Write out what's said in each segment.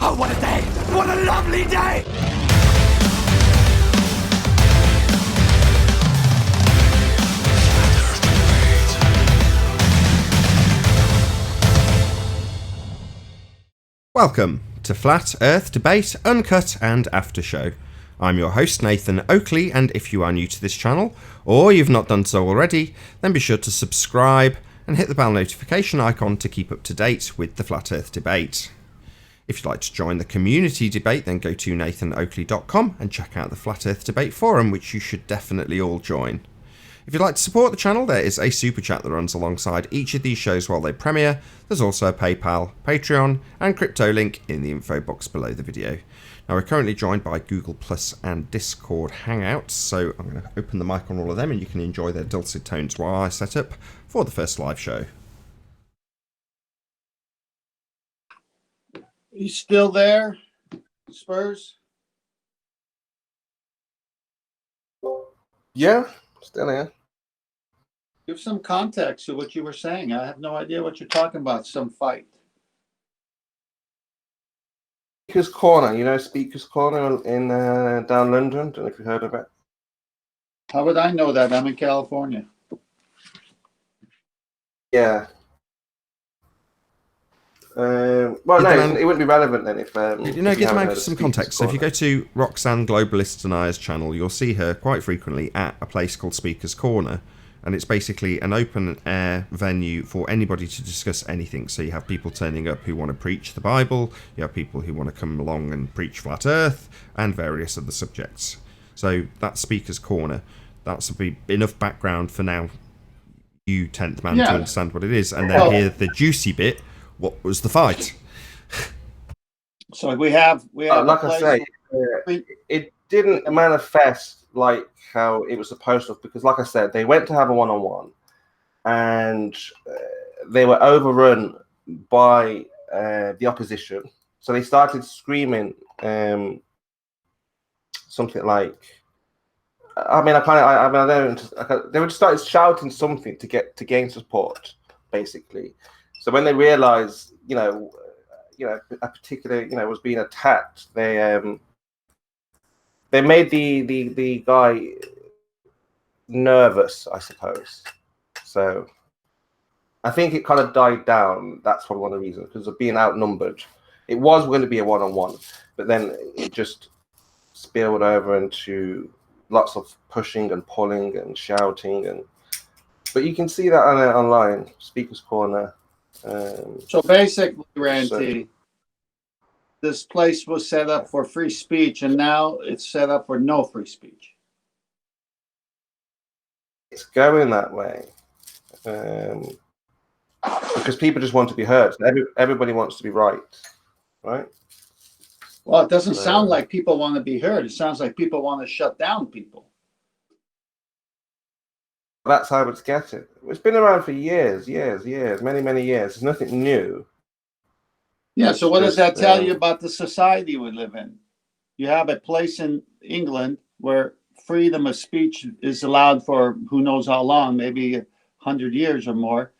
Oh, what a day! What a lovely day! Welcome to Flat Earth Debate Uncut and After Show. I'm your host Nathan Oakley, and if you are new to this channel, or you've not done so already, then be sure to subscribe and hit the bell notification icon to keep up to date with the Flat Earth Debate. If you'd like to join the community debate, then go to nathanoakley.com and check out the Flat Earth Debate forum, which you should definitely all join. If you'd like to support the channel, there is a super chat that runs alongside each of these shows while they premiere. There's also a PayPal, Patreon, and crypto link in the info box below the video. Now, we're currently joined by Google Plus and Discord Hangouts, so I'm going to open the mic on all of them and you can enjoy their dulcet tones while I set up for the first live show. You still there, Spurs? Yeah, still here. Give some context to what you were saying. I have no idea what you're talking about. Some fight. Speaker's Corner, you know Speaker's Corner in down London. Don't know if you heard of it. How would I know that? I'm in California. Yeah. Well, no, it wouldn't be relevant then if. You know, give the man some context. So if you go to Roxanne Globalist and I's channel, you'll see her quite frequently at a place called Speaker's Corner, and it's basically an open air venue for anybody to discuss anything. So you have people turning up who want to preach the Bible, you have people who want to come along and preach flat Earth, and various other subjects. So that's Speaker's Corner. That's enough background for now. You 10th man to understand what it is, and then hear the juicy bit. What was the fight? So we have like I say, it didn't manifest like how it was supposed to, because like I said, they went to have a one-on-one and they were overrun by the opposition. So they started screaming something like, they would start shouting something to gain support, basically. So when they realized, a particular, was being attacked, they made the guy nervous, I suppose. So I think it kind of died down. That's probably one of the reasons, because of being outnumbered. It was going to be a one-on-one, but then it just spilled over into lots of pushing and pulling and shouting, but you can see that online, Speaker's Corner. So basically, Randy, this place was set up for free speech, and now it's set up for no free speech. It's going that way because people just want to be heard. Everybody wants to be right? Well, it doesn't sound like people want to be heard. It sounds like people want to shut down people. That's how it's getting. It's been around for years, many years. It's nothing new. Yeah, so what does that tell you about the society we live in? You have a place in England where freedom of speech is allowed for who knows how long, maybe 100 years or more.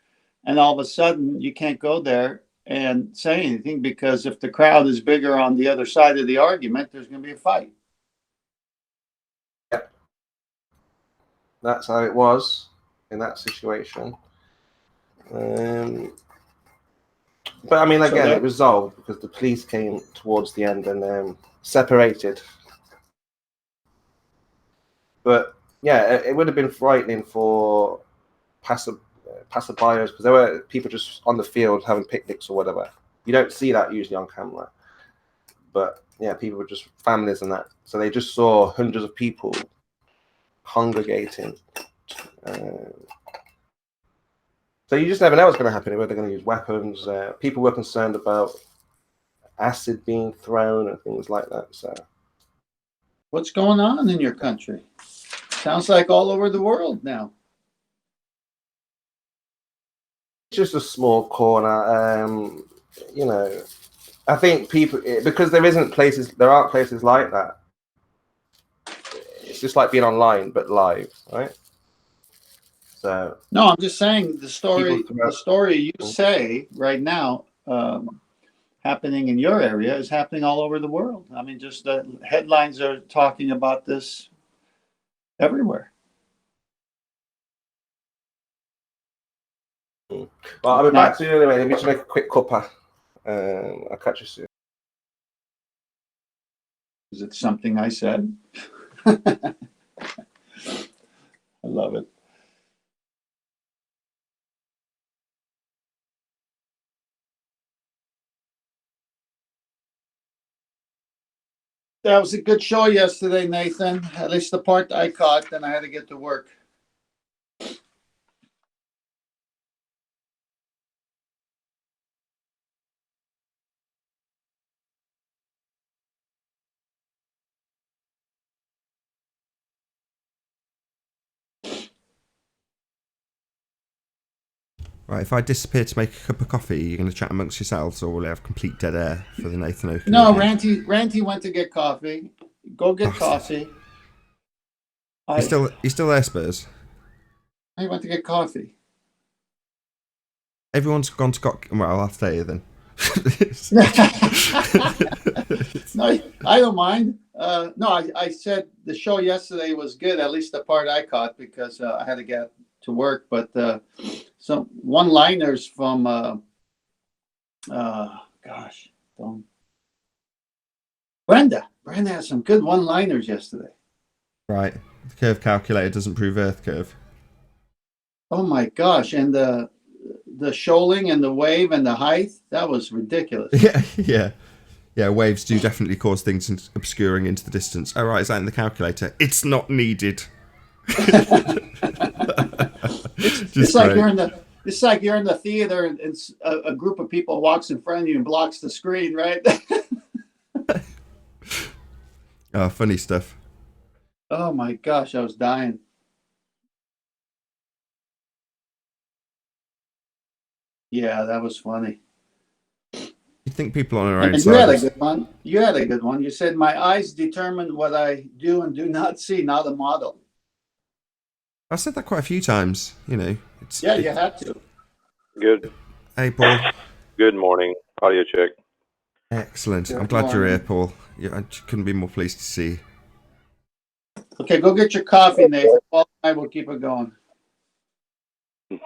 And all of a sudden, you can't go there and say anything, because if the crowd is bigger on the other side of the argument, there's going to be a fight. Yep. That's how it was in that situation. But I mean, again, it resolved because the police came towards the end and separated. But yeah, it would have been frightening for passerbyers, because there were people just on the field having picnics or whatever. You don't see that usually on camera. But yeah, people were just families and that. So they just saw hundreds of people congregating. So you just never know what's going to happen, whether they're going to use weapons. People were concerned about acid being thrown and things like that. So, what's going on in your country? Sounds like all over the world now. It's just a small corner. I think people, because there aren't places like that. It's just like being online but live, right? So no, I'm just saying the story you say right now happening in your area is happening all over the world. I mean, just the headlines are talking about this everywhere. Well, I'll be back soon anyway. Let me just make a quick cuppa. I'll catch you soon. Is it something I said? I love it. That was a good show yesterday, Nathan. At least the part I caught, then I had to get to work. Right, if I disappear to make a cup of coffee, you're going to chat amongst yourselves, or will we have complete dead air for the Nathan Oakley? No, Ranty went to get coffee. Go get coffee. He's still there, Spurs? I went to get coffee. Everyone's gone to well, I'll have to tell you then. No, I don't mind. No, I said the show yesterday was good, at least the part I caught, because I had to get to work. But some one-liners from, Brenda had some good one-liners yesterday. Right. The curve calculator doesn't prove Earth curve. Oh my gosh. And the shoaling and the wave and the height, that was ridiculous. Yeah, waves do definitely cause things obscuring into the distance. Oh, right, is that in the calculator? It's not needed. It's like you're in the theater and a group of people walks in front of you and blocks the screen, right? Oh, funny stuff. Oh my gosh, I was dying. Yeah, that was funny. You think people on our own And side? you had a good one. You said my eyes determine what I do and do not see, not a model. I've said that quite a few times. You know. You had to. Good. Hey, Paul. Good morning. Audio check. Excellent. I'm glad you're here, Paul. I couldn't be more pleased to see you. Okay, go get your coffee, Nathan. Paul and I will keep it going. So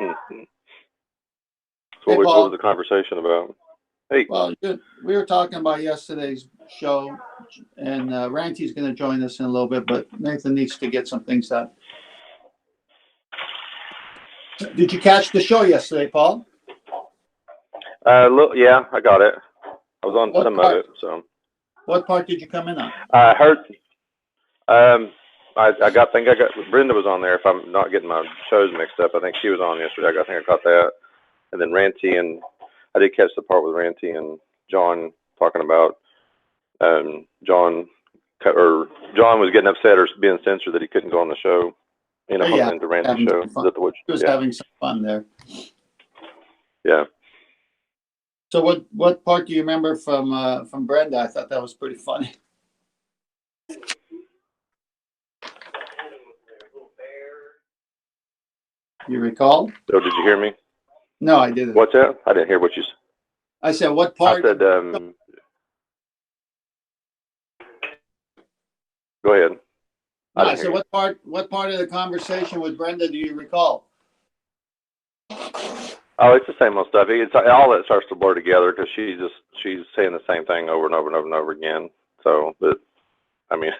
Hey, what Paul. was the conversation about? Hey. Well, we were talking about yesterday's show, and Ranty's going to join us in a little bit, but Nathan needs to get some things done. Did you catch the show yesterday, Paul? Look, yeah, I got it. I was on What some part? of it, so. What part did you come in on? I heard. I got. Brenda was on there. If I'm not getting my shows mixed up, I think she was on yesterday. I think I caught that, and then Ranty and I did catch the part with Ranty and John talking about John was getting upset or being censored that he couldn't go on the show. You know, into Ranty's show. Is that the word? He was having some fun there. Yeah. So what part do you remember from Brenda? I thought that was pretty funny. You recall? So did you hear me? No, I didn't. What's that? I didn't hear what you said. I said what part? I said, go ahead. No, I said what part of the conversation with Brenda do you recall? Oh, it's the same old stuff. It's all that starts to blur together because she's saying the same thing over and over and over and over again. So, but I mean,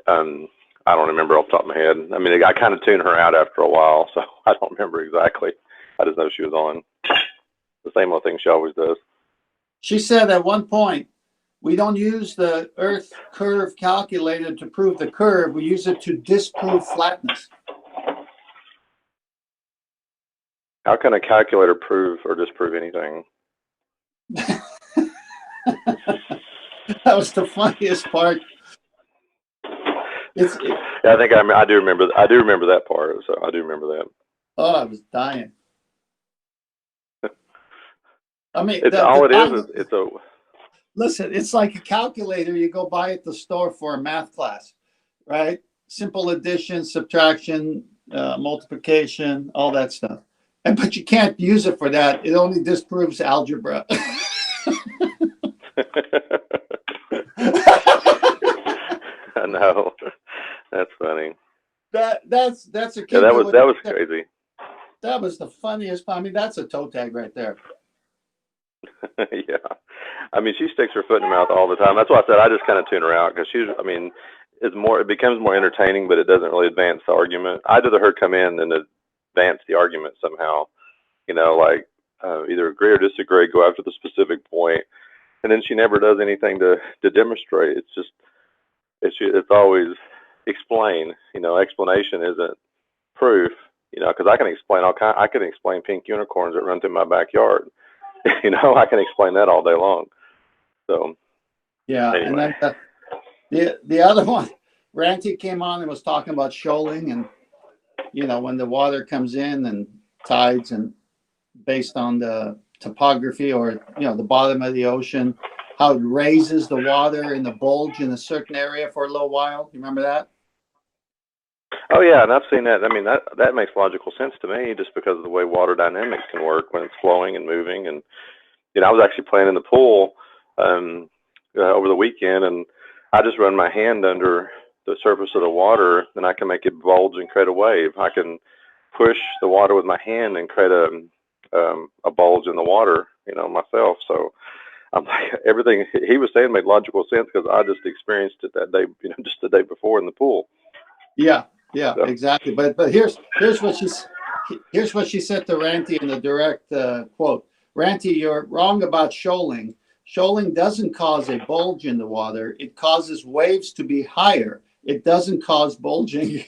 I don't remember off the top of my head. I mean, I kind of tuned her out after a while, so I don't remember exactly. I just know she was on the same old thing she always does. She said at one point, we don't use the Earth curve calculator to prove the curve. We use it to disprove flatness. How can a calculator prove or disprove anything? That was the funniest part. Yeah, I think I do remember. I do remember that part. So I do remember that. Oh, I was dying. I mean, it's a. Listen, it's like a calculator you go buy at the store for a math class, right? Simple addition, subtraction, multiplication, all that stuff. But you can't use it for that. It only disproves algebra. I know. That's funny. That's a kid. Yeah, that was crazy. That was the funniest. I mean, that's a toe tag right there. Yeah. I mean, she sticks her foot in her mouth all the time. That's why I said I just kind of tune her out because I mean, it becomes more entertaining, but it doesn't really advance the argument. I'd rather her come in than advance the argument somehow. Like either agree or disagree, go after the specific point, and then she never does anything to demonstrate. It's always explain. Explanation isn't proof. Because I can explain I can explain pink unicorns that run through my backyard. I can explain that all day long. So yeah, anyway. And then the other one, Ranty came on and was talking about shoaling, and when the water comes in and tides, and based on the topography or the bottom of the ocean, how it raises the water in the bulge in a certain area for a little while. You remember that? Oh yeah, and I've seen that. I mean, that makes logical sense to me, just because of the way water dynamics can work when it's flowing and moving. And I was actually playing in the pool over the weekend, and I just run my hand under the surface of the water, and I can make it bulge and create a wave. I can push the water with my hand and create a bulge in the water, myself. So I'm like, everything he was saying made logical sense because I just experienced it that day, just the day before in the pool. Yeah, so. Exactly. But here's what she said to Ranty in the direct quote. Ranty, you're wrong about shoaling. Shoaling doesn't cause a bulge in the water. It causes waves to be higher. It doesn't cause bulging.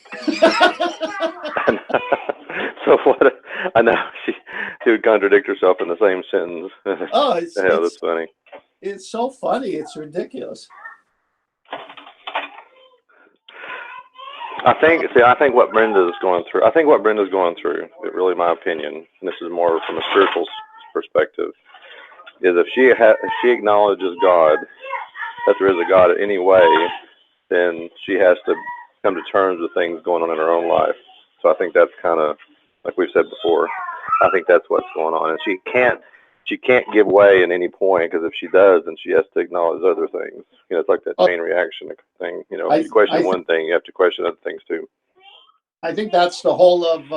So what? I know she would contradict herself in the same sentence. Oh, that's funny. It's so funny. It's ridiculous. I think what Brenda's going through, really my opinion, and this is more from a spiritual perspective, is if she acknowledges God, that there is a God in any way, then she has to come to terms with things going on in her own life. So I think that's kind of, like we've said before, I think that's what's going on. And she can't give way in any point, because if she does, then she has to acknowledge other things. It's like that chain reaction thing. If you question one thing, you have to question other things too. I think that's the whole of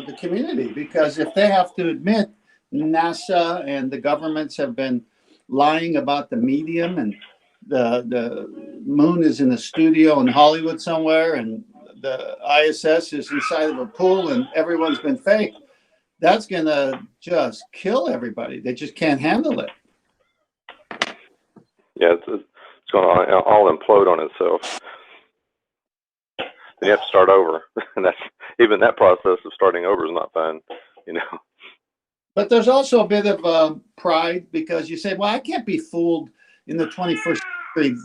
the community, because if they have to admit NASA and the governments have been lying about the medium, and the moon is in a studio in Hollywood somewhere, and the ISS is inside of a pool, and everyone's been fake, that's going to just kill everybody. They just can't handle it. Yeah, it's going to all implode on itself. And you have to start over. And even that process of starting over is not fun, But there's also a bit of pride, because you say, well, I can't be fooled in the 21st century.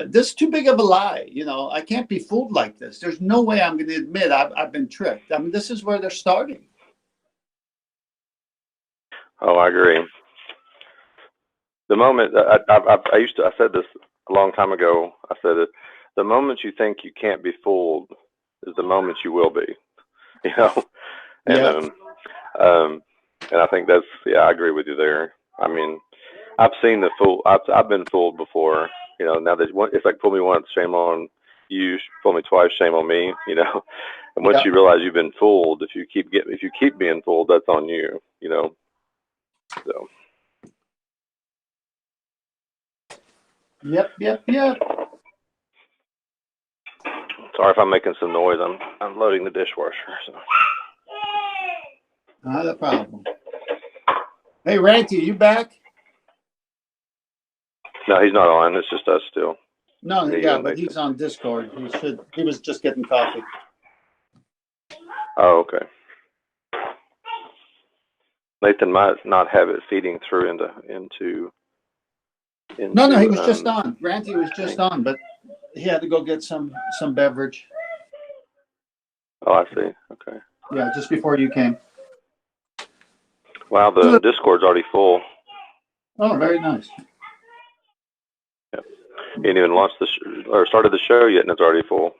This is too big of a lie. I can't be fooled like this. There's no way I'm going to admit I've been tricked. I mean, this is where they're starting. Oh, I agree. The moment I said this a long time ago. I said it. The moment you think you can't be fooled is the moment you will be. And and I think that's, I agree with you there. I mean, I've seen the fool. I've been fooled before. Now that it's like, fool me once, shame on you. Fool me twice, shame on me. And once you realize you've been fooled, if you keep being fooled, that's on you. So. Yep. Sorry if I'm making some noise. I'm loading the dishwasher. So. Not a problem. Hey, Ranty, you back? No, he's not on. It's just us still. No, but he's on Discord. He was just getting coffee. Oh, okay. Nathan might not have it feeding through into No, he was just on. Ranty was just on, but he had to go get some beverage. Oh, I see. Okay. Yeah, just before you came. Wow, the Discord's already full. Oh, very nice. Yeah. He ain't even launched or started the show yet, and it's already full.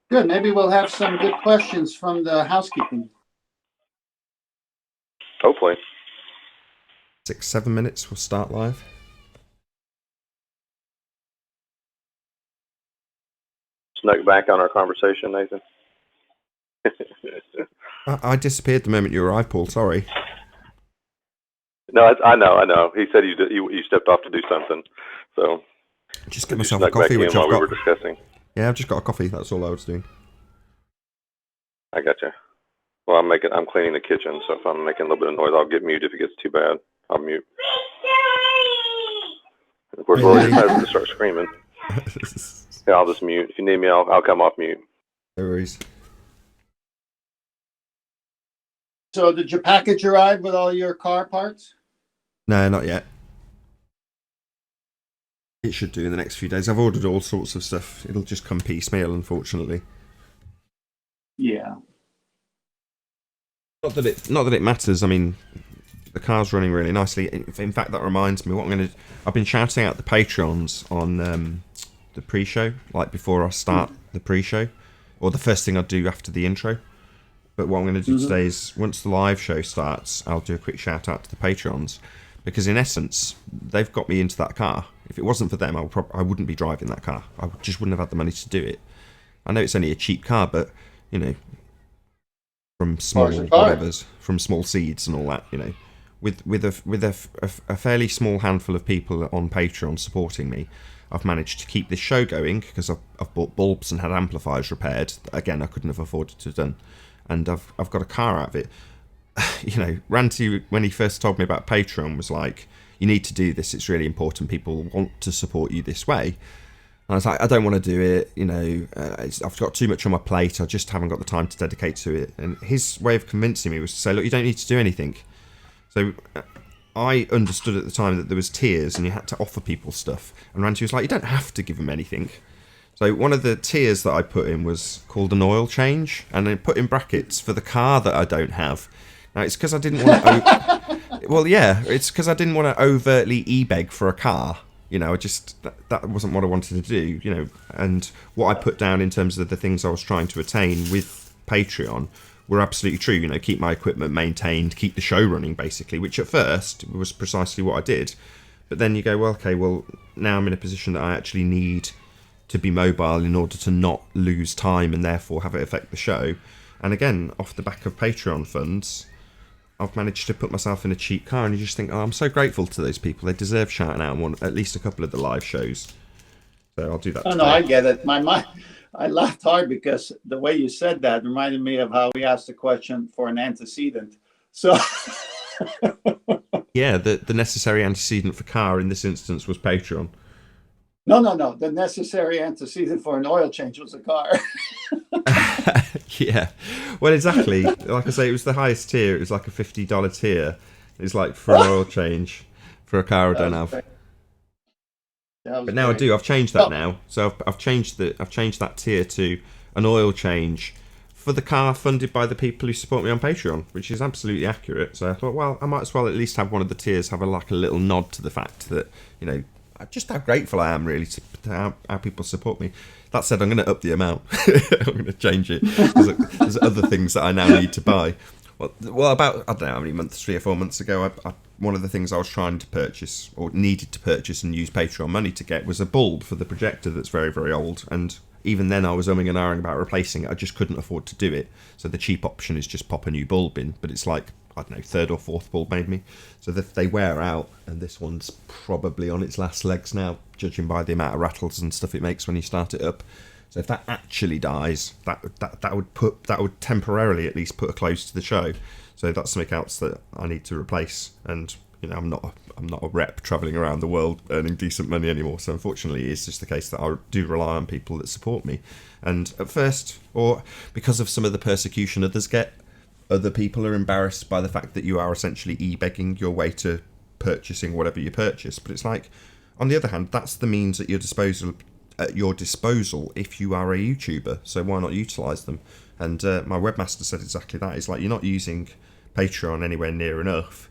Good. Maybe we'll have some good questions from the housekeeping. Hopefully. 6-7 minutes, we'll start live. snuck back on our conversation, Nathan. I disappeared the moment you arrived, Paul. Sorry. No, I know. He said you stepped off to do something, so Just get myself a snuck back coffee, in which while I've we were got. discussing. Yeah, I've just got a coffee. That's all I was doing. I gotcha. Well, I'm cleaning the kitchen, so if I'm making a little bit of noise, I'll get mute. If it gets too bad, I'll mute. Of course, Lori decides to start screaming. Yeah, I'll just mute. If you need me, I'll come off mute. No worries. So did your package arrive with all your car parts? No, not yet. It should do in the next few days. I've ordered all sorts of stuff. It'll just come piecemeal, unfortunately. Yeah. Not that it matters. I mean, the car's running really nicely. In fact, that reminds me. I've been shouting out the Patreons on the pre-show, like before I start the pre-show, or the first thing I do after the intro. But what I'm going to do today is, once the live show starts, I'll do a quick shout out to the Patreons, because in essence, they've got me into that car. If it wasn't for them, I wouldn't be driving that car. I just wouldn't have had the money to do it. I know it's only a cheap car, but you know, from small whatevers, from small seeds and all that, you know, with a fairly small handful of people on Patreon supporting me, I've managed to keep this show going, because I've bought bulbs and had amplifiers repaired. Again, I couldn't have afforded to have done. And I've got a car out of it. You know, Ranty, when he first told me about Patreon, was like, you need to do this, it's really important, people want to support you this way. And I was like, I don't want to do it, you know, I've got too much on my plate, I just haven't got the time to dedicate to it. And his way of convincing me was to say, look, you don't need to do anything. So I understood at the time that there was tiers and you had to offer people stuff. And Ranty was like, you don't have to give them anything. So one of the tiers that I put in was called an oil change, and I put in brackets for the car that I don't have. Now it's because I didn't want to. Well, yeah, it's because I didn't want to overtly e-beg for a car. You know, that wasn't what I wanted to do. You know, and what I put down in terms of the things I was trying to attain with Patreon were absolutely true. You know, keep my equipment maintained, keep the show running, basically. Which at first was precisely what I did. But then you go, well, okay, well now I'm in a position that I actually need to be mobile in order to not lose time and therefore have it affect the show. And again, off the back of Patreon funds, I've managed to put myself in a cheap car, and you just think, oh, I'm so grateful to those people. They deserve shouting out on at least a couple of the live shows. So I'll do that. Oh, no, I get it. My mind, I laughed hard because the way you said that reminded me of how we asked the question for an antecedent. So yeah, the necessary antecedent for car in this instance was Patreon. No. The necessary antecedent for an oil change was a car. Yeah. Well, exactly. Like I say, it was the highest tier. It was like a $50 tier. It's like for an oil change for a car I don't have. But now I do. I've changed that now. So I've changed that tier to an oil change for the car funded by the people who support me on Patreon, which is absolutely accurate. So I thought, well, I might as well at least have one of the tiers have a little nod to the fact that, you know, just how grateful I am really to how people support me. That said, I'm going to up the amount. I'm going to change it. There's other things that I now need to buy. Well, about, I don't know how many months, 3 or 4 months ago, one of the things I was trying to purchase, or needed to purchase and use Patreon money to get, was a bulb for the projector that's very, very old. And even then I was umming and ahhing about replacing it. I just couldn't afford to do it. So the cheap option is just pop a new bulb in. But it's like, I don't know, 3rd or 4th bulb made me. So they wear out, and this one's probably on its last legs now, judging by the amount of rattles and stuff it makes when you start it up. So if that actually dies, that would temporarily at least put a close to the show. So that's something else that I need to replace. And you know, I'm not a rep travelling around the world earning decent money anymore. So unfortunately, it's just the case that I do rely on people that support me. And at first, or because of some of the persecution others get, other people are embarrassed by the fact that you are essentially e-begging your way to purchasing whatever you purchase. But it's like, on the other hand, that's the means at your disposal if you are a YouTuber. So why not utilise them? And my webmaster said exactly that. It's like, you're not using Patreon anywhere near enough.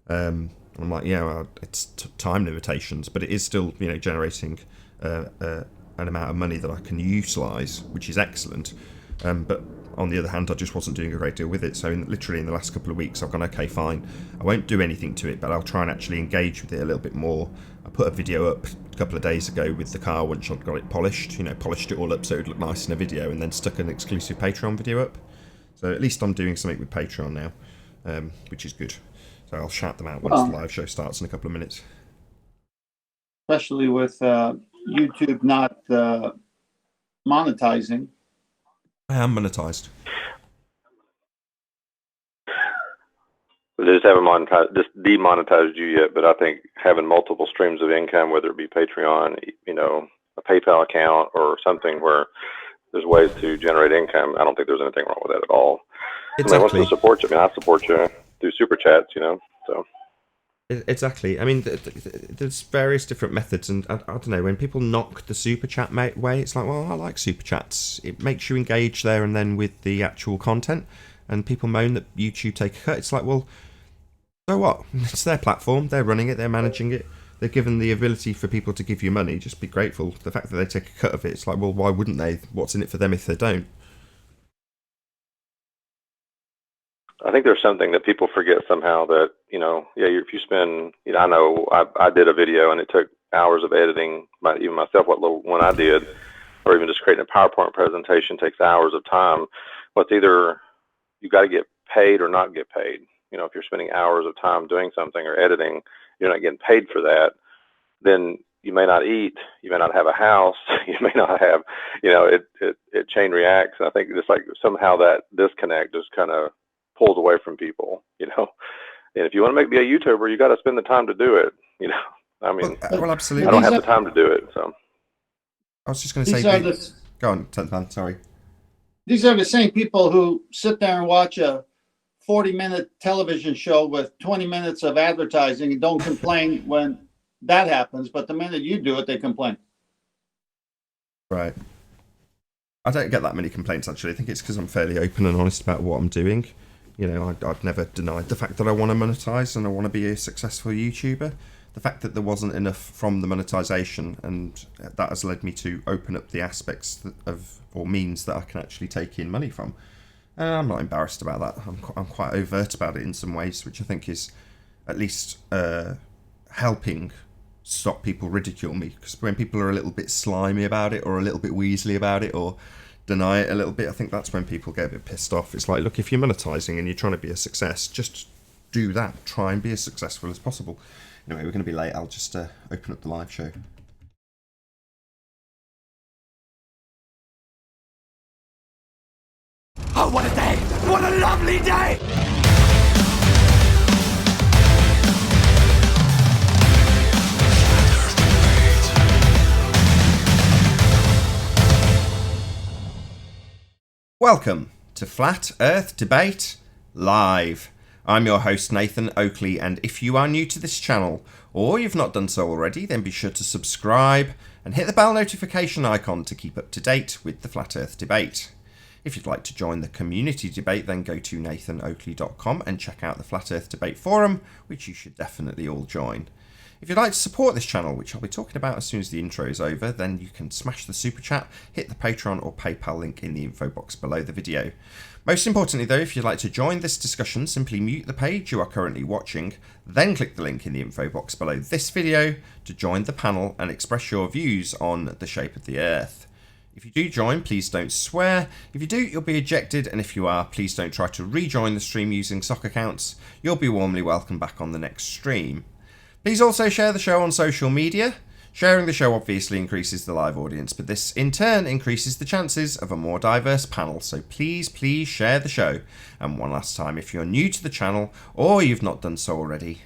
I'm like, yeah, well, it's time limitations, but it is still, you know, generating an amount of money that I can utilise, which is excellent. But on the other hand, I just wasn't doing a great deal with it. So literally in the last couple of weeks, I've gone, okay, fine. I won't do anything to it, but I'll try and actually engage with it a little bit more. I put a video up couple of days ago with the car once I'd got it polished. Polished it all up so it would look nice in a video, and then stuck an exclusive Patreon video up. So at least I'm doing something with Patreon now, which is good. So I'll shout them out once the live show starts in a couple of minutes. Especially with YouTube not monetizing. I am monetized. They just haven't demonetized you yet, but I think having multiple streams of income, whether it be Patreon, a PayPal account, or something where there's ways to generate income, I don't think there's anything wrong with that at all. Exactly. Somebody wants to support you. I support you through super chats, so. Exactly. I mean, there's various different methods, and I don't know, when people knock the super chat way, it's like, well, I like super chats. It makes you engage there and then with the actual content, and people moan that YouTube take a cut. It's like, well, so what? It's their platform. They're running it. They're managing it. They're given the ability for people to give you money. Just be grateful. The fact that they take a cut of it, it's like, well, why wouldn't they? What's in it for them if they don't? I think there's something that people forget somehow that, if you spend, I know I did a video and it took hours of editing, even myself, what little one I did, or even just creating a PowerPoint presentation takes hours of time. Well, it's either you got to get paid or not get paid. If you're spending hours of time doing something or editing, you're not getting paid for that, then you may not eat, you may not have a house, you may not have, it chain reacts. And I think it's like somehow that disconnect just kind of pulls away from people, And if you want to be a YouTuber, you got to spend the time to do it, I mean, well, absolutely. I don't have the time to do it, so. I was just going to say, go on, man, sorry. These are the same people who sit there and watch a 40-minute television show with 20 minutes of advertising and don't complain when that happens, but the minute you do it, they complain. Right. I don't get that many complaints, actually. I think it's because I'm fairly open and honest about what I'm doing. I've never denied the fact that I want to monetize and I want to be a successful YouTuber. The fact that there wasn't enough from the monetization, and that has led me to open up the aspects or means that I can actually take in money from. I'm not embarrassed about that. I'm quite overt about it in some ways, which I think is at least helping stop people ridicule me. Because when people are a little bit slimy about it, or a little bit weaselly about it, or deny it a little bit, I think that's when people get a bit pissed off. It's like, look, if you're monetizing and you're trying to be a success, just do that. Try and be as successful as possible. Anyway, we're going to be late. I'll just open up the live show. Oh, what a day! What a lovely day! Welcome to Flat Earth Debate Live. I'm your host, Nathan Oakley, and if you are new to this channel, or you've not done so already, then be sure to subscribe and hit the bell notification icon to keep up to date with the Flat Earth Debate. If you'd like to join the community debate, then go to nathanoakley.com and check out the Flat Earth Debate Forum, which you should definitely all join. If you'd like to support this channel, which I'll be talking about as soon as the intro is over, then you can smash the super chat, hit the Patreon or PayPal link in the info box below the video. Most importantly though, if you'd like to join this discussion, simply mute the page you are currently watching, then click the link in the info box below this video to join the panel and express your views on the shape of the Earth. If you do join, please don't swear. If you do, you'll be ejected, and if you are, please don't try to rejoin the stream using sock accounts. You'll be warmly welcome back on the next stream. Please also share the show on social media. Sharing the show obviously increases the live audience, but this in turn increases the chances of a more diverse panel, so please share the show. And one last time, if you're new to the channel, or you've not done so already,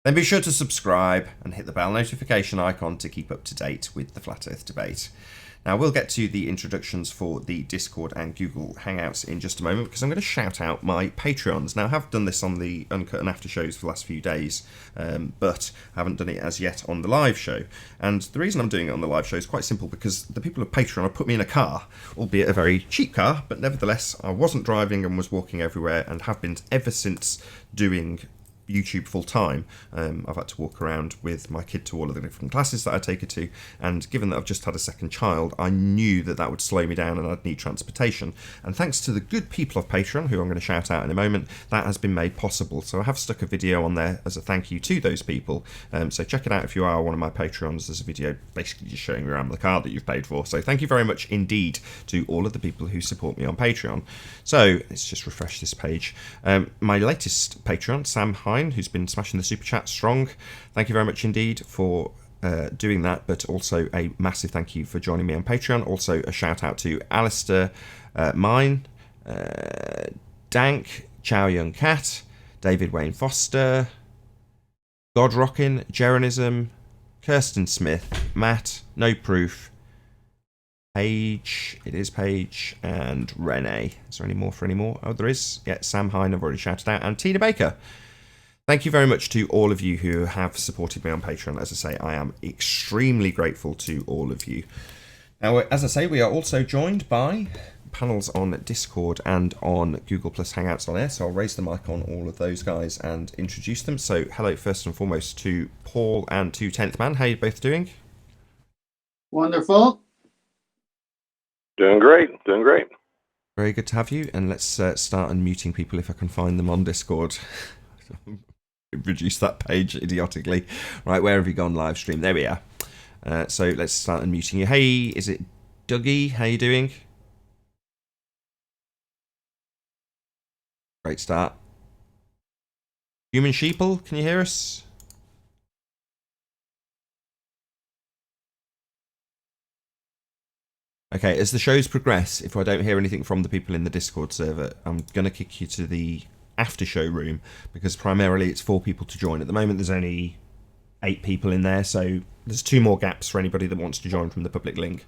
then be sure to subscribe and hit the bell notification icon to keep up to date with the Flat Earth Debate. Now, we'll get to the introductions for the Discord and Google Hangouts in just a moment, because I'm going to shout out my Patreons. Now, I have done this on the Uncut and After shows for the last few days, but I haven't done it as yet on the live show. And the reason I'm doing it on the live show is quite simple, because the people of Patreon have put me in a car, albeit a very cheap car, but nevertheless, I wasn't driving and was walking everywhere, and have been ever since doing YouTube full time. I've had to walk around with my kid to all of the different classes that I take her to, and given that I've just had a second child, I knew that that would slow me down and I'd need transportation. And thanks to the good people of Patreon, who I'm going to shout out in a moment, that has been made possible. So I have stuck a video on there as a thank you to those people. So check it out if you are one of my Patreons. There's a video basically just showing you around the car that you've paid for. So thank you very much indeed to all of the people who support me on Patreon. So let's just refresh this page. My latest Patreon, Sam Hine, who's been smashing the super chat strong. Thank you very much indeed for doing that, but also a massive thank you for joining me on Patreon. Also a shout out to Alistair Mine, Dank, Chow Young Cat, David Wayne Foster, God Rockin', Jeronism, Kirsten Smith, Matt, No Proof, Paige, it is Paige, and Renee. Is there any more for any more? Oh, there is. Yeah, Sam Hine, I've already shouted out, and Tina Baker. Thank you very much to all of you who have supported me on Patreon. As I say, I am extremely grateful to all of you. Now, as I say, we are also joined by panels on Discord and on Google Plus Hangouts on air, so I'll raise the mic on all of those guys and introduce them. So hello first and foremost to Paul and to 10th Man. How are you both doing? Wonderful. Doing great. Doing great. Very good to have you, and let's start unmuting people if I can find them on Discord. Reduce that page idiotically. Right, where have you gone live stream? There we are. So let's start unmuting you. Hey, is it Dougie? How you doing? Great start. Human Sheeple, can you hear us? Okay, as the shows progress, if I don't hear anything from the people in the Discord server, I'm going to kick you to the after show room, because primarily it's 4 people to join. At the moment there's only 8 people in there, so there's 2 more gaps for anybody that wants to join from the public link.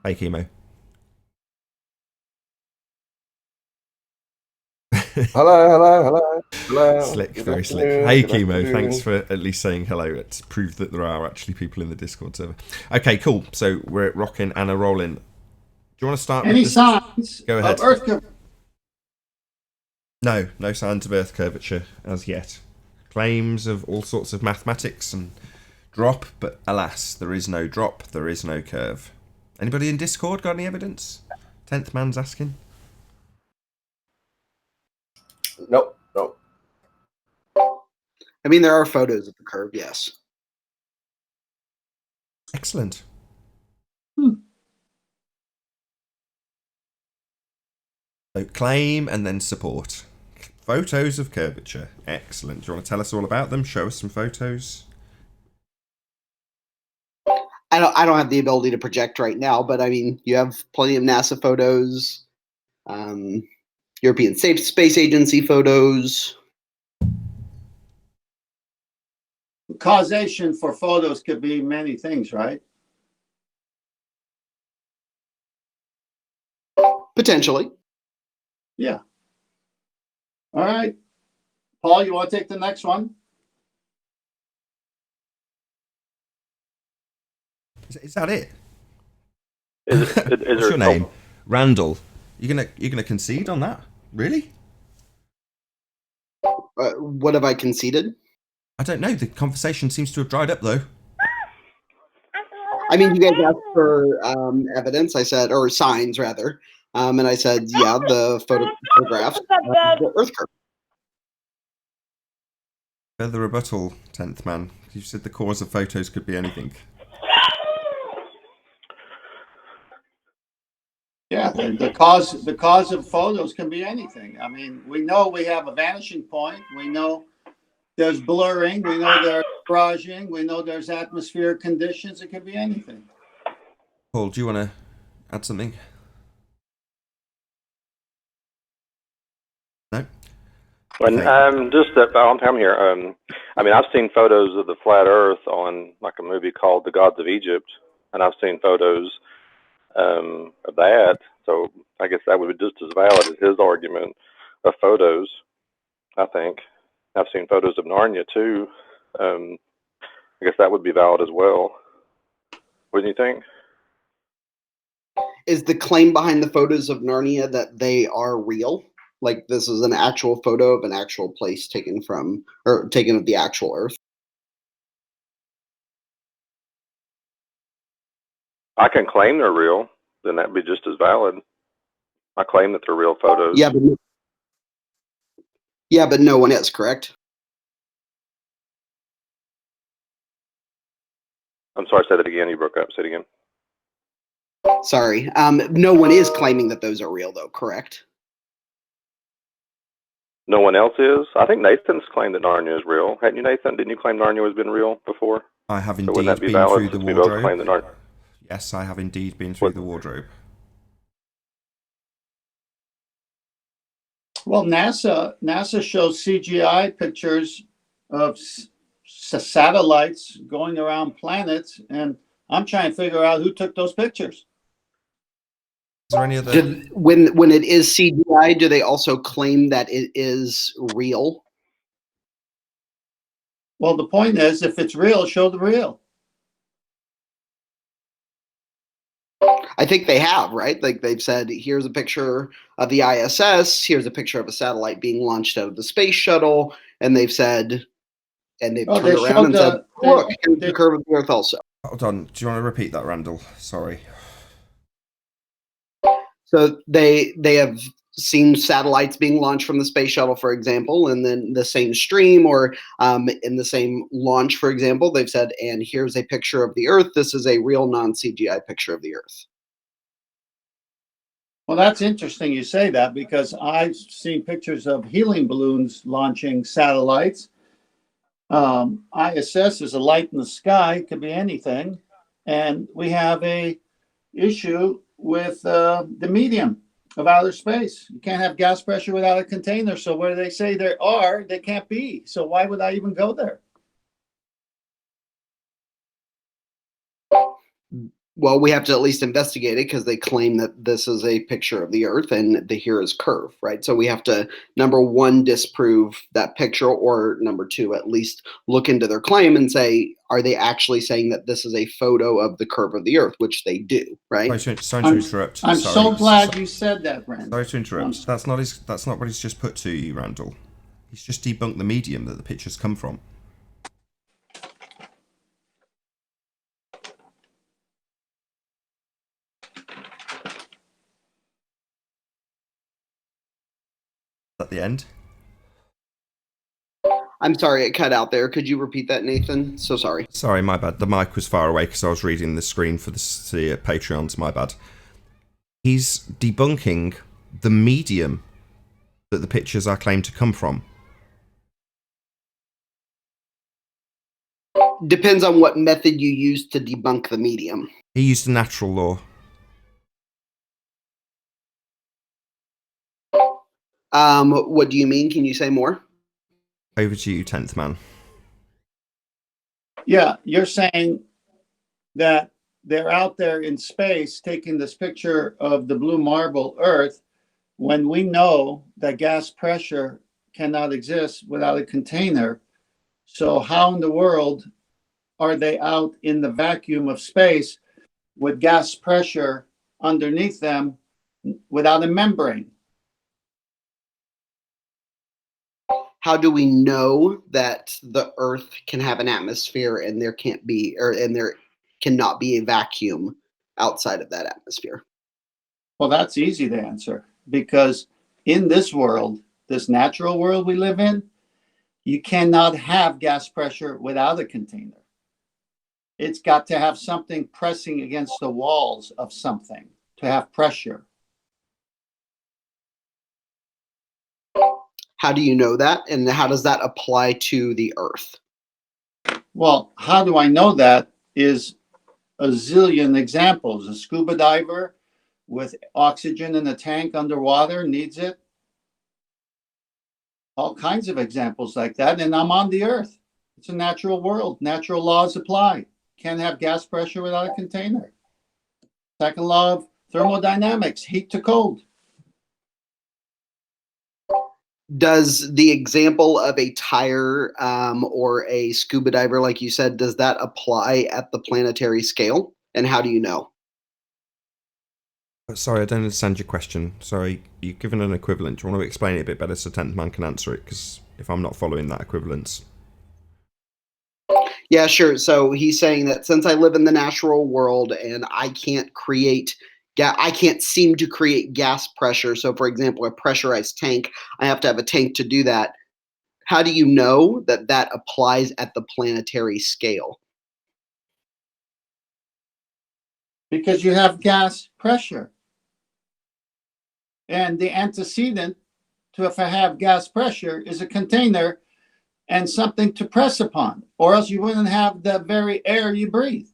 Hey, Chemo. hello. Slick, very slick. Hey, Chemo, thanks for at least saying hello. It's proved that there are actually people in the Discord server. Okay, cool. So we're rocking and a rolling. Do you want to start Any with signs Go ahead. of Earth curvature? No signs of Earth curvature as yet. Claims of all sorts of mathematics and drop, but alas, there is no drop, there is no curve. Anybody in Discord got any evidence? 10th Man's asking. Nope. I mean, there are photos of the curve, yes. Excellent. So claim and then support. Photos of curvature. Excellent. Do you want to tell us all about them? Show us some photos. I don't have the ability to project right now, but I mean, you have plenty of NASA photos, European Space Agency photos. Causation for photos could be many things, right? Potentially. Yeah. All right. Paul, you want to take the next one? Is that it? Is What's there your name? Randall. You gonna concede on that? Really? What have I conceded? I don't know. The conversation seems to have dried up, though. I mean, you guys asked for evidence. I said, or signs rather, and I said, yeah, the photographs. The Earth curve. Further rebuttal, 10th Man. You said the cause of photos could be anything. Yeah, the cause of photos can be anything. I mean, we know we have a vanishing point. We know there's blurring. We know there's miraging. We know there's atmospheric conditions. It could be anything. Paul, do you want to add something? No? And just that I'm here. I mean, I've seen photos of the flat Earth on like a movie called The Gods of Egypt, and I've seen photos of that. So I guess that would be just as valid as his argument of photos. I think I've seen photos of Narnia too. I guess that would be valid as well. Wouldn't you think? Is the claim behind the photos of Narnia that they are real? Like this is an actual photo of an actual place taken of the actual Earth. I can claim they're real, then that'd be just as valid. I claim that they're real photos. Yeah, but no one is, correct? I'm sorry, say that again. You broke up. Say it again. Sorry. No one is claiming that those are real, though, correct? No one else is? I think Nathan's claimed that Narnia is real. Hadn't you, Nathan? Didn't you claim Narnia has been real before? I have So indeed wouldn't that be been valid through the since we both wardrobe. claim that Narnia? Yes, I have indeed been through the wardrobe. Well, NASA shows CGI pictures of satellites going around planets, and I'm trying to figure out who took those pictures. Is there any other? When it is CGI, do they also claim that it is real? Well, the point is, if it's real, show the real. I think they have, right? Like they've said, here's a picture of the ISS, here's a picture of a satellite being launched out of the space shuttle, and they've said, and they've turned around and said, look, here's the curve of the Earth also. Hold on. Do you want to repeat that, Randall? Sorry. So they have seen satellites being launched from the space shuttle, for example, and then the same stream or in the same launch, for example, they've said, and here's a picture of the Earth. This is a real non-CGI picture of the Earth. Well, that's interesting you say that, because I've seen pictures of helium balloons launching satellites. ISS is a light in the sky, it could be anything. And we have a issue with the medium of outer space. You can't have gas pressure without a container. So where they say there are, they can't be. So why would I even go there? Well, we have to at least investigate it because they claim that this is a picture of the Earth and here is curve, right? So we have to, number one, disprove that picture, or number two, at least look into their claim and say, are they actually saying that this is a photo of the curve of the Earth, which they do, right? Sorry to interrupt. I'm so glad you said that, Brandon. Sorry to interrupt. That's not what he's just put to you, Randall. He's just debunked the medium that the pictures come from. At the end. I'm sorry, it cut out there. Could you repeat that, Nathan? So sorry. Sorry, my bad. The mic was far away because I was reading the screen for the Patreons. My bad. He's debunking the medium that the pictures are claimed to come from. Depends on what method you use to debunk the medium. He used a natural law. What do you mean? Can you say more? Over to you, 10th man. Yeah, you're saying that they're out there in space taking this picture of the blue marble Earth when we know that gas pressure cannot exist without a container. So how in the world are they out in the vacuum of space with gas pressure underneath them without a membrane? How do we know that the Earth can have an atmosphere and there can't be, and there cannot be a vacuum outside of that atmosphere? Well, that's easy to answer, because in this world, this natural world we live in, you cannot have gas pressure without a container. It's got to have something pressing against the walls of something to have pressure. How do you know that? And how does that apply to the Earth? Well, how do I know that is a zillion examples. A scuba diver with oxygen in a tank underwater needs it. All kinds of examples like that. And I'm on the Earth. It's a natural world. Natural laws apply. Can't have gas pressure without a container. Second law of thermodynamics, heat to cold. Does the example of a tire or a scuba diver, like you said, does that apply at the planetary scale? And how do you know? Sorry, I don't understand your question. Sorry, you've given an equivalent. Do you want to explain it a bit better so 10th man can answer it? Because if I'm not following that equivalence. Yeah, sure. So he's saying that since I live in the natural world and I can't create I can't seem to create gas pressure. So, for example, a pressurized tank, I have to have a tank to do that. How do you know that that applies at the planetary scale? Because you have gas pressure. And the antecedent to if I have gas pressure is a container and something to press upon, or else you wouldn't have the very air you breathe.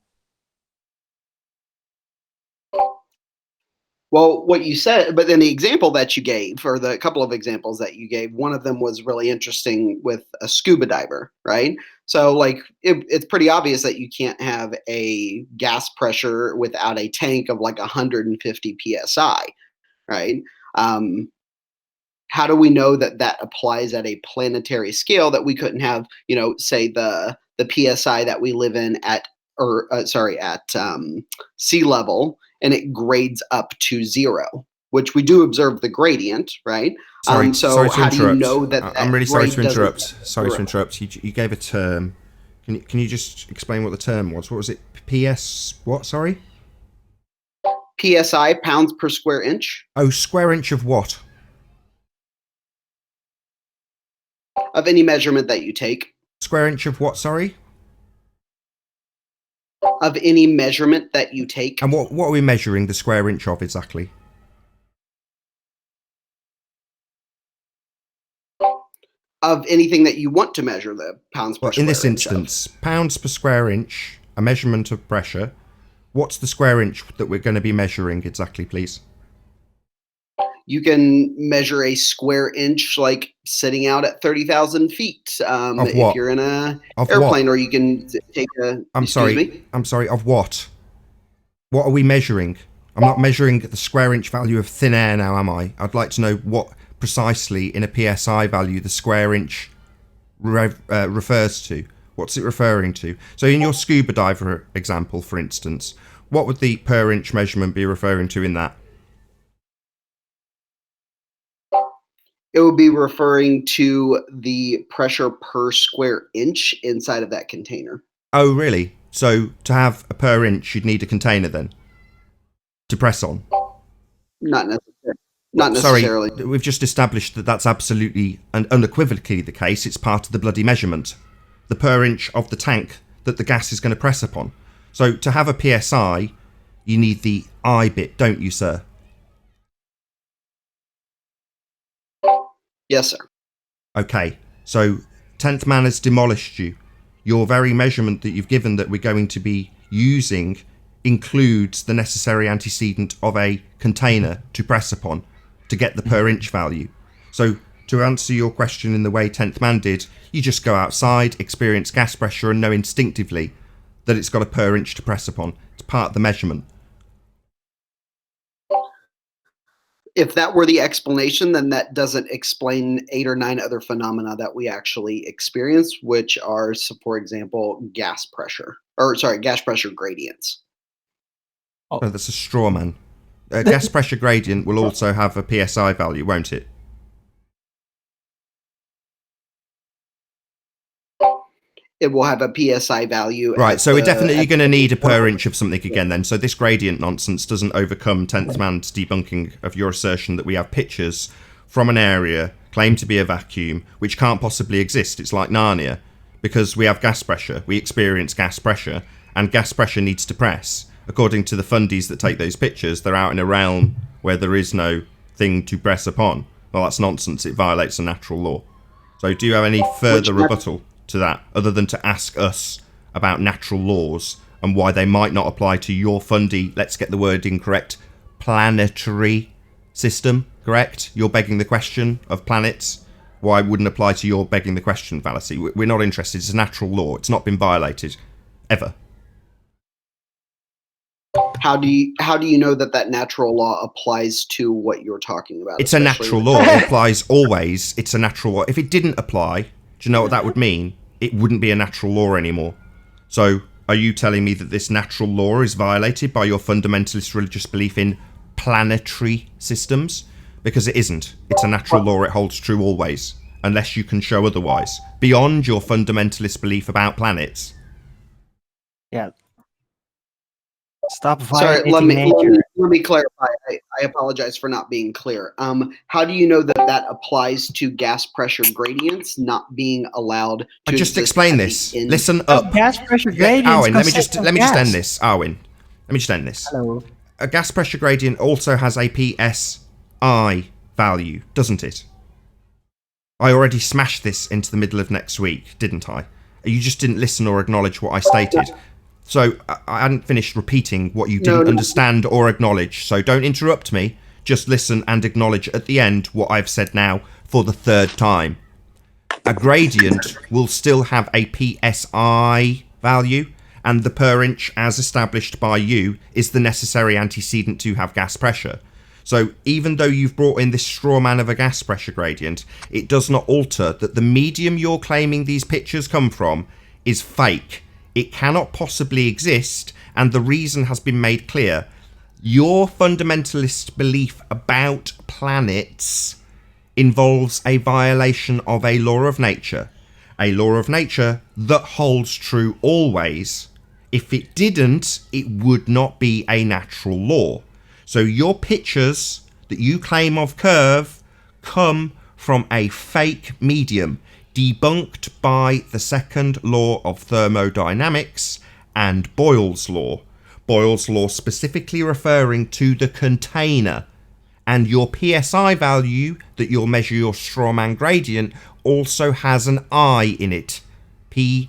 Well, what you said, but then the example that you gave, or the couple of examples that you gave, one of them was really interesting with a scuba diver, right? So, like, it's pretty obvious that you can't have a gas pressure without a tank of like 150 psi, right? How do we know that that applies at a planetary scale that we couldn't have, say the psi that we live in at, or at sea level, and it grades up to 0, which we do observe the gradient, right? Sorry to how do you interrupt. know that I'm really sorry to grade doesn't- interrupt. Sorry to interrupt. You gave a term. Can you just explain what the term was? What was it? PS what? Sorry. PSI, pounds per square inch. Oh, square inch of what? Of any measurement that you take. Square inch of what? Sorry. Of any measurement that you take. And what are we measuring the square inch of exactly? Of anything that you want to measure, the pounds per square inch. In this instance, pounds per square inch, a measurement of pressure. What's the square inch that we're going to be measuring exactly, please? You can measure a square inch like sitting out at 30,000 feet. Of what? If you're in a Of airplane, what? or you can take a. I'm sorry, of what? What are we measuring? I'm not measuring the square inch value of thin air now, am I? I'd like to know what precisely in a PSI value the square inch refers to. What's it referring to? So in your scuba diver example, for instance, what would the per inch measurement be referring to in that? It would be referring to the pressure per square inch inside of that container. Oh, really? So to have a per inch, you'd need a container then to press on? Not necessarily. Not necessarily. Sorry, we've just established that that's absolutely and unequivocally the case. It's part of the bloody measurement. The per inch of the tank that the gas is going to press upon. So to have a PSI, you need the I bit, don't you, sir? Yes, sir. Okay, so 10th man has demolished you. Your very measurement that you've given that we're going to be using includes the necessary antecedent of a container to press upon to get the per inch value. So to answer your question in the way 10th man did, you just go outside, experience gas pressure and know instinctively that it's got a per inch to press upon. It's part of the measurement. If that were the explanation, then that doesn't explain 8 or 9 other phenomena that we actually experience, which are, for example, gas pressure gradients. Oh, that's a straw man. A gas pressure gradient will also have a PSI value, won't it? It will have a PSI value. Right, so we're definitely going to need a per inch of something again then. So this gradient nonsense doesn't overcome 10th man's debunking of your assertion that we have pictures from an area claimed to be a vacuum which can't possibly exist. It's like Narnia, because we have gas pressure. We experience gas pressure, and gas pressure needs to press. According to the fundies that take those pictures, they're out in a realm where there is no thing to press upon. Well, that's nonsense. It violates a natural law. So do you have any further rebuttal to that, other than to ask us about natural laws and why they might not apply to your fundy, let's get the wording correct, planetary system, correct? You're begging the question of planets. Why wouldn't apply to your begging the question fallacy? We're not interested. It's a natural law. It's not been violated, ever. How do you know that natural law applies to what you're talking about? It's a natural law. It applies always. It's a natural law. If it didn't apply, do you know what that would mean? It wouldn't be a natural law anymore. So are you telling me that this natural law is violated by your fundamentalist religious belief in planetary systems, because it isn't. It's a natural law. It holds true always, unless you can show otherwise, beyond your fundamentalist belief about planets. Yeah. Stop Sorry, violating nature. let me clarify. I apologize for not being clear. How do you know that that applies to gas pressure gradients not being allowed to I just exist explain at this. the end? Listen up. Gas pressure gradients. Arwin, let me just consist of end gas. this. Arwin, let me just end this. Hello. A gas pressure gradient also has a PSI value, doesn't it? I already smashed this into the middle of next week, didn't I? You just didn't listen or acknowledge what I stated. So I hadn't finished repeating what you didn't understand or acknowledge. So don't interrupt me. Just listen and acknowledge at the end what I've said now for the third time. A gradient will still have a PSI value, and the per inch as established by you is the necessary antecedent to have gas pressure. So even though you've brought in this straw man of a gas pressure gradient, it does not alter that the medium you're claiming these pictures come from is fake. It cannot possibly exist, and the reason has been made clear. Your fundamentalist belief about planets involves a violation of a law of nature that holds true always. If it didn't, it would not be a natural law. So your pictures that you claim of curve come from a fake medium, debunked by the second law of thermodynamics and Boyle's law. Boyle's law specifically referring to the container. And your PSI value that you'll measure your strawman gradient also has an I in it. PSI,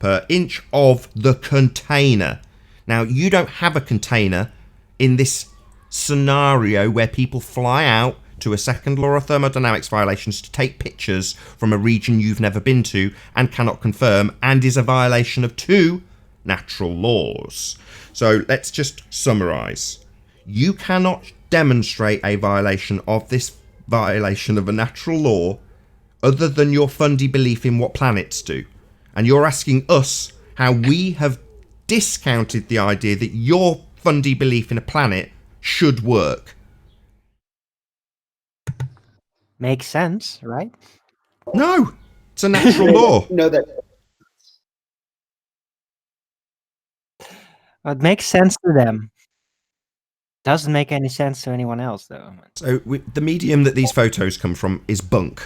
per inch of the container. Now, you don't have a container in this scenario where people fly out to a second law of thermodynamics violations to take pictures from a region you've never been to and cannot confirm, and is a violation of 2 natural laws. So let's just summarise. You cannot demonstrate a violation of this violation of a natural law other than your fundy belief in what planets do. And you're asking us how we have discounted the idea that your fundy belief in a planet should work. Makes sense, right? No, it's a natural law. No, that It makes sense to them. Doesn't make any sense to anyone else, though. So the medium that these photos come from is bunk.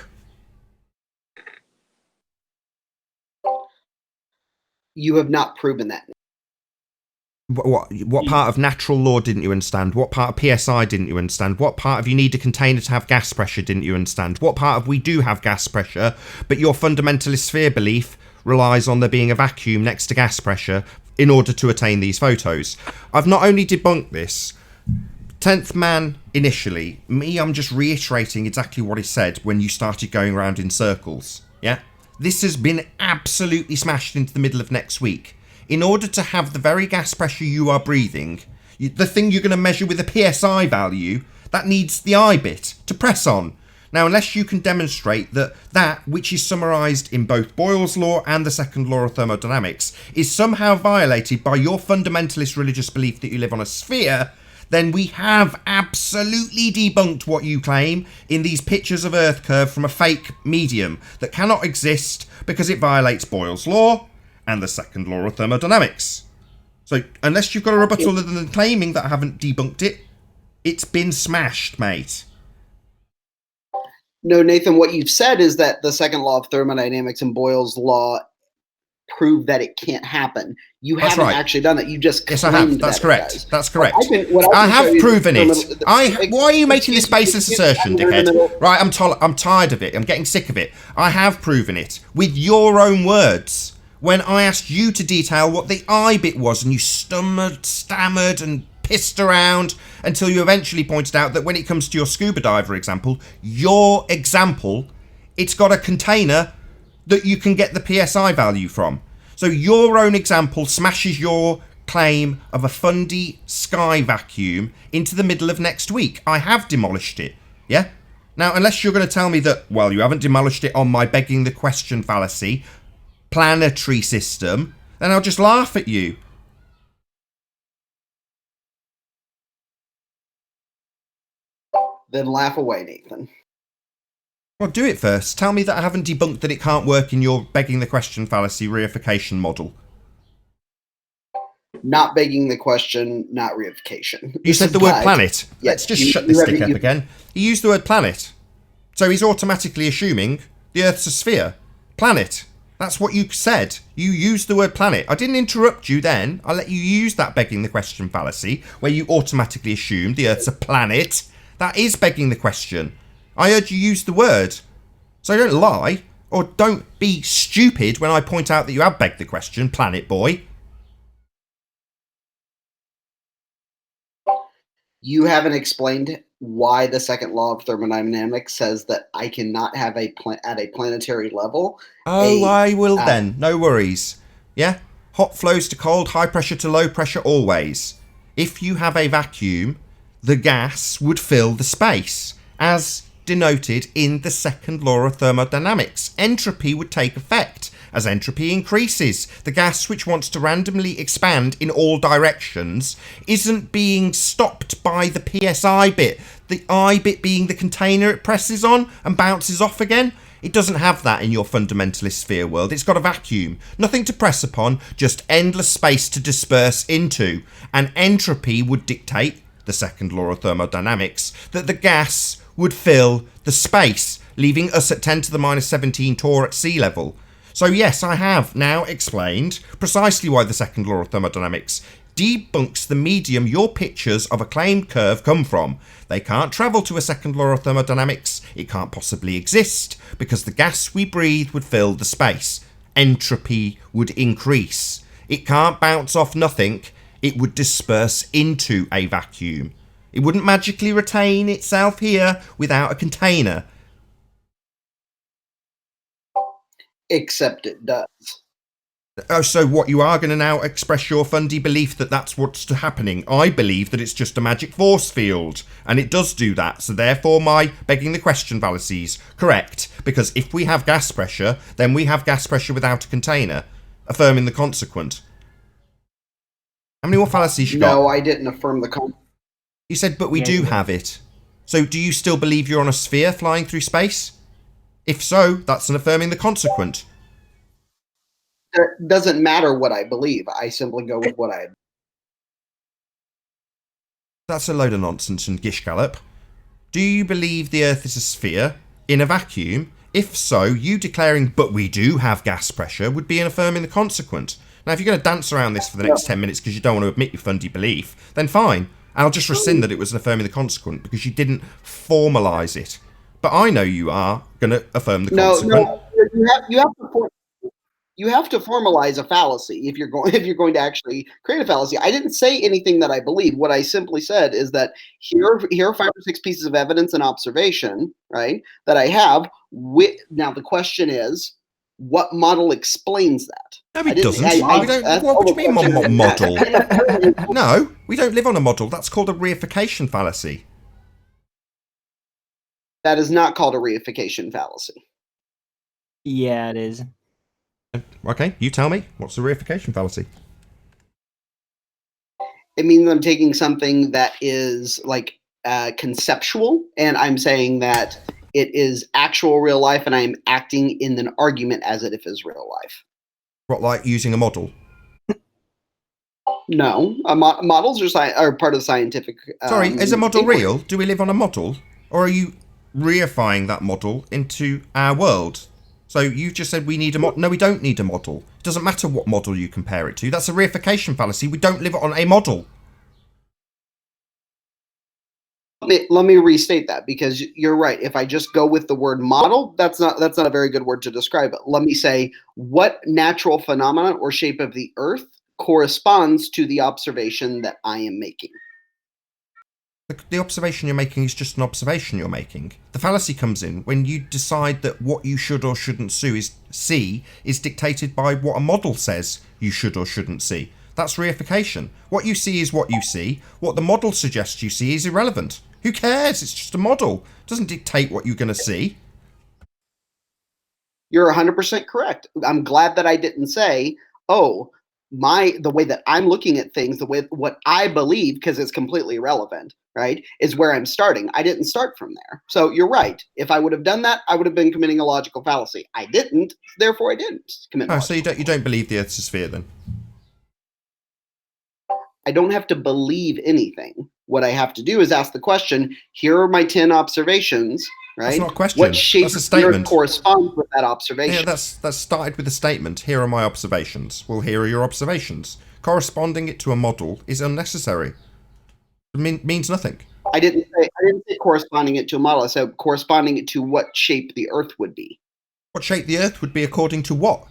you have not proven that. What part of natural law didn't you understand? What part of PSI didn't you understand? What part of you need a container to have gas pressure didn't you understand? What part of we do have gas pressure, but your fundamentalist sphere belief relies on there being a vacuum next to gas pressure in order to attain these photos? I've not only debunked this, 10th man initially, I'm just reiterating exactly what he said when you started going around in circles, yeah? This has been absolutely smashed into the middle of next week. In order to have the very gas pressure you are breathing, the thing you're going to measure with a PSI value, that needs the I bit to press on. Now, unless you can demonstrate that which is summarised in both Boyle's law and the second law of thermodynamics is somehow violated by your fundamentalist religious belief that you live on a sphere, then we have absolutely debunked what you claim in these pictures of Earth curve from a fake medium that cannot exist because it violates Boyle's law and the second law of thermodynamics. So unless you've got a rebuttal other than claiming that I haven't debunked it, it's been smashed, mate. No, Nathan, what you've said is that the second law of thermodynamics and Boyle's law prove that it can't happen. You That's haven't right. actually done that. You just claimed Yes, I have. That's that correct. it does. That's correct. What I can show have you proven is it. Why are you making this baseless assertion, dickhead? Right, I'm tired of it. I'm getting sick of it. I have proven it with your own words. When I asked you to detail what the I bit was, and you stammered and pissed around until you eventually pointed out that when it comes to your scuba diver example, it's got a container that you can get the PSI value from. So your own example smashes your claim of a fundy sky vacuum into the middle of next week. I have demolished it, yeah? Now, unless you're going to tell me that, well, you haven't demolished it on my begging the question fallacy, planetary system, then I'll just laugh at you. Then laugh away, Nathan. Well, do it first. Tell me that I haven't debunked that it can't work in your begging the question fallacy reification model. Not begging the question, not reification. You said the word planet. Yeah, Let's just shut this dick up again. He used the word planet. So he's automatically assuming the Earth's a sphere. Planet. That's what you said. You used the word planet. I didn't interrupt you then. I let you use that begging the question fallacy, where you automatically assumed the Earth's a planet. That is begging the question. I heard you use the word. So don't lie, or don't be stupid when I point out that you have begged the question, planet boy. You haven't explained why the second law of thermodynamics says that I cannot have at a planetary level. Oh, I will then. No worries. Yeah? Hot flows to cold, high pressure to low pressure always. If you have a vacuum, the gas would fill the space, as denoted in the second law of thermodynamics. Entropy would take effect. As entropy increases, the gas, which wants to randomly expand in all directions, isn't being stopped by the PSI bit, the I bit being the container it presses on and bounces off again. It doesn't have that in your fundamentalist sphere world. It's got a vacuum, nothing to press upon, just endless space to disperse into. And entropy would dictate, the second law of thermodynamics, that the gas would fill the space, leaving us at 10 to the minus 17 torr at sea level. So yes, I have now explained precisely why the second law of thermodynamics debunks the medium your pictures of a claimed curve come from. They can't travel to a second law of thermodynamics. It can't possibly exist because the gas we breathe would fill the space. Entropy would increase. It can't bounce off nothing. It would disperse into a vacuum. It wouldn't magically retain itself here without a container. Except it does. Oh, so what, you are going to now express your fundy belief that that's what's happening? I believe that it's just a magic force field, and it does do that, so therefore my begging the question fallacies correct, because if we have gas pressure, then we have gas pressure without a container, affirming the consequent. How many more fallacies you got? No, I didn't affirm the consequent. You said, but we do have it. So do you still believe you're on a sphere flying through space? If so, that's an affirming the consequent. It doesn't matter what I believe. I simply go with what I... That's a load of nonsense and gish gallop. Do you believe the Earth is a sphere in a vacuum? If so, you declaring, but we do have gas pressure, would be an affirming the consequent. Now, if you're going to dance around this for the next 10 minutes because you don't want to admit your fundy belief, then fine. I'll just rescind that it was an affirming the consequent because you didn't formalise it. But I know you are going to affirm the consequent. No, you have to formalize a fallacy if you're going to actually create a fallacy. I didn't say anything that I believe. What I simply said is that here are 5 or 6 pieces of evidence and observation, right, that I have. Now the question is, what model explains that? No, it doesn't. What do you mean model? No, we don't live on a model. That's called a reification fallacy. That is not called a reification fallacy. Yeah, it is. Okay, you tell me. What's the reification fallacy? It means I'm taking something that is like conceptual, and I'm saying that it is actual real life, and I'm acting in an argument as if it is real life. What, like using a model? No, models are part of scientific. Sorry, is a model inquiry. real? Do we live on a model, or are you reifying that model into our world? So you've just said we need a model. No, we don't need a model. It doesn't matter what model you compare it to. That's a reification fallacy. We don't live on a model. Let me restate that, because you're right. If I just go with the word model, that's not a very good word to describe it. Let me say, what natural phenomenon or shape of the Earth corresponds to the observation that I am making? The observation you're making is just an observation you're making. The fallacy comes in when you decide that what you should or shouldn't see is dictated by what a model says you should or shouldn't see. That's reification. What you see is what you see. What the model suggests you see is irrelevant. Who cares? It's just a model. It doesn't dictate what you're going to see. You're 100% correct. I'm glad that I didn't say, oh, the way that I'm looking at things, what I believe, because it's completely irrelevant, right, is where I'm starting. I didn't start from there. So you're right. If I would have done that, I would have been committing a logical fallacy. I didn't, therefore I didn't commit. Oh, so you don't believe the Earth's a sphere then? I don't have to believe anything. What I have to do is ask the question, here are my 10 observations, right? That's not a question. What shape That's a statement. corresponds with that observation? Yeah, that's started with a statement. Here are my observations. Well, here are your observations. Corresponding it to a model is unnecessary. It means nothing. I didn't say corresponding it to a model. I said corresponding it to what shape the Earth would be. What shape the Earth would be according to what?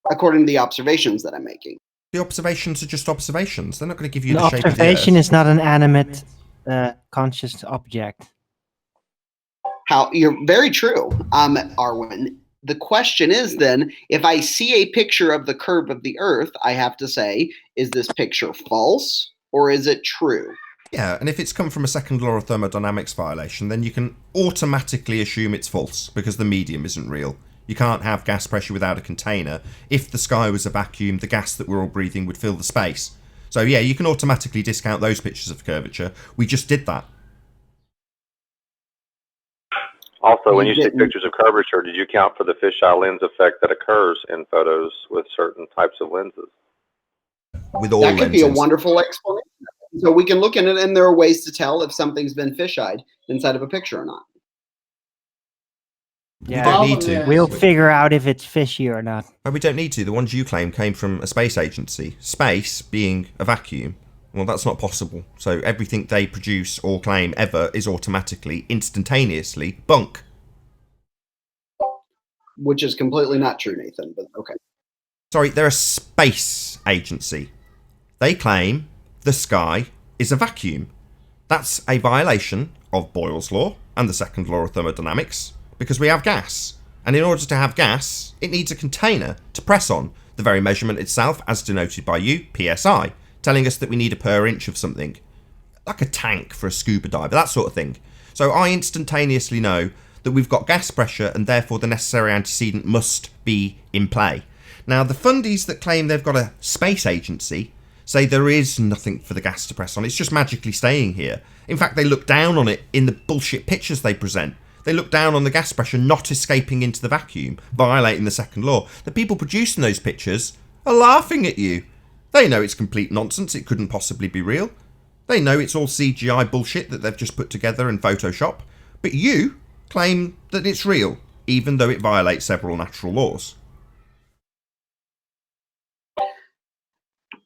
According to the observations that I'm making. The observations are just observations. They're not going to give you An the shape of the observation Earth. is not an animate, conscious object. You're very true, Arwen. The question is then, if I see a picture of the curve of the Earth, I have to say, is this picture false or is it true? Yeah, and if it's come from a second law of thermodynamics violation, then you can automatically assume it's false because the medium isn't real. You can't have gas pressure without a container. If the sky was a vacuum, the gas that we're all breathing would fill the space. So yeah, you can automatically discount those pictures of curvature. We just did that. Also, when you see pictures of curvature, did you account for the fisheye lens effect that occurs in photos with certain types of lenses? With all that could lenses. Be a wonderful explanation. So we can look at it, and there are ways to tell if something's been fisheyed inside of a picture or not. You don't need to. We'll figure out if it's fishy or not. But we don't need to. The ones you claim came from a space agency. Space being a vacuum. Well, that's not possible. So everything they produce or claim ever is automatically, instantaneously, bunk. Which is completely not true, Nathan, but okay. Sorry, they're a space agency. They claim the sky is a vacuum. That's a violation of Boyle's law and the second law of thermodynamics, because we have gas. And in order to have gas, it needs a container to press on. The very measurement itself, as denoted by you, PSI, telling us that we need a per inch of something. Like a tank for a scuba diver, that sort of thing. So I instantaneously know that we've got gas pressure and therefore the necessary antecedent must be in play. Now, the fundies that claim they've got a space agency say there is nothing for the gas to press on. It's just magically staying here. In fact, they look down on it in the bullshit pictures they present. They look down on the gas pressure not escaping into the vacuum, violating the second law. The people producing those pictures are laughing at you. They know it's complete nonsense. It couldn't possibly be real. They know it's all CGI bullshit that they've just put together in Photoshop. But you claim that it's real, even though it violates several natural laws.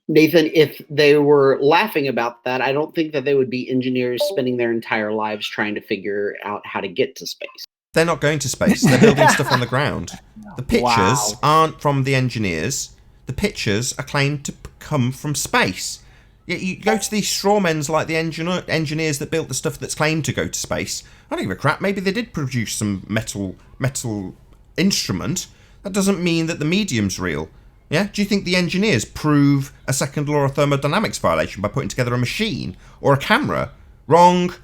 Nathan, if they were laughing about that, I don't think that they would be engineers spending their entire lives trying to figure out how to get to space. They're not going to space. They're building stuff on the ground. The pictures aren't from the engineers. The pictures are claimed to come from space. You go to these strawmens like the engineers that built the stuff that's claimed to go to space. I don't give a crap. Maybe they did produce some metal instrument. That doesn't mean that the medium's real. Yeah? Do you think the engineers prove a second law of thermodynamics violation by putting together a machine or a camera? Wrong.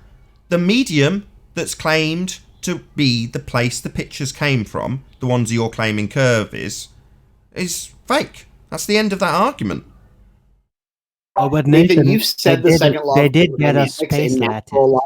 The medium that's claimed to be the place the pictures came from, the ones you're claiming curve is fake. That's the end of that argument. Oh, but Nathan, you've said the second law. They did get us space Latin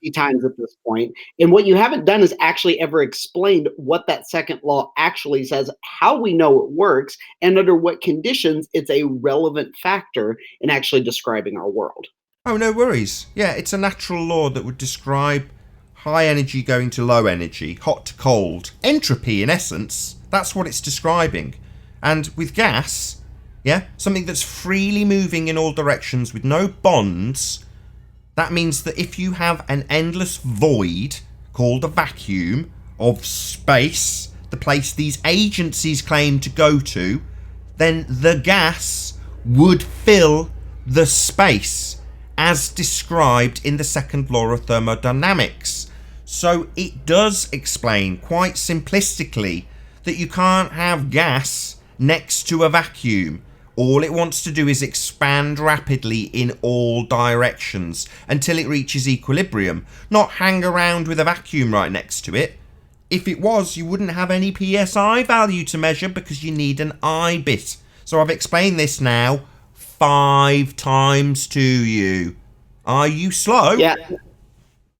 50 times at this point, and what you haven't done is actually ever explained what that second law actually says, how we know it works, and under what conditions it's a relevant factor in actually describing our world. Oh, no worries. Yeah, it's a natural law that would describe high energy going to low energy, hot to cold. Entropy, in essence, that's what it's describing. And with gas, yeah, something that's freely moving in all directions with no bonds, that means that if you have an endless void called a vacuum of space, the place these agencies claim to go to, then the gas would fill the space as described in the second law of thermodynamics. So it does explain quite simplistically that you can't have gas next to a vacuum. All it wants to do is expand rapidly in all directions until it reaches equilibrium, not hang around with a vacuum right next to it. If it was, you wouldn't have any PSI value to measure because you need an I bit. So I've explained this now 5 times to you. Are you slow? Yeah.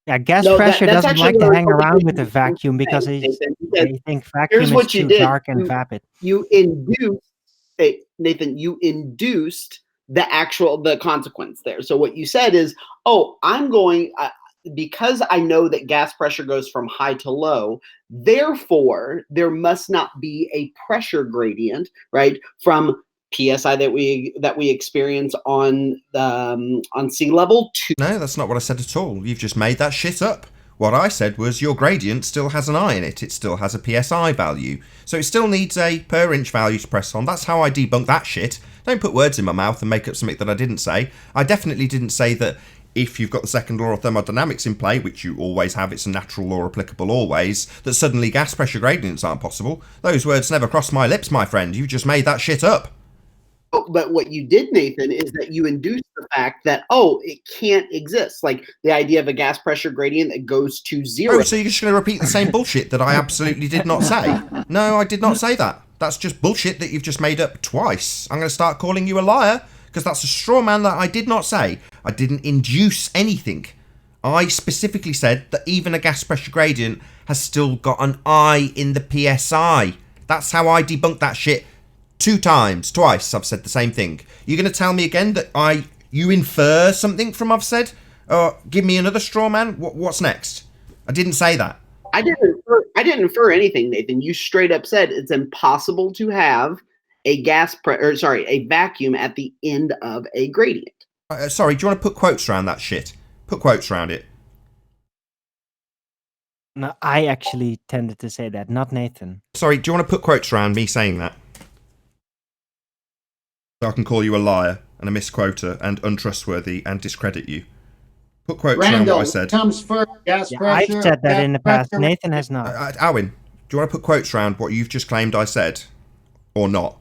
Yeah, gas No, pressure that's doesn't actually like to what I hang was around hoping with a you were vacuum because saying, Nathan, they think here's vacuum is what you too did. dark and vapid. You induced, hey, Nathan, you induced the consequence there. So what you said is, oh, I'm going, because I know that gas pressure goes from high to low, therefore there must not be a pressure gradient, right, from PSI that we experience on sea level to. No, that's not what I said at all. You've just made that shit up. What I said was your gradient still has an I in it. It still has a PSI value. So it still needs a per inch value to press on. That's how I debunk that shit. Don't put words in my mouth and make up something that I didn't say. I definitely didn't say that if you've got the second law of thermodynamics in play, which you always have, it's a natural law applicable always, that suddenly gas pressure gradients aren't possible. Those words never crossed my lips, my friend. You just made that shit up. But what you did, Nathan, is that you induced the fact that, oh, it can't exist. Like the idea of a gas pressure gradient that goes to zero. Oh, so you're just going to repeat the same bullshit that I absolutely did not say? No, I did not say that. That's just bullshit that you've just made up twice. I'm going to start calling you a liar, because that's a straw man that I did not say. I didn't induce anything. I specifically said that even a gas pressure gradient has still got an I in the PSI. That's how I debunked that shit. Twice I've said the same thing. You're going to tell me again that you infer something from I've said? Or give me another straw man? What's next? I didn't say that. I didn't infer anything, Nathan. You straight up said it's impossible to have a vacuum at the end of a gradient. Sorry, do you want to put quotes around that shit? Put quotes around it. No, I actually tended to say that, not Nathan. Sorry, do you want to put quotes around me saying that? So I can call you a liar and a misquoter and untrustworthy and discredit you. Put quotes around what I said. Comes first, gas pressure. I've said that in the past. pressure. Nathan has not. Alwyn, do you want to put quotes around what you've just claimed I said? Or not?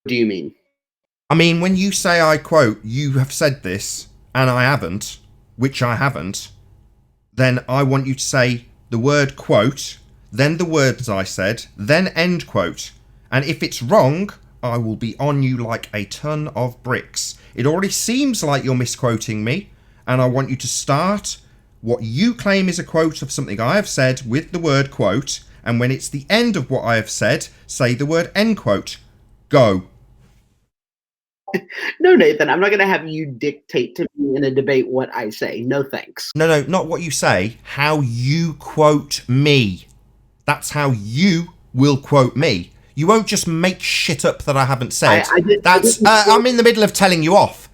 What do you mean? I mean, when you say I quote, you have said this, and I haven't, which I haven't, then I want you to say the word quote, then the words I said, then end quote. And if it's wrong, I will be on you like a ton of bricks. It already seems like you're misquoting me, and I want you to start what you claim is a quote of something I have said with the word quote, and when it's the end of what I have said, say the word end quote. Go. No, Nathan, I'm not going to have you dictate to me in a debate what I say. No, thanks. No, not what you say, how you quote me. That's how you will quote me. You won't just make shit up that I haven't said. I'm in the middle of telling you off.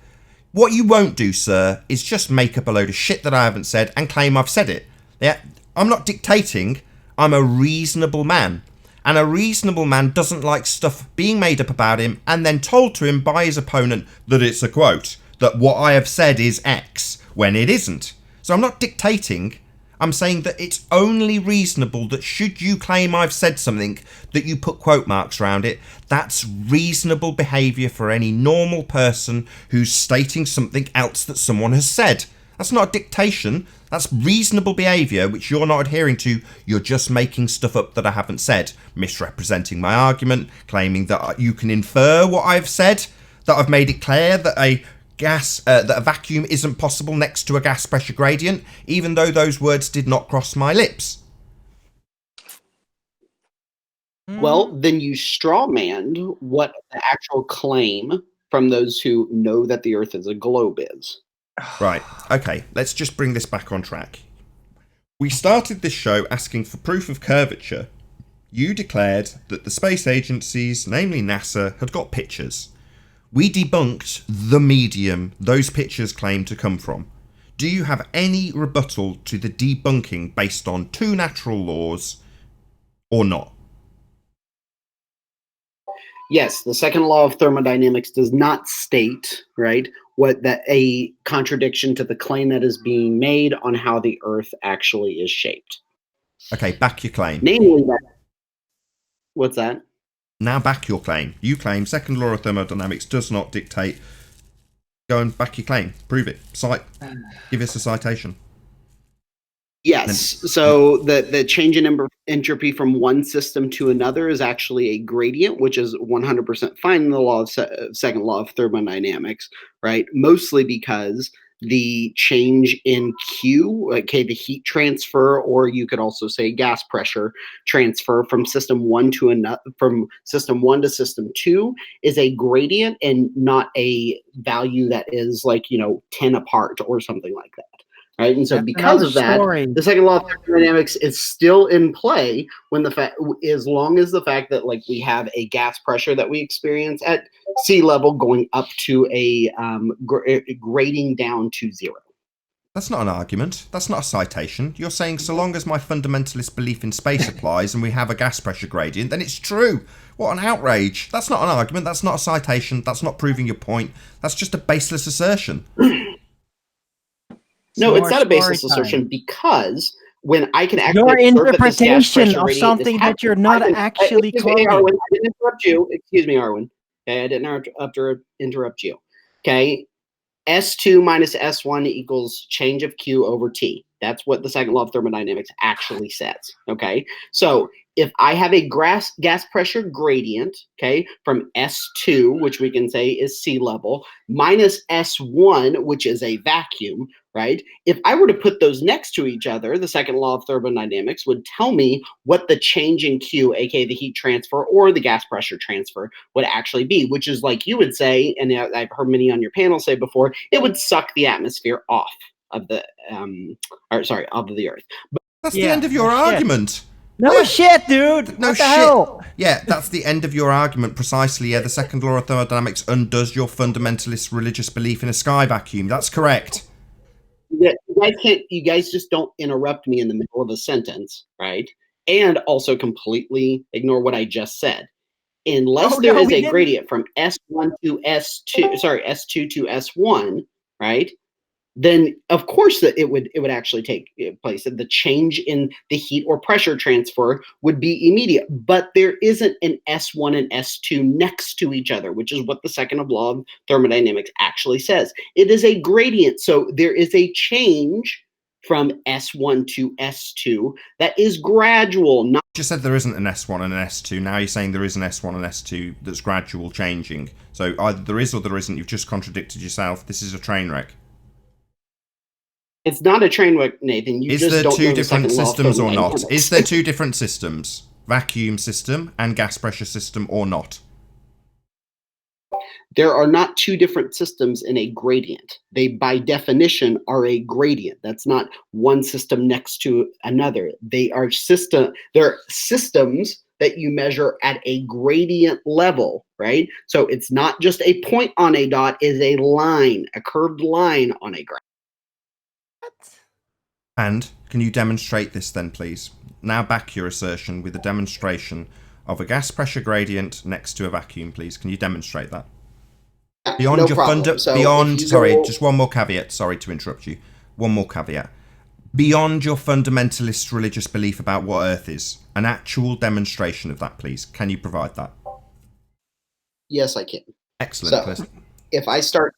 What you won't do, sir, is just make up a load of shit that I haven't said and claim I've said it. Yeah, I'm not dictating. I'm a reasonable man. And a reasonable man doesn't like stuff being made up about him and then told to him by his opponent that it's a quote, that what I have said is X, when it isn't. So I'm not dictating. I'm saying that it's only reasonable that should you claim I've said something, that you put quote marks around it. That's reasonable behaviour for any normal person who's stating something else that someone has said. That's not dictation. That's reasonable behaviour, which you're not adhering to. You're just making stuff up that I haven't said, misrepresenting my argument, claiming that you can infer what I've said, that I've made it clear that a vacuum isn't possible next to a gas pressure gradient, even though those words did not cross my lips. Well, then you strawmanned what the actual claim from those who know that the Earth is a globe is. Right, okay, let's just bring this back on track. We started this show asking for proof of curvature. You declared that the space agencies, namely NASA, had got pictures. We debunked the medium those pictures claim to come from. Do you have any rebuttal to the debunking based on 2 natural laws or not? Yes, the second law of thermodynamics does not state, right, a contradiction to the claim that is being made on how the Earth actually is shaped. Okay, back your claim. Namely that. What's that? Now back your claim. You claim second law of thermodynamics does not dictate. Go and back your claim. Prove it. Cite. Give us a citation. Yes. So the change in entropy from one system to another is actually a gradient, which is 100% fine in the law of second law of thermodynamics, right? Mostly because the change in Q, okay, the heat transfer, or you could also say gas pressure transfer from system one to another, from system one to system two, is a gradient and not a value that is like 10 apart or something like that. Right, and so That's because of that, story. the second law of thermodynamics is still in play when as long as the fact that like we have a gas pressure that we experience at sea level going up to a grading down to zero. That's not an argument. That's not a citation. You're saying so long as my fundamentalist belief in space applies and we have a gas pressure gradient, then it's true. What an outrage. That's not an argument. That's not a citation. That's not proving your point. That's just a baseless assertion. No, it's not a baseless assertion because when I can actually your observe that this gas interpretation pressure of gradient something is that you're happening, not I can- actually excuse me, quoting. Arwen, I didn't interrupt you. Excuse me, Arwen. Okay, I didn't interrupt you. Okay, S2 minus S1 equals change of Q over T. That's what the second law of thermodynamics actually says. Okay, so if I have a gas pressure gradient, okay, from S2, which we can say is sea level, minus S1, which is a vacuum, right? If I were to put those next to each other, the second law of thermodynamics would tell me what the change in Q, aka the heat transfer or the gas pressure transfer, would actually be, which is like you would say, and I've heard many on your panel say before, it would suck the atmosphere off of the of the Earth. That's the end of your argument. No shit, dude. No what the shit. hell? Yeah, that's the end of your argument precisely. Yeah, the second law of thermodynamics undoes your fundamentalist religious belief in a sky vacuum. That's correct. Yeah, you guys just don't interrupt me in the middle of a sentence, right? And also completely ignore what I just said. Unless there is a gradient from S1 to S2 to S1, right? Then of course that it would actually take place. The change in the heat or pressure transfer would be immediate, but there isn't an S1 and S2 next to each other, which is what the second law of thermodynamics actually says. It is a gradient, so there is a change from S1 to S2 that is gradual. Not You just said there isn't an S1 and an S2. Now you're saying there is an S1 and S2 that's gradual changing. So either there is or there isn't. You've just contradicted yourself. This is a train wreck. It's not a train wreck, Nathan. You is just there don't two know different systems or not? Thermodynamics. Is there two different systems? Vacuum system and gas pressure system or not? There are not two different systems in a gradient. They, by definition, are a gradient. That's not one system next to another. They're systems that you measure at a gradient level, right? So it's not just a point on a dot, it's a line, a curved line on a graph. And can you demonstrate this then, please? Now back your assertion with a demonstration of a gas pressure gradient next to a vacuum, please. Can you demonstrate that? Beyond No your problem. So beyond, if you sorry, go- just one more caveat. Sorry to interrupt you. One more caveat. Beyond your fundamentalist religious belief about what Earth is, an actual demonstration of that, please. Can you provide that? Yes, I can. Excellent. So if I start,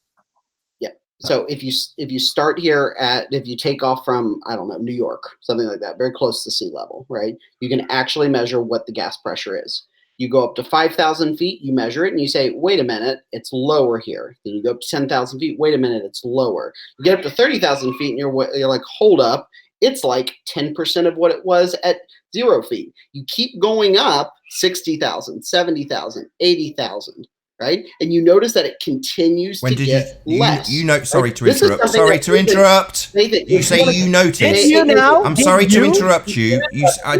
so if you start here if you take off from, I don't know, New York, something like that, very close to sea level, right? You can actually measure what the gas pressure is. You go up to 5,000 feet, you measure it, and you say, wait a minute, it's lower here. Then you go up to 10,000 feet, wait a minute, it's lower. You get up to 30,000 feet, and you're like, hold up, it's like 10% of what it was at 0 feet. You keep going up 60,000, 70,000, 80,000. Right, and you notice that it continues to get less. Sorry right? to interrupt. Sorry to interrupt. Nathan, you say you noticed. I'm sorry to interrupt you.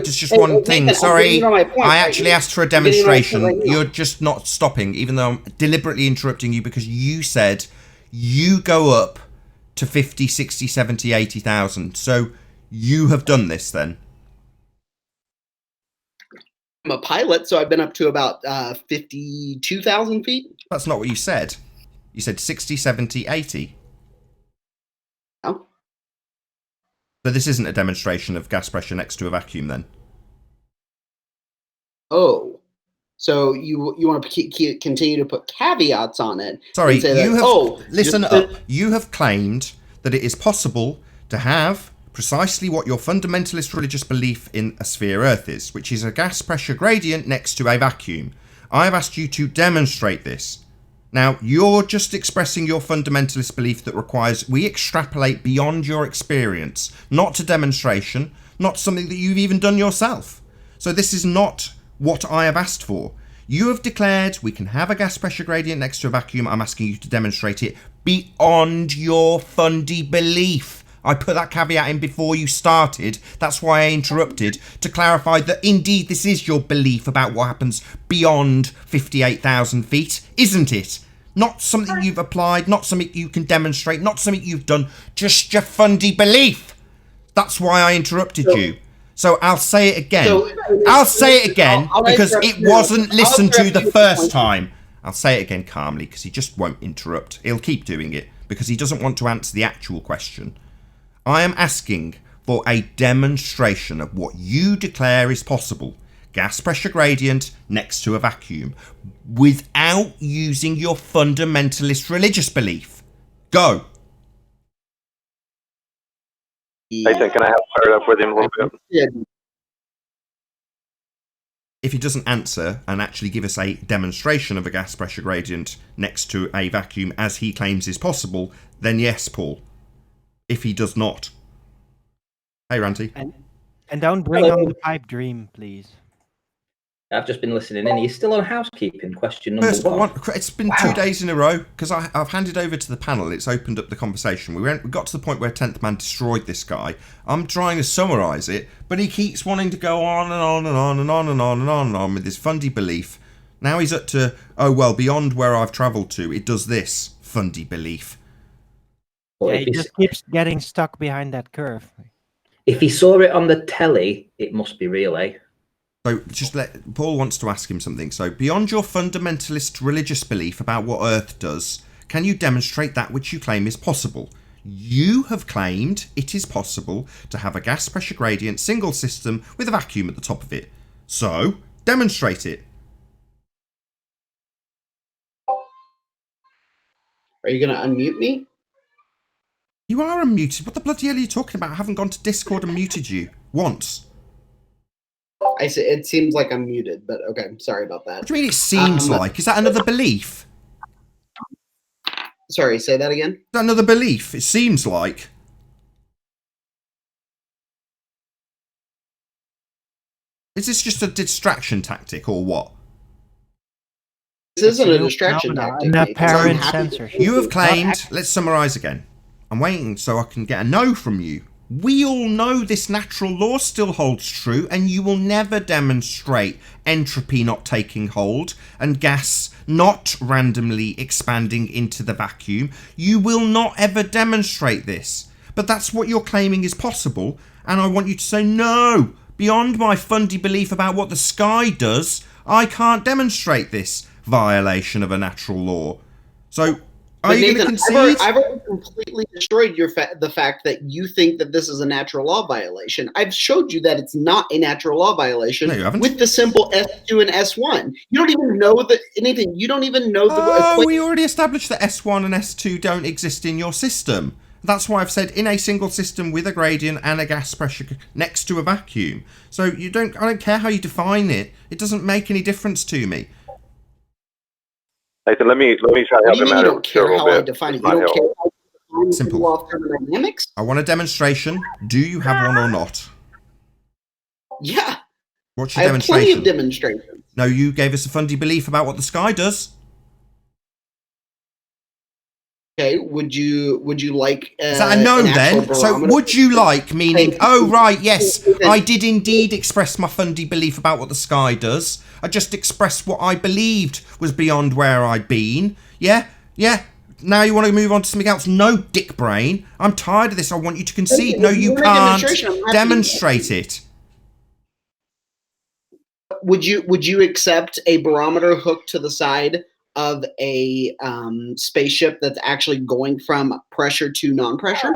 Just one thing. Nathan, sorry, I actually asked for a demonstration. You're just not stopping, even though I'm deliberately interrupting you because you said you go up to 50, 60, 70, 80,000. So you have done this then. I'm a pilot, so I've been up to about 52,000 feet. That's not what you said. You said 60, 70, 80. Oh. So this isn't a demonstration of gas pressure next to a vacuum then? Oh. So you want to continue to put caveats on it? Sorry, listen up. You have claimed that it is possible to have precisely what your fundamentalist religious belief in a sphere Earth is, which is a gas pressure gradient next to a vacuum. I have asked you to demonstrate this. Now, you're just expressing your fundamentalist belief that requires we extrapolate beyond your experience, not to demonstration, not something that you've even done yourself. So this is not what I have asked for. You have declared we can have a gas pressure gradient next to a vacuum. I'm asking you to demonstrate it beyond your fundy belief. I put that caveat in before you started. That's why I interrupted, to clarify that indeed this is your belief about what happens beyond 58,000 feet, isn't it? Not something you've applied, not something you can demonstrate, not something you've done, just your fundy belief. That's why I interrupted you. So I'll say it again. I'll say it again because it wasn't listened to the first time. I'll say it again calmly because he just won't interrupt. He'll keep doing it because he doesn't want to answer the actual question. I am asking for a demonstration of what you declare is possible. Gas pressure gradient next to a vacuum without using your fundamentalist religious belief. Go. Nathan, can I have started up with him a little bit? Yeah. If he doesn't answer and actually give us a demonstration of a gas pressure gradient next to a vacuum as he claims is possible, then yes, Paul. If he does not. Hey, Ranty. And don't bring on the pipe dream, please. I've just been listening in. Are you still on housekeeping? Question number one. It's been 2 days in a row because I've handed over to the panel. It's opened up the conversation. We got to the point where 10th Man destroyed this guy. I'm trying to summarise it, but he keeps wanting to go on and on and on and on and on and on and on with his fundy belief. Now he's up to, oh, well, beyond where I've travelled to, it does this fundy belief. Yeah, he just keeps getting stuck behind that curve. If he saw it on the telly, it must be real, eh? So Paul wants to ask him something. So beyond your fundamentalist religious belief about what Earth does, can you demonstrate that which you claim is possible? You have claimed it is possible to have a gas pressure gradient single system with a vacuum at the top of it. So demonstrate it. Are you going to unmute me? You are unmuted. What the bloody hell are you talking about? I haven't gone to Discord and muted you once. I say it seems like I'm muted, but okay, sorry about that. What do you mean it seems like? Is that another belief? Sorry, say that again? Is that another belief? It seems like. Is this just a distraction tactic or what? This isn't a distraction tactic. An apparent censorship. You have claimed, let's summarise again. I'm waiting so I can get a no from you. We all know this natural law still holds true, and you will never demonstrate entropy not taking hold and gas not randomly expanding into the vacuum. You will not ever demonstrate this. But that's what you're claiming is possible, and I want you to say, no, beyond my fundy belief about what the sky does, I can't demonstrate this violation of a natural law. So, are you going to concede? I've already completely destroyed the fact that you think that this is a natural law violation. I've showed you that it's not a natural law violation with the simple S2 and S1. You don't even know anything. You don't even know the... Oh, we already established that S1 and S2 don't exist in your system. That's why I've said in a single system with a gradient and a gas pressure next to a vacuum. So I don't care how you define it. It doesn't make any difference to me. Nathan, let me try to help him out. You don't care how I define it. You don't care how I define Simple. the law of thermodynamics? I want a demonstration. Do you have one or not? Yeah. What's your I have demonstration? plenty of demonstrations. No, you gave us a fundy belief about what the sky does. Okay, would you like Is that a no then? So would you like, meaning, oh right, yes, I did indeed express my fundy belief about what the sky does. I just expressed what I believed was beyond where I'd been. Yeah? Now you want to move on to something else? No, dick brain. I'm tired of this. I want you to concede. No, you can't demonstrate it. Would you accept a barometer hooked to the side of a spaceship that's actually going from pressure to non-pressure?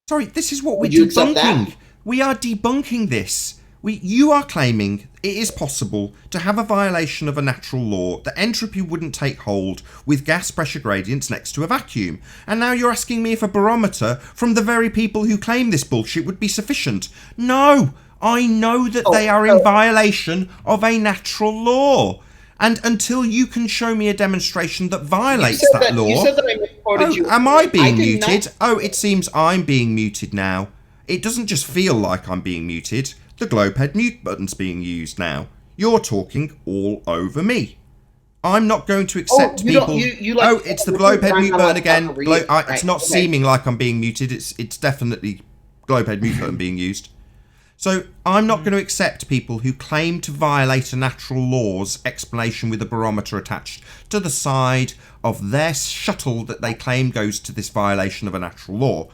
Sorry, this is what we're Would you accept debunking. that? We are debunking this. You are claiming it is possible to have a violation of a natural law that entropy wouldn't take hold with gas pressure gradients next to a vacuum. And now you're asking me if a barometer from the very people who claim this bullshit would be sufficient. No, I know that they are in violation of a natural law. And until you can show me a demonstration that violates that law... You said that I misquoted you. Am I being muted? Oh, it seems I'm being muted now. It doesn't just feel like I'm being muted. The globe head mute button's being used now. You're talking all over me. I'm not going to accept people... it's the globe head mute button again. It's not seeming like I'm being muted. It's definitely globe head mute button being used. So I'm not going to accept people who claim to violate a natural law's explanation with a barometer attached to the side of their shuttle that they claim goes to this violation of a natural law.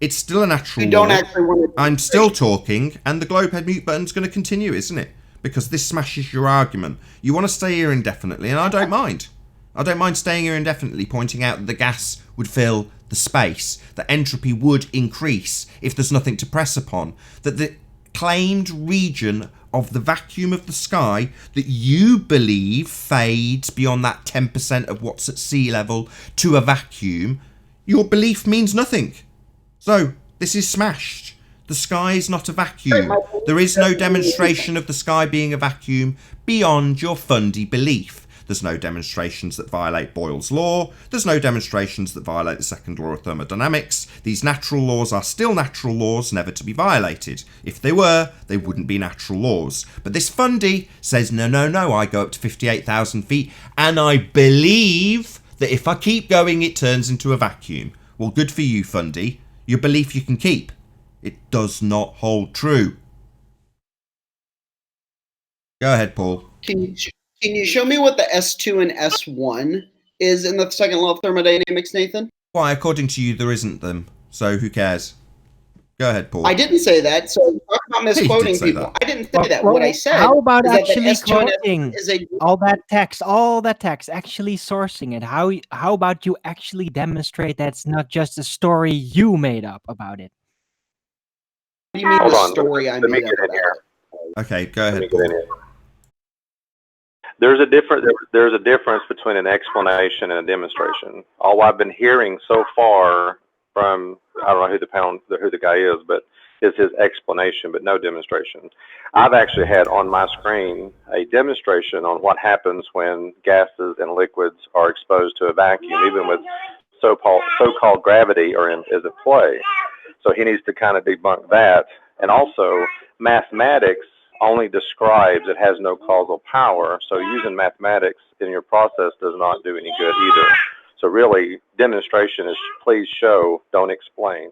It's still a natural law. I'm still talking, and the globe head mute button's going to continue, isn't it? Because this smashes your argument. You want to stay here indefinitely, and I don't mind. I don't mind staying here indefinitely, pointing out that the gas would fill the space, that entropy would increase if there's nothing to press upon, that the claimed region of the vacuum of the sky that you believe fades beyond that 10% of what's at sea level to a vacuum, your belief means nothing. So, this is smashed. The sky is not a vacuum. There is no demonstration of the sky being a vacuum beyond your fundy belief. There's no demonstrations that violate Boyle's law. There's no demonstrations that violate the second law of thermodynamics. These natural laws are still natural laws, never to be violated. If they were, they wouldn't be natural laws. But this fundy says, no, I go up to 58,000 feet, and I believe that if I keep going, it turns into a vacuum. Well, good for you, fundy. Your belief you can keep. It does not hold true. Go ahead, Paul. Can you show me what the S2 and S1 is in the second law of thermodynamics, Nathan? Why, according to you, there isn't them. So who cares? Go ahead, Paul. I didn't say that. So talk about misquoting people. That. I didn't say that. What I said. How about is actually quoting all that text, actually sourcing it? How about you actually demonstrate that's not just a story you made up about it? What do you mean the story I made up about it? Okay, go ahead, Paul. There's a difference between an explanation and a demonstration. All I've been hearing so far from, I don't know who the guy is, but is his explanation, but no demonstration. I've actually had on my screen a demonstration on what happens when gases and liquids are exposed to a vacuum, even with so-called gravity is at play. So he needs to kind of debunk that. And also, mathematics only describes, it has no causal power, so using mathematics in your process does not do any good either. So really, demonstration is please show, don't explain.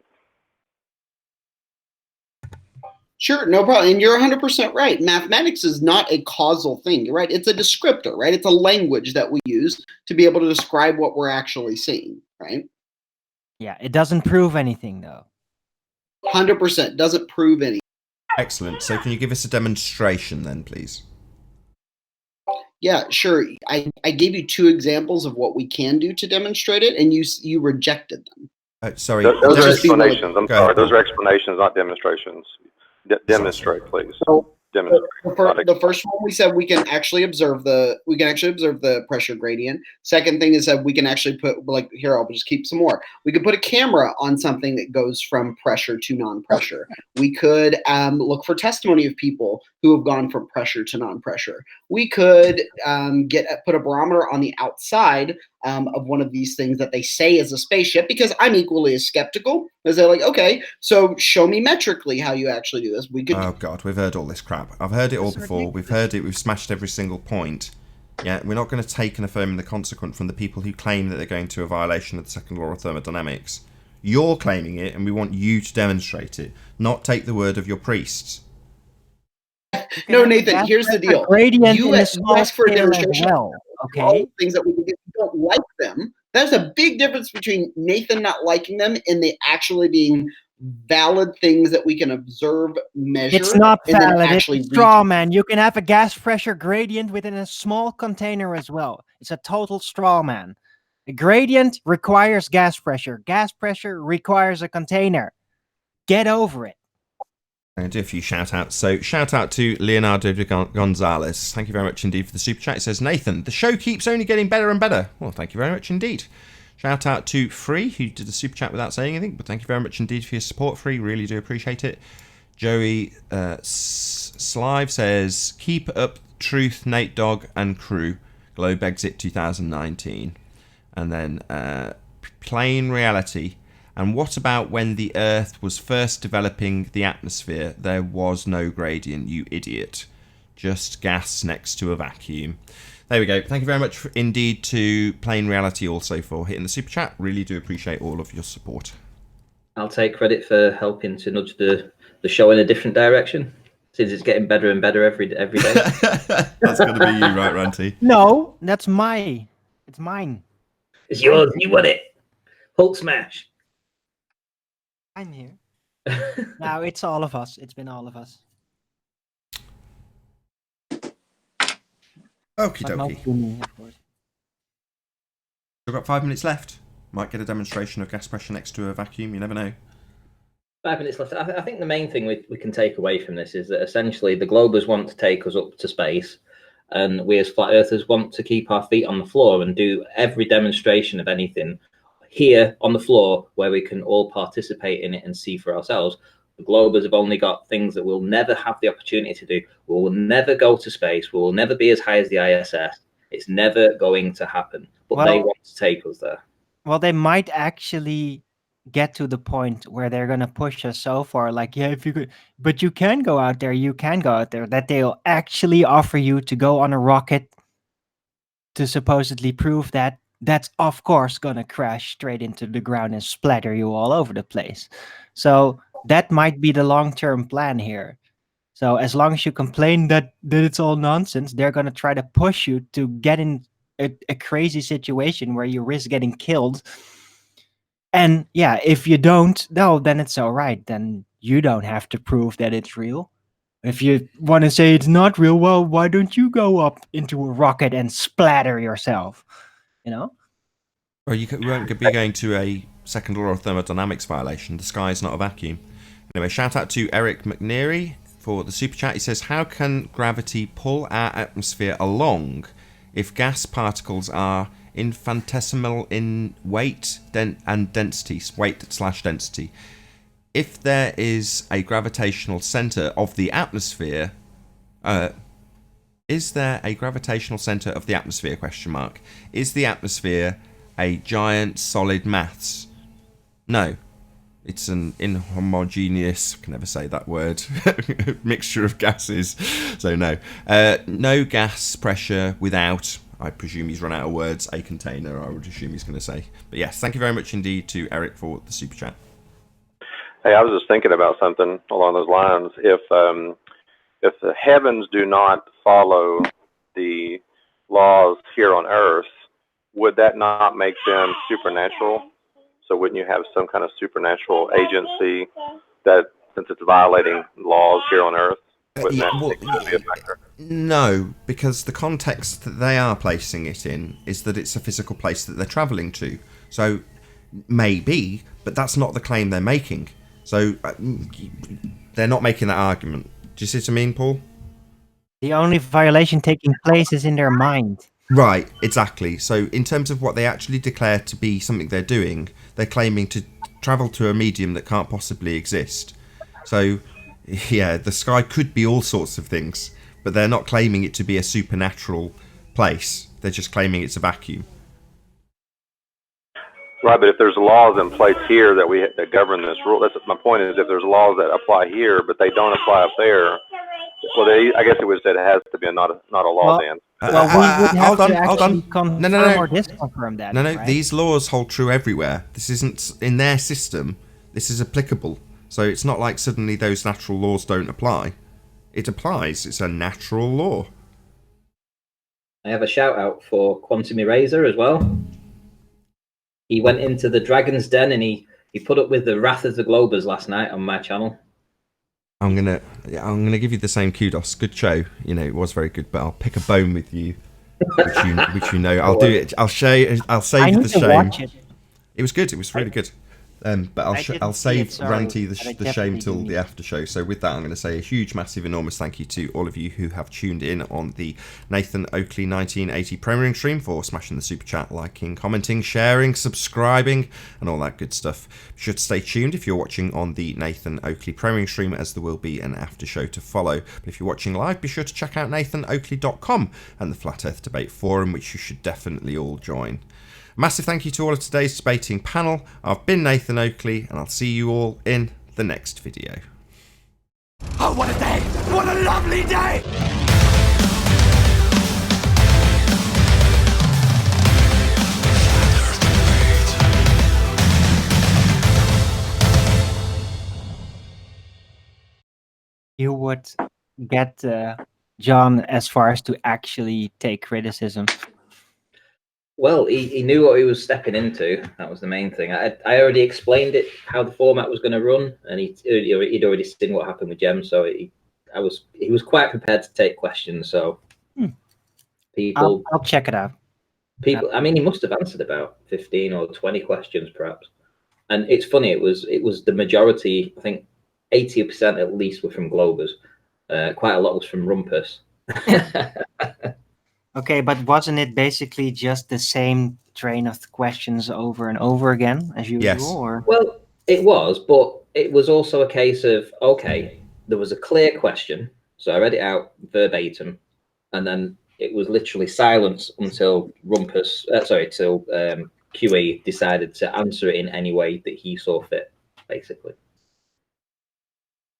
Sure, no problem. And you're 100% right. Mathematics is not a causal thing. You're right. It's a descriptor, right? It's a language that we use to be able to describe what we're actually seeing, right? Yeah, it doesn't prove anything, though. 100% doesn't prove anything. Excellent. So can you give us a demonstration then, please? Yeah, sure. I gave you 2 examples of what we can do to demonstrate it, and you rejected them. Sorry. Those are explanations. I'm sorry. Those are explanations, not demonstrations. Demonstrate, please. The first one we said we can actually observe the pressure gradient. Second thing is that we can actually put, like, here, I'll just keep some more. We could put a camera on something that goes from pressure to non-pressure. We could look for testimony of people who have gone from pressure to non-pressure. We could put a barometer on the outside of one of these things that they say is a spaceship, because I'm equally as skeptical as they're like, okay, so show me metrically how you actually do this. We could. Oh God, we've heard all this crap. I've heard it all before. We've heard it. We've smashed every single point. Yeah, we're not going to take and affirm the consequent from the people who claim that they're going to a violation of the second law of thermodynamics. You're claiming it, and we want you to demonstrate it, not take the word of your priests. No, Nathan, here's the deal. You ask for a demonstration. Okay. All things that we can get, you don't like them. There's a big difference between Nathan not liking them and they actually being valid things that we can observe, measure. It's not valid. It's a straw man. You can have a gas pressure gradient within a small container as well. It's a total straw man. A gradient requires gas pressure. Gas pressure requires a container. Get over it. I'm going to do a few shout outs. So, shout out to Leonardo de Gonzalez. Thank you very much indeed for the super chat. It says, Nathan, the show keeps only getting better and better. Well, thank you very much indeed. Shout out to Free, who did the super chat without saying anything, but thank you very much indeed for your support, Free. Really do appreciate it. Joey Slive says, keep up truth, Nate Dogg and crew. Globe Exit 2019. And then Plain Reality. And what about when the Earth was first developing the atmosphere? There was no gradient, you idiot. Just gas next to a vacuum. There we go. Thank you very much indeed to Plain Reality also for hitting the super chat. Really do appreciate all of your support. I'll take credit for helping to nudge the show in a different direction, since it's getting better and better every day. That's going to be you, right, Ranty? No, that's it's mine. It's yours. You won it. Hulk smash. I'm here. Now it's all of us. It's been all of us. Okie But not dokie. to me, of course. We've got 5 minutes left. Might get a demonstration of gas pressure next to a vacuum. You never know. 5 minutes left. I think the main thing we can take away from this is that essentially the globers want to take us up to space, and we as flat earthers want to keep our feet on the floor and do every demonstration of anything here on the floor where we can all participate in it and see for ourselves. The globers have only got things that we'll never have the opportunity to do. We will never go to space. We will never be as high as the ISS. It's never going to happen. But they want to take us there. Well, they might actually get to the point where they're going to push us so far, like, yeah, if you could, but you can go out there, that they'll actually offer you to go on a rocket to supposedly prove that that's of course going to crash straight into the ground and splatter you all over the place. So that might be the long-term plan here. So as long as you complain that it's all nonsense, they're going to try to push you to get in a crazy situation where you risk getting killed. And yeah, if you don't, no, then it's all right. Then you don't have to prove that it's real. If you want to say it's not real, well, why don't you go up into a rocket and splatter yourself? You know? Well, you won't be going to a second law of thermodynamics violation. The sky is not a vacuum. Anyway, shout out to Eric McNeary for the super chat. He says, how can gravity pull our atmosphere along if gas particles are infinitesimal in weight and density, weight/density? If there is a gravitational center of the atmosphere, is there a gravitational center of the atmosphere, question mark? Is the atmosphere a giant solid mass? No. It's an inhomogeneous, I can never say that word, mixture of gases. So no. No gas pressure without, I presume he's run out of words, a container, I would assume he's going to say. But yes, thank you very much indeed to Eric for the super chat. Hey, I was just thinking about something along those lines. If the heavens do not follow the laws here on Earth, would that not make them supernatural? So wouldn't you have some kind of supernatural agency that, since it's violating laws here on Earth, wouldn't that be a factor? No, because the context that they are placing it in is that it's a physical place that they're travelling to. So maybe, but that's not the claim they're making. So they're not making that argument. Do you see what I mean, Paul? The only violation taking place is in their mind. Right, exactly. So in terms of what they actually declare to be something they're doing, they're claiming to travel to a medium that can't possibly exist. So, yeah, the sky could be all sorts of things, but they're not claiming it to be a supernatural place. They're just claiming it's a vacuum. Right, but if there's laws in place here that govern this rule, that's my point. Is if there's laws that apply here, but they don't apply up there, well, I guess it was that it has to be not a law then. Well, we would have to actually confirm or disconfirm that. No, right? These laws hold true everywhere. This isn't in their system. This is applicable. So it's not like suddenly those natural laws don't apply. It applies. It's a natural law. I have a shout out for Quantum Eraser as well. He went into the Dragon's Den and he put up with the Wrath of the Globers last night on my channel. I'm gonna give you the same kudos. Good show. You know, it was very good, but I'll pick a bone with you, which you know. I'll do it. I'll save you the shame. Watch it. It was good. It was really good. But I didn't I'll see save it, sorry, Ranty but I the shame definitely till do the after show. So with that, I'm going to say a huge, massive, enormous thank you to all of you who have tuned in on the Nathan Oakley 1980 premiering stream for smashing the super chat, liking, commenting, sharing, subscribing, and all that good stuff. Be sure to stay tuned if you're watching on the Nathan Oakley premiering stream, as there will be an after show to follow. But if you're watching live, be sure to check out nathanoakley.com and the Flat Earth Debate Forum, which you should definitely all join. Massive thank you to all of today's debating panel. I've been Nathan Oakley, and I'll see you all in the next video. Oh, what a day! What a lovely day! You would get John as far as to actually take criticism. Well, he knew what he was stepping into. That was the main thing. I already explained it, how the format was going to run, and he'd already seen what happened with Jem, so he was quite prepared to take questions. So I'll check it out. I mean, he must have answered about 15 or 20 questions, perhaps. And it's funny. It was the majority. I think 80% at least were from Globers. Quite a lot was from Rumpus. Okay, but wasn't it basically just the same train of questions over and over again as usual? Yes. Or? Well, it was, but it was also a case of, okay, there was a clear question, so I read it out verbatim, and then it was literally silence until till QE decided to answer it in any way that he saw fit, basically.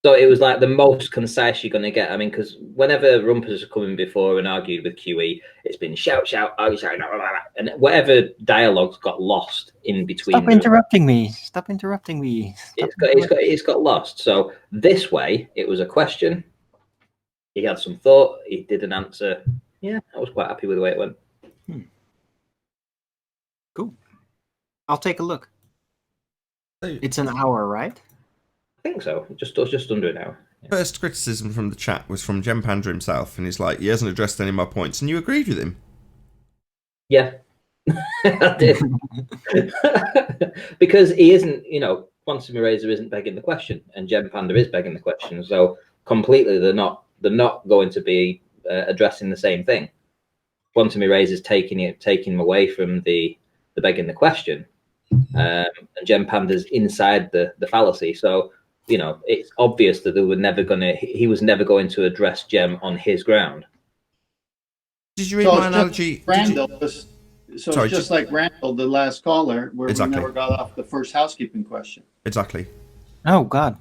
So it was like the most concise you're going to get. I mean, because whenever Rumpus has come in before and argued with QE, it's been shout, argue, shout, blah, blah, blah, and whatever dialogues got lost in between. Stop interrupting me! Stop interrupting me! It's got lost. So this way, it was a question. He had some thought. He did an answer. Yeah, I was quite happy with the way it went. Cool. I'll take a look. It's an hour, right? I think so. Just under an hour. Yeah. First criticism from the chat was from Jem Panda himself, and he's like, he hasn't addressed any of my points, and you agreed with him. Yeah, I did. Because he isn't, Quantum Eraser isn't begging the question, and Jem Panda is begging the question. So completely, they're not going to be addressing the same thing. Quantum Eraser is taking him away from the begging the question, and Jem Panda's inside the fallacy. So it's obvious that he was never going to address Jem on his ground. Did you read my analogy? It's just like Randall, the last caller, where we never got off the first housekeeping question. Exactly. Oh God.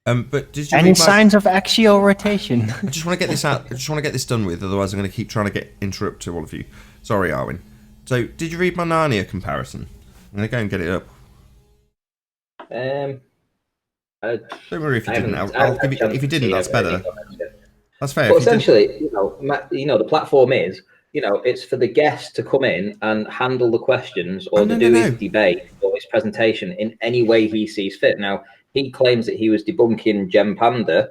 But did you? Any signs of axial rotation? I just want to get this out. I just want to get this done with. Otherwise, I'm going to keep trying to interrupt to all of you. Sorry, Arwin. So, did you read my Narnia comparison? I'm going to go and get it up. Don't worry if you didn't. I'll give you, if you didn't, that's better. That's fair. But essentially, the platform is, it's for the guest to come in and handle the questions or to do his debate or his presentation in any way he sees fit. Now, he claims that he was debunking Jem Panda.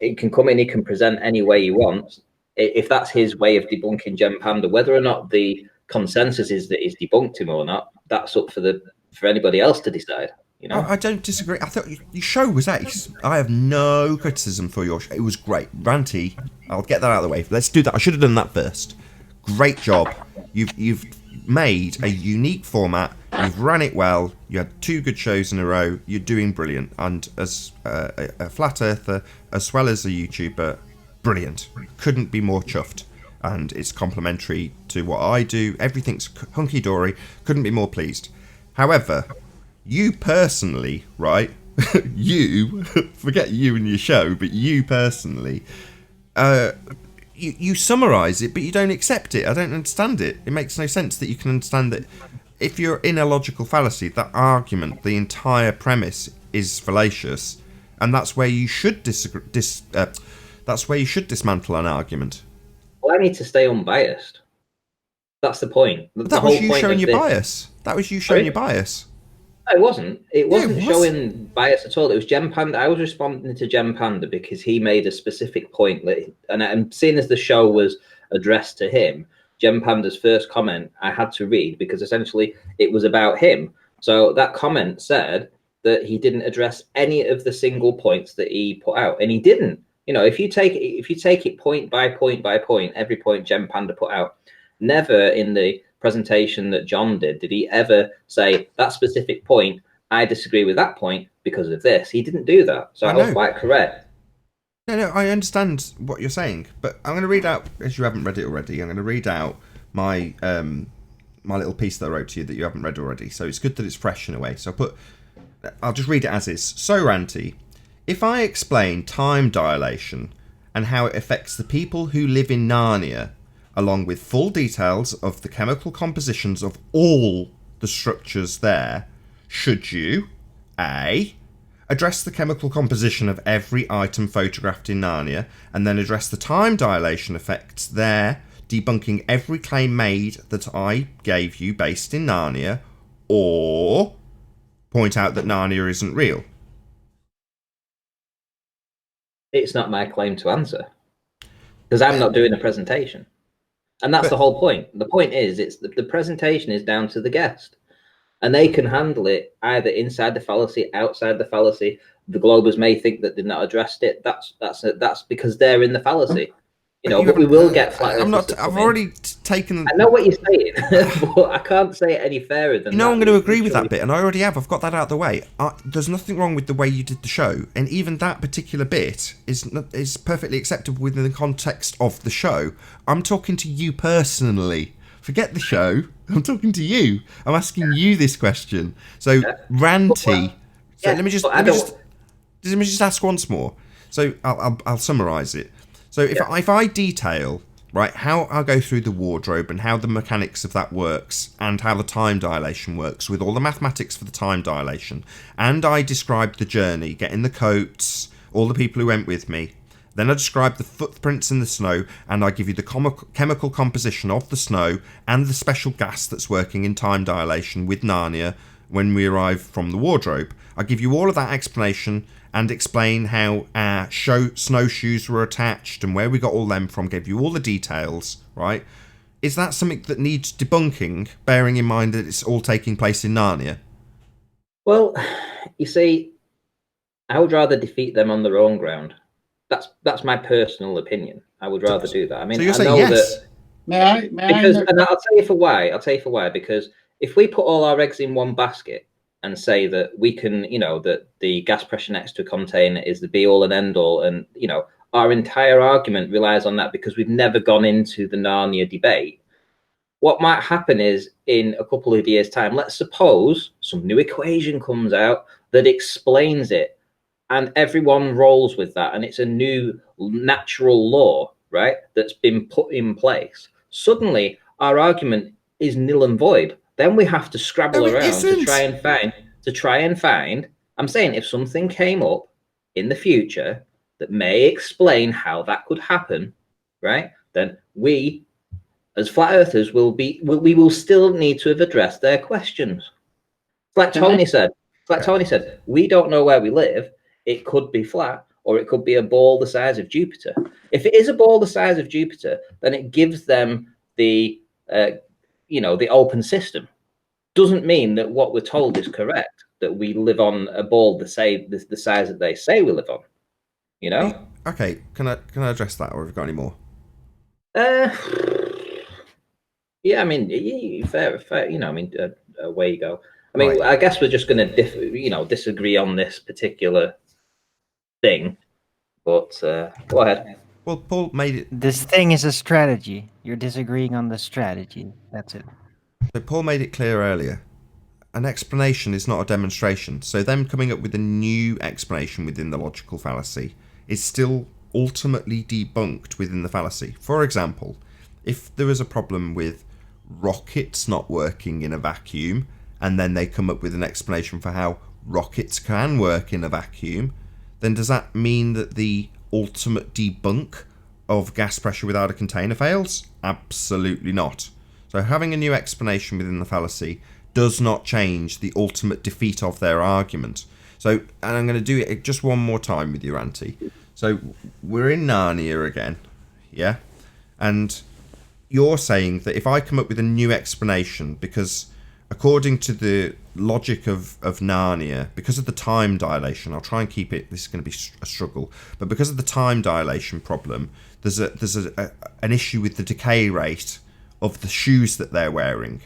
He can come in, he can present any way he wants. If that's his way of debunking Jem Panda, whether or not the consensus is that he's debunked him or not, that's up for anybody else to decide. I don't disagree. I thought your show was ace. I have no criticism for your show. It was great. Ranty, I'll get that out of the way. Let's do that. I should have done that first. Great job. You've made a unique format. You've ran it well. You had 2 good shows in a row. You're doing brilliant. And as a flat earther, as well as a YouTuber, brilliant. Couldn't be more chuffed. And it's complementary to what I do. Everything's hunky-dory. Couldn't be more pleased. However, you personally, right? You, forget you and your show, but you personally, you summarise it, but you don't accept it. I don't understand it. It makes no sense that you can understand that if you're in a logical fallacy, that argument, the entire premise is fallacious, and that's where you should that's where you should dismantle an argument. Well, I need to stay unbiased. That's the point. That was you showing your bias. That was you showing your bias. It wasn't. It wasn't showing bias at all. It was Jem Panda. I was responding to Jem Panda because he made a specific point and seeing as the show was addressed to him, Jem Panda's first comment I had to read because essentially it was about him. So that comment said, that he didn't address any of the single points that he put out, and he didn't. You know, if you take it point by point by point, every point Gem Panda put out, never in the presentation that John did he ever say that specific point, I disagree with that point because of this. He didn't do that. So I was quite correct. No, I understand what you're saying, but I'm going to read out, as you haven't read it already, I'm going to read out my my little piece that I wrote to you that you haven't read already. So it's good that it's fresh in a way. So I'll just read it as is. So, Ranty, if I explain time dilation and how it affects the people who live in Narnia, along with full details of the chemical compositions of all the structures there, should you, A, address the chemical composition of every item photographed in Narnia, and then address the time dilation effects there, debunking every claim made that I gave you based in Narnia, or point out that Narnia isn't real? It's not my claim to answer, because I'm not doing a presentation. And that's the whole point. The point is, the presentation is down to the guest, and they can handle it either inside the fallacy, outside the fallacy. The Globers may think that they've not addressed it. That's because they're in the fallacy. You know, but we will get flat. I've already taken. I know what you're saying, but I can't say it any fairer than. I'm going to agree with that bit, and I already have. I've got that out of the way. There's nothing wrong with the way you did the show, and even that particular bit is perfectly acceptable within the context of the show. I'm talking to you personally. Forget the show. I'm talking to you. I'm asking you this question. So, Ranty. So let me just ask once more. So I'll summarise it. So if I detail, right, how I'll go through the wardrobe and how the mechanics of that works and how the time dilation works with all the mathematics for the time dilation, and I describe the journey, getting the coats, all the people who went with me, then I describe the footprints in the snow, and I give you the chemical composition of the snow and the special gas that's working in time dilation with Narnia when we arrive from the wardrobe. I give you all of that explanation and explain how our snowshoes were attached and where we got all them from, gave you all the details, right? Is that something that needs debunking, bearing in mind that it's all taking place in Narnia? Well, you see, I would rather defeat them on their own ground. That's my personal opinion. I would rather do that. I mean, so you're I saying know yes? That and I'll tell you for why. I'll tell you for why. Because if we put all our eggs in one basket and say that we can, you know, that the gas pressure next to a container is the be all and end all, and you know, our entire argument relies on that because we've never gone into the Narnia debate. What might happen is in a couple of years' time, let's suppose some new equation comes out that explains it, and everyone rolls with that, and it's a new natural law, right, that's been put in place. Suddenly, our argument is nil and void. Then we have to scrabble around to try and find. I'm saying if something came up in the future that may explain how that could happen, right, then we, as flat earthers, we will still need to have addressed their questions. Like Tony said, we don't know where we live. It could be flat, or it could be a ball the size of Jupiter. If it is a ball the size of Jupiter, then it gives them the the open system. Doesn't mean that what we're told is correct, that we live on a ball the size that they say we live on. You know? Okay, can I address that, or have you got any more? Yeah, I mean, fair. You know, I mean, away you go. I mean, right. I guess we're just going to disagree on this particular thing. But go ahead. Well, Paul made it. This thing is a strategy. You're disagreeing on the strategy. That's it. So Paul made it clear earlier. An explanation is not a demonstration. So them coming up with a new explanation within the logical fallacy is still ultimately debunked within the fallacy. For example, if there is a problem with rockets not working in a vacuum, and then they come up with an explanation for how rockets can work in a vacuum, then does that mean that the ultimate debunk of gas pressure without a container fails? Absolutely not. So having a new explanation within the fallacy does not change the ultimate defeat of their argument. So, and I'm going to do it just one more time with you, Auntie. So we're in Narnia again, yeah? And you're saying that if I come up with a new explanation, because according to the logic of Narnia, because of the time dilation, I'll try and keep it, this is going to be a struggle, but because of the time dilation problem, there's an issue with the decay rate of the shoes that they're wearing.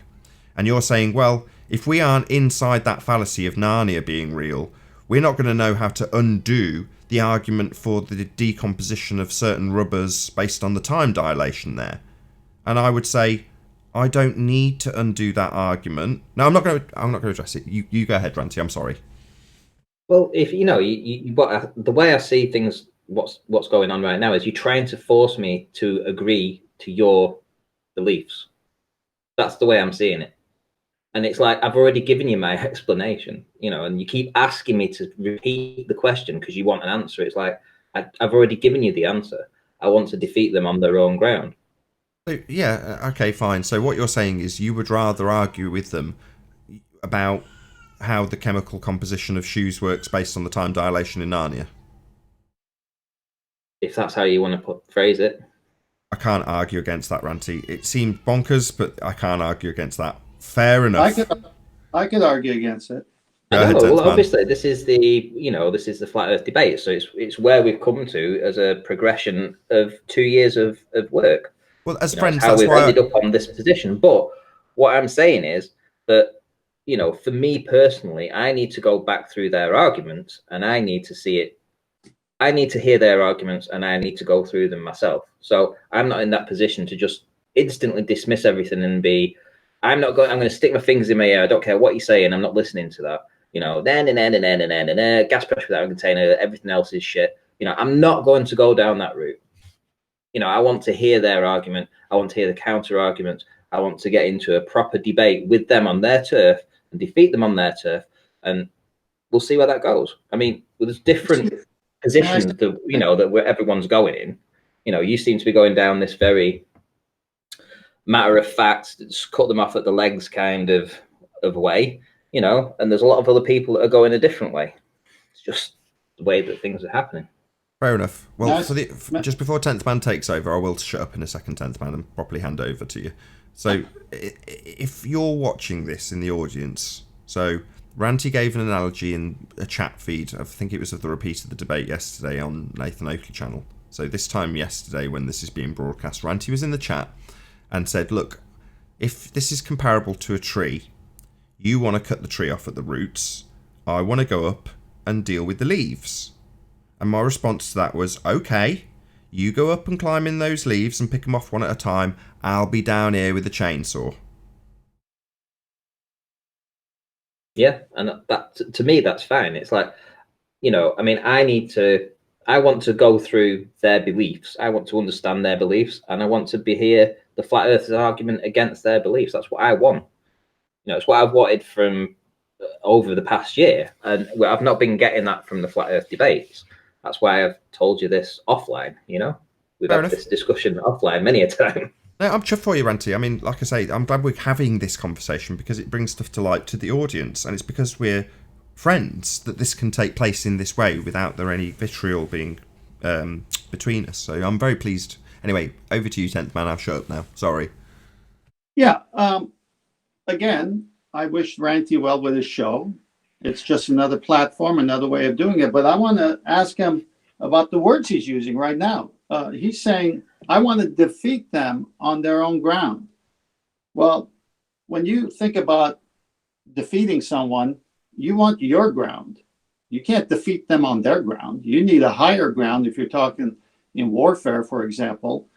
And you're saying, well, if we aren't inside that fallacy of Narnia being real, we're not going to know how to undo the argument for the decomposition of certain rubbers based on the time dilation there. And I would say, I don't need to undo that argument. No, I'm not going to address it. You go ahead, Ranty. I'm sorry. Well, if the way I see things, what's going on right now is you're trying to force me to agree to your beliefs. That's the way I'm seeing it. And it's like, I've already given you my explanation, and you keep asking me to repeat the question because you want an answer. It's like, I've already given you the answer. I want to defeat them on their own ground. So, yeah, okay, fine. So what you're saying is you would rather argue with them about how the chemical composition of shoes works based on the time dilation in Narnia? If that's how you want to phrase it. I can't argue against that, Ranty. It seemed bonkers, but I can't argue against that. Fair enough. I could argue against it. Well, obviously, this is the flat Earth debate. So it's where we've come to as a progression of 2 years of work. Well, as friends, how we've ended up on this position. But what I'm saying is that, for me personally, I need to go back through their arguments and I need to see it. I need to hear their arguments and I need to go through them myself. So I'm not in that position to just instantly dismiss everything and I'm going to stick my fingers in my ear. I don't care what you're saying. I'm not listening to that. Gas pressure without a container, everything else is shit. I'm not going to go down that route. I want to hear their argument. I want to hear the counter argument. I want to get into a proper debate with them on their turf and defeat them on their turf. And we'll see where that goes. I mean, there's different positions that where everyone's going in. You seem to be going down this very matter of fact, just cut them off at the legs kind of way, and there's a lot of other people that are going a different way. It's just the way that things are happening. Fair enough. Well, just before 10th Man takes over, I will shut up in a second, 10th Man, and properly hand over to you. So, if you're watching this in the audience, so Ranty gave an analogy in a chat feed, I think it was of the repeat of the debate yesterday on Nathan Oakley channel. So this time yesterday, when this is being broadcast, Ranty was in the chat and said, look, if this is comparable to a tree, you want to cut the tree off at the roots, I want to go up and deal with the leaves. And my response to that was, okay, you go up and climb in those leaves and pick them off one at a time. I'll be down here with a chainsaw. Yeah, and that to me, that's fine. It's like, I want to go through their beliefs. I want to understand their beliefs, and I want to hear the flat earthers' argument against their beliefs. That's what I want. It's what I've wanted from over the past year, and I've not been getting that from the flat earth debates. That's why I've told you this offline. We've had this discussion offline many a time. No, I'm chuffed for you, Ranty. I mean, like I say, I'm glad we're having this conversation because it brings stuff to light to the audience, and it's because we're friends that this can take place in this way without there any vitriol being between us. So I'm very pleased. Anyway, over to you, 10th Man. I'll shut up now. Sorry. Yeah. Again, I wish Ranty well with his show. It's just another platform, another way of doing it. But I want to ask him about the words he's using right now. He's saying, I want to defeat them on their own ground. Well, when you think about defeating someone, you want your ground. You can't defeat them on their ground. You need a higher ground if you're talking in warfare, for example.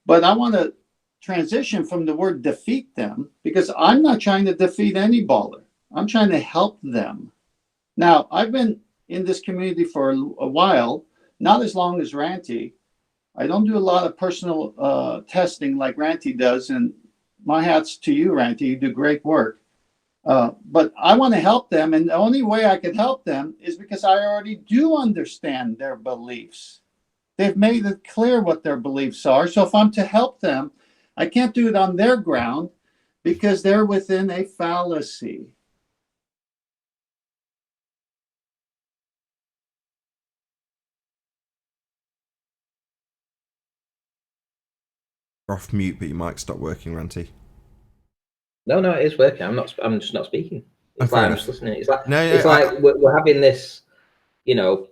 But I want to transition from the word defeat them because I'm not trying to defeat any baller. I'm trying to help them. Now, I've been in this community for a while, not as long as Ranty. I don't do a lot of personal testing like Ranty does, and my hat's to you, Ranty. You do great work. But I want to help them, and the only way I can help them is because I already do understand their beliefs. They've made it clear what their beliefs are. So if I'm to help them, I can't do it on their ground because they're within a fallacy. You're off mute, but your mic stopped working, Ranty. No, it is working. I'm just not speaking. It's like I'm just listening. It's like No, it's like we're having this, you know,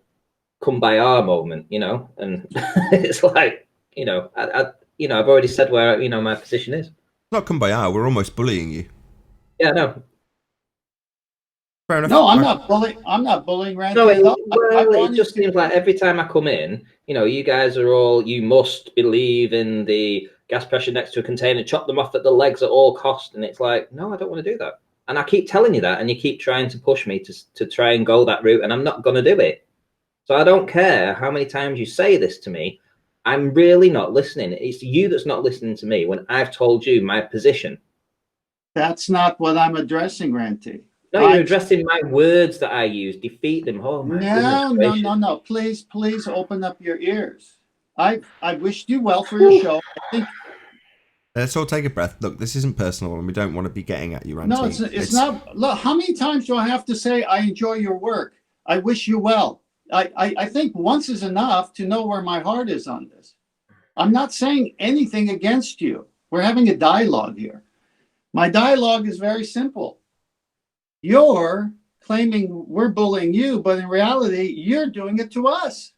come by our moment, you know, and it's like, you know, I've already said where my position is. Not come by our. We're almost bullying you. Yeah, no. Fair enough. No, I'm not bullying. I'm not bullying Randy No, at all. it just seems like every time I come in, you guys are all, you must believe in the gas pressure next to a container, chop them off at the legs at all cost, and it's like, no, I don't want to do that. And I keep telling you that, and you keep trying to push me to try and go that route, and I'm not going to do it. So I don't care how many times you say this to me. I'm really not listening. It's you that's not listening to me when I've told you my position. That's not what I'm addressing, Randy. No, you're addressing my words that I use. Defeat them. Oh my goodness. No. Please open up your ears. I wished you well for your show. I think. Let's all take a breath. Look, this isn't personal, and we don't want to be getting at you, Randy. No, it's not. Look, how many times do I have to say I enjoy your work? I wish you well. I think once is enough to know where my heart is on this. I'm not saying anything against you. We're having a dialogue here. My dialogue is very simple. You're claiming we're bullying you, but in reality, you're doing it to us.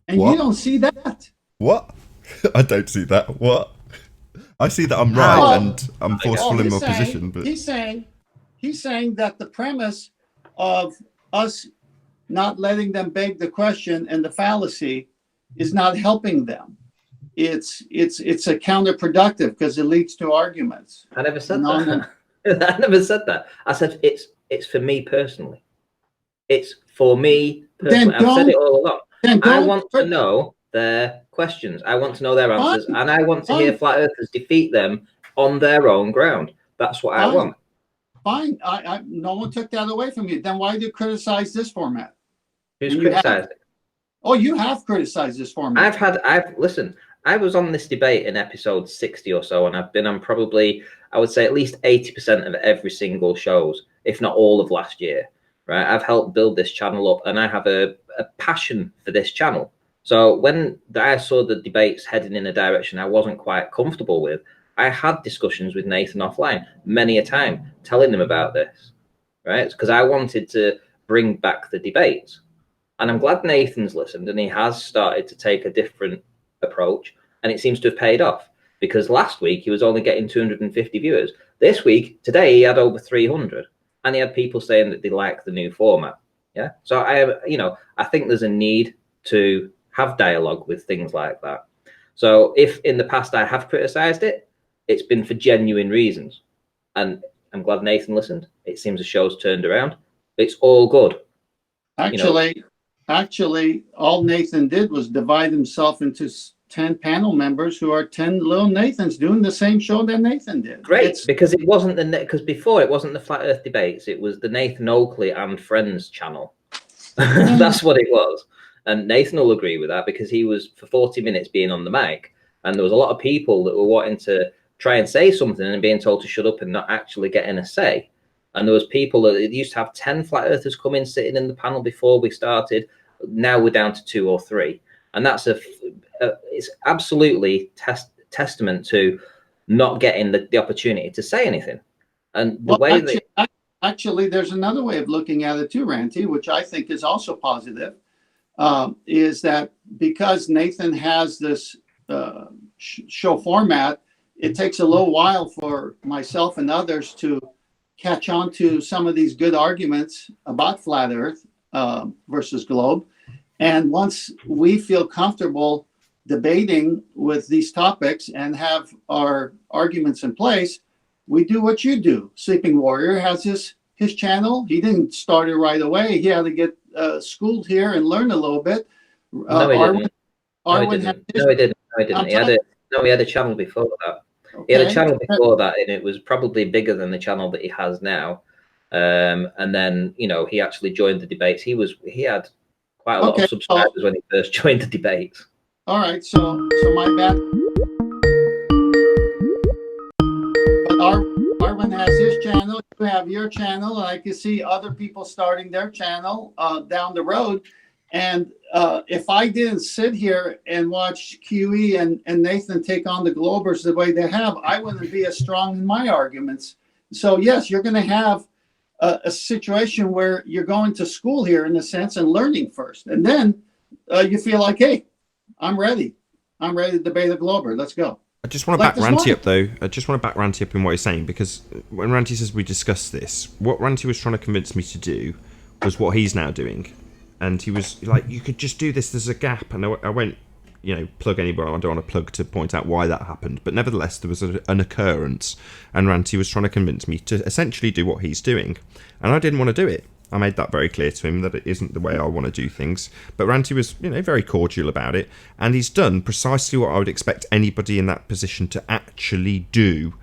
And What? you don't see that. What? I don't see that. What? I see that I'm right and I'm forceful in my position. But he's saying that the premise of us not letting them beg the question and the fallacy is not helping them. It's a counterproductive because it leads to arguments. I never said that. I never said that. I said it's for me personally. It's for me personally. I've said it all along. I want to know their questions. I want to know their answers, and I want to hear flat earthers defeat them on their own ground. That's what I want. Fine. No one took that away from you. Then why do you criticize this format? Who's criticized it? Oh, you have criticized this format. Listen, I was on this debate in episode 60 or so, and I've been on probably, I would say, at least 80% of every single shows, if not all of last year. Right? I've helped build this channel up, and I have a passion for this channel. So when I saw the debates heading in a direction I wasn't quite comfortable with, I had discussions with Nathan offline many a time, telling them about this, right? Because I wanted to bring back the debates. And I'm glad Nathan's listened, and he has started to take a different approach, and it seems to have paid off, because last week he was only getting 250 viewers. This week, today, he had over 300, and he had people saying that they like the new format. Yeah. So I think there's a need to have dialogue with things like that. So if in the past I have criticized it, it's been for genuine reasons, and I'm glad Nathan listened. It seems the show's turned around. It's all good. Actually, all Nathan did was divide himself into 10 panel members who are 10 little Nathans doing the same show that Nathan did. Great, because it wasn't because before it wasn't the Flat Earth debates. It was the Nathan Oakley and Friends channel. That's what it was. And Nathan will agree with that, because he was for 40 minutes being on the mic, and there was a lot of people that were wanting to try and say something and being told to shut up and not actually getting a say. And there was people that used to have 10 flat earthers come in sitting in the panel before we started. Now we're down to 2 or 3. And that's it's absolutely testament to not getting the opportunity to say anything. And actually, there's another way of looking at it too, Ranty, which I think is also positive, is that because Nathan has this show format, it takes a little while for myself and others to catch on to some of these good arguments about flat earth versus globe. And once we feel comfortable debating with these topics and have our arguments in place, we do what you do. Sleeping Warrior has his channel. He didn't start it right away. He had to get schooled here and learn a little bit. No, he didn't. He had a channel before that. Okay. He had a channel before that, and it was probably bigger than the channel that he has now. And then, he actually joined the debates. He had quite a lot of subscribers when he first joined the debates. All right, so my bad. But Arwen has his channel. You have your channel, and I can see other people starting their channel down the road. And if I didn't sit here and watch QE and Nathan take on the Globers the way they have, I wouldn't be as strong in my arguments So yes, you're going to have a situation where you're going to school here in a sense and learning first, and then you feel like, hey, I'm ready. I'm ready to debate a Glober. Let's go. I just want to back Ranty up, though. I just want to back Ranty up in what he's saying, because when Ranty says we discussed this, what Ranty was trying to convince me to do was what he's now doing. And he was like, you could just do this, there's a gap. And I won't, plug anybody. I don't want to plug to point out why that happened. But nevertheless, there was an occurrence. And Ranty was trying to convince me to essentially do what he's doing. And I didn't want to do it. I made that very clear to him that it isn't the way I want to do things. But Ranty was, very cordial about it. And he's done precisely what I would expect anybody in that position to actually do,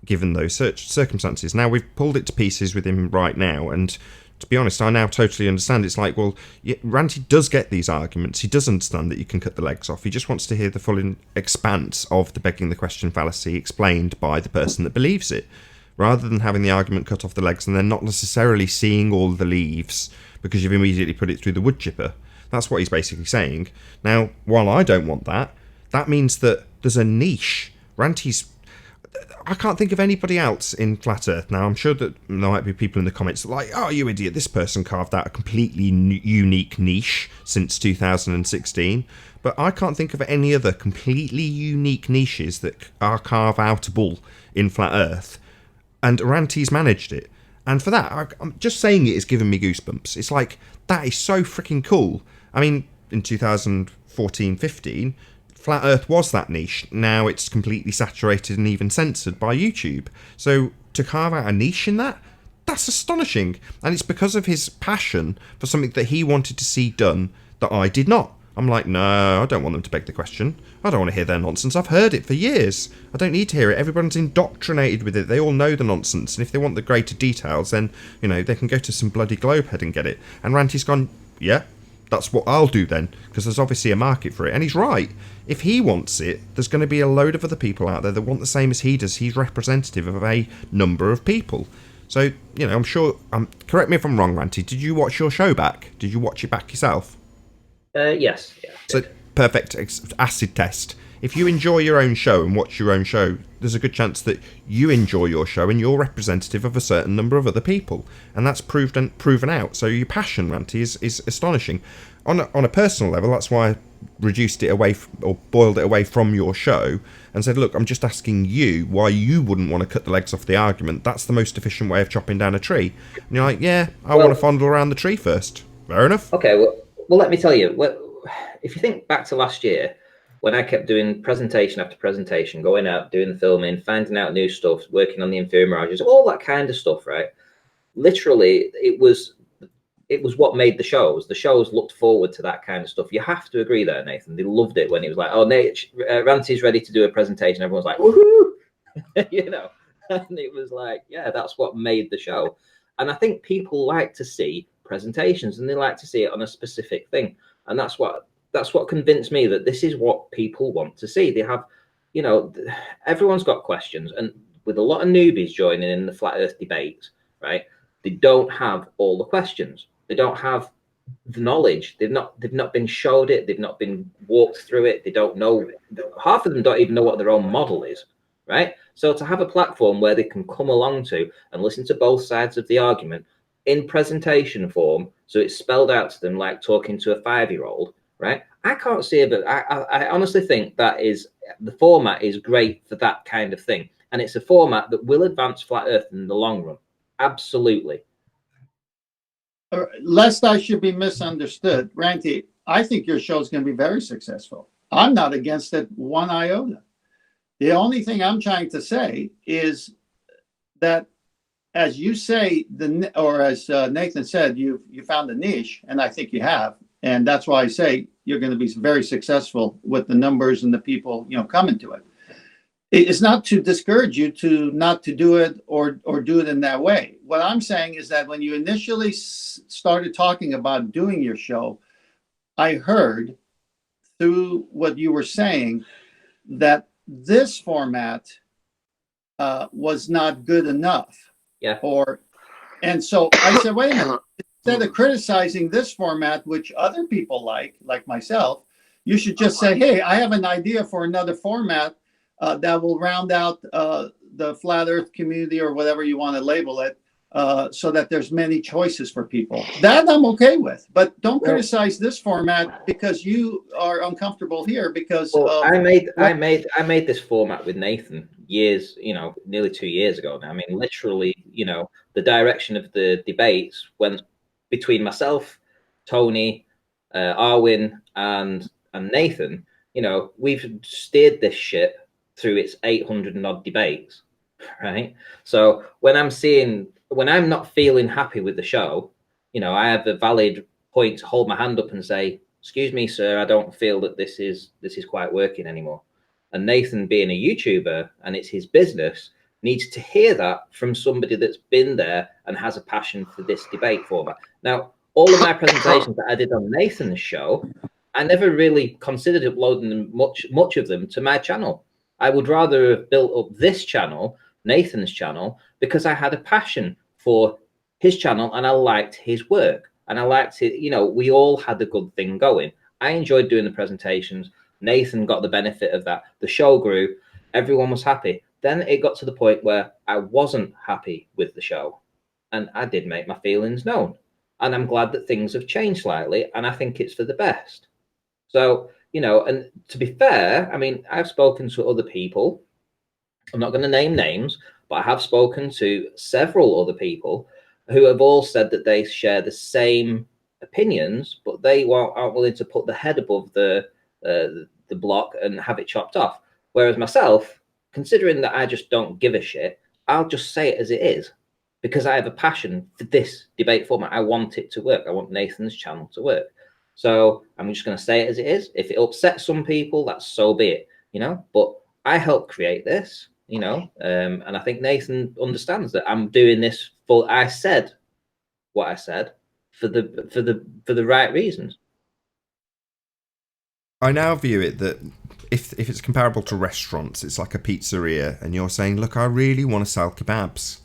given those circumstances. Now, we've pulled it to pieces with him right now. And to be honest, I now totally understand. It's like, well, Ranty does get these arguments. He does understand that you can cut the legs off. He just wants to hear the full expanse of the begging the question fallacy explained by the person that believes it, rather than having the argument cut off the legs and then not necessarily seeing all the leaves because you've immediately put it through the wood chipper. That's what he's basically saying. Now, while I don't want that, that means that there's a niche. I can't think of anybody else in Flat Earth. Now, I'm sure that there might be people in the comments like, oh, you idiot, this person carved out a completely unique niche since 2016. But I can't think of any other completely unique niches that are carve-outable in Flat Earth. And Ranty's managed it. And for that, I'm just saying it is giving me goosebumps. It's like, that is so freaking cool. I mean, in 2014-15, Flat Earth was that niche. Now it's completely saturated and even censored by YouTube. So to carve out a niche in that, that's astonishing. And it's because of his passion for something that he wanted to see done that I did not. I'm like, no, I don't want them to beg the question. I don't want to hear their nonsense. I've heard it for years. I don't need to hear it. Everyone's indoctrinated with it. They all know the nonsense. And if they want the greater details, then, they can go to some bloody Globehead and get it. And Ranty's gone, yeah, that's what I'll do then, because there's obviously a market for it. And he's right. If he wants it, there's going to be a load of other people out there that want the same as he does. He's representative of a number of people. So, I'm sure, correct me if I'm wrong, Ranty, did you watch your show back? Did you watch it back yourself? Yes. Yeah, so perfect acid test. If you enjoy your own show and watch your own show, there's a good chance that you enjoy your show and you're representative of a certain number of other people, and that's proven out. So your passion, Ranty, is astonishing. On a personal level, that's why I reduced it away or boiled it away from your show and said, look, I'm just asking you why you wouldn't want to cut the legs off the argument. That's the most efficient way of chopping down a tree. And you're like, yeah, I want to fondle around the tree first. Fair enough. Okay, well, let me tell you. If you think back to last year, when I kept doing presentation after presentation, going out, doing the filming, finding out new stuff, working on the inferior mirages, all that kind of stuff, right? Literally, it was what made the shows. The shows looked forward to that kind of stuff. You have to agree there, Nathan. They loved it when it was like, oh, Ranty's ready to do a presentation. Everyone's like, woohoo! And it was like, yeah, that's what made the show. And I think people like to see presentations, and they like to see it on a specific thing. And that's what convinced me that this is what people want to see. They have, everyone's got questions, and with a lot of newbies joining in the flat Earth debates, right? They don't have all the questions. They don't have the knowledge. They've not been showed it. They've not been walked through it. They don't know. Half of them don't even know what their own model is, right? So to have a platform where they can come along to and listen to both sides of the argument in presentation form, so it's spelled out to them like talking to a 5-year-old, right? I can't see it, but I honestly think the format is great for that kind of thing. And it's a format that will advance Flat Earth in the long run. Absolutely. Lest I should be misunderstood, Ranty, I think your show is going to be very successful. I'm not against it one iota. The only thing I'm trying to say is that, as you say, or as Nathan said, you found a niche, and I think you have, and that's why I say you're going to be very successful with the numbers and the people coming to it. It's not to discourage you not to do it or do it in that way. What I'm saying is that when you initially started talking about doing your show, I heard through what you were saying that this format was not good enough. Yeah. And so I said, wait a minute, instead of criticizing this format, which other people like myself, you should just say, hey, I have an idea for another format that will round out the the flat Earth community or whatever you want to label it, so that there's many choices for people. That I'm okay with, but don't criticize this format because you are uncomfortable here because I made this format with Nathan years, nearly 2 years ago now. I mean, literally, the direction of the debates went between myself, Tony, Arwin, and Nathan. We've steered this ship through its 800 and odd debates, right? So when I'm not feeling happy with the show, I have a valid point to hold my hand up and say, excuse me, sir, I don't feel that this is quite working anymore. And Nathan, being a YouTuber and it's his business, needs to hear that from somebody that's been there and has a passion for this debate format. Now, all of my presentations that I did on Nathan's show, I never really considered uploading them, much of them, to my channel. I would rather have built up this channel, Nathan's channel, because I had a passion for his channel and I liked his work. And I liked it, we all had a good thing going. I enjoyed doing the presentations. Nathan got the benefit of that. The show grew. Everyone was happy. Then it got to the point where I wasn't happy with the show. And I did make my feelings known. And I'm glad that things have changed slightly. And I think it's for the best. So, and to be fair, I mean, I've spoken to other people. I'm not going to name names, but I have spoken to several other people who have all said that they share the same opinions, but they aren't willing to put the head above the block and have it chopped off. Whereas myself, considering that I just don't give a shit, I'll just say it as it is because I have a passion for this debate format. I want it to work. I want Nathan's channel to work. So I'm just going to say it as it is. If it upsets some people, that's so be it, But I helped create this, and I think Nathan understands that I'm doing this for. I said what I said for the right reasons. I now view it that if it's comparable to restaurants, it's like a pizzeria, and you're saying, look, I really want to sell kebabs,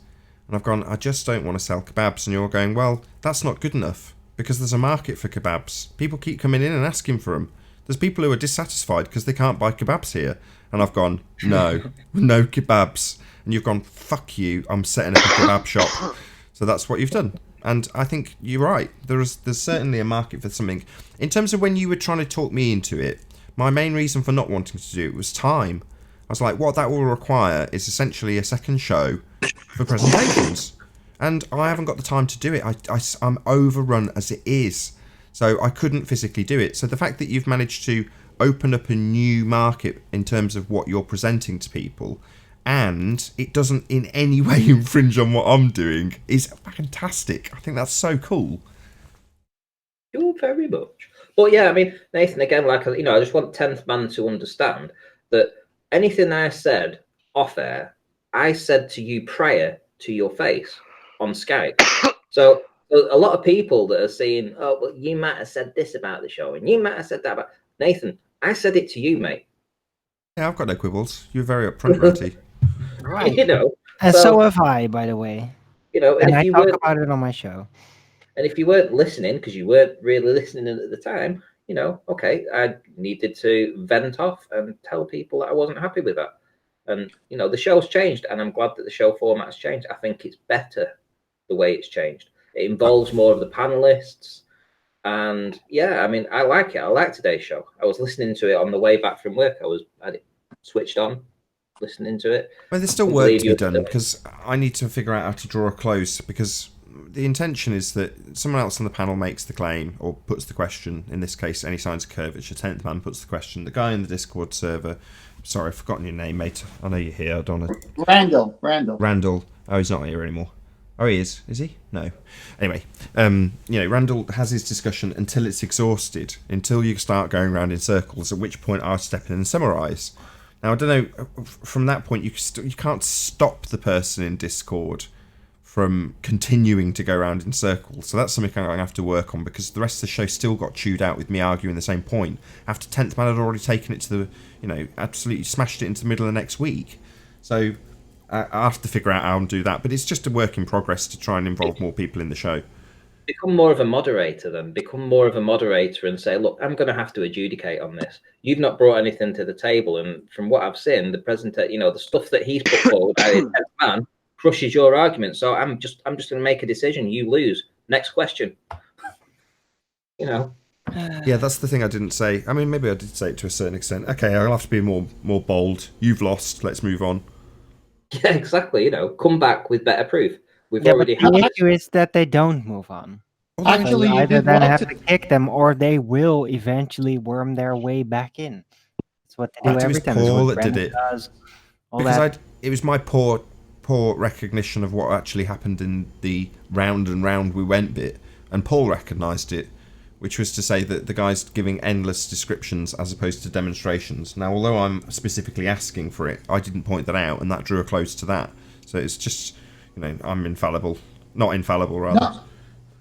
and I've gone, I just don't want to sell kebabs, and you're going, well, that's not good enough. Because there's a market for kebabs. People keep coming in and asking for them. There's people who are dissatisfied because they can't buy kebabs here. And I've gone, no kebabs. And you've gone, fuck you, I'm setting up a kebab shop. So that's what you've done. And I think you're right. There's certainly a market for something. In terms of when you were trying to talk me into it, my main reason for not wanting to do it was time. I was like, what that will require is essentially a second show for presentations. And I haven't got the time to do it. I'm overrun as it is. So I couldn't physically do it. So the fact that you've managed to open up a new market in terms of what you're presenting to people, and it doesn't in any way infringe on what I'm doing, is fantastic. I think that's so cool. You very much. But yeah, I mean, Nathan, again, I just want 10th man to understand that anything I said off air, I said to you prior to your face on Skype. So a lot of people that are saying, oh, well, you might have said this about the show and you might have said that about Nathan. I said it to you, mate. Yeah, I've got no quibbles. You're very upfront, Ratty. Right. And so have I, by the way. And I talk about it on my show. And if you weren't listening, because you weren't really listening at the time, okay, I needed to vent off and tell people that I wasn't happy with that. And, the show's changed, and I'm glad that the show format has changed. I think it's better the way it's changed. It involves more of the panelists. And, yeah, I mean, I like it. I like today's show. I was listening to it on the way back from work. I had it switched on, listening to it. Well, there's still work to be done, because I need to figure out how to draw a close, because the intention is that someone else on the panel makes the claim or puts the question. In this case, any signs of curvature, 10th man puts the question. The guy in the Discord server, sorry, I've forgotten your name, mate. I know you're here. I don't want to... Randall. Oh, he's not here anymore. Oh, he is. Is he? No. Anyway, Randall has his discussion until it's exhausted, until you start going around in circles, at which point I'll step in and summarise. Now, I don't know, from that point, you can't stop the person in Discord from continuing to go around in circles. So that's something I'm going to have to work on, because the rest of the show still got chewed out with me arguing the same point after 10th man had already taken it to the, absolutely smashed it into the middle of next week. So I have to figure out how to do that. But it's just a work in progress to try and involve more people in the show. become more of a moderator then. Become more of a moderator and say, look, I'm going to have to adjudicate on this. You've not brought anything to the table. And from what I've seen, the presenter, you know, the stuff that he's put forward, man, crushes your argument. So I'm just going to make a decision. You lose. Next question. You know. Yeah, that's the thing I didn't say. I mean, maybe I did say it to a certain extent. Okay, I'll have to be more bold. You've lost. Let's move on. Yeah, exactly. You know, come back with better proof. We've Yeah, already but had. the issue is that they don't move on. Actually, So you you either did then well have to. to kick them, or they will eventually worm their way back in. That's what they do It every was time. It's Paul what that did Brandon it. does, all Because that. it was my poor recognition of what actually happened in the round and round we went bit, and Paul recognised it, which was to say that the guy's giving endless descriptions as opposed to demonstrations. Now, although I'm specifically asking for it, I didn't point that out, and that drew a close to that. So it's just, you know, I'm infallible. Not infallible, rather.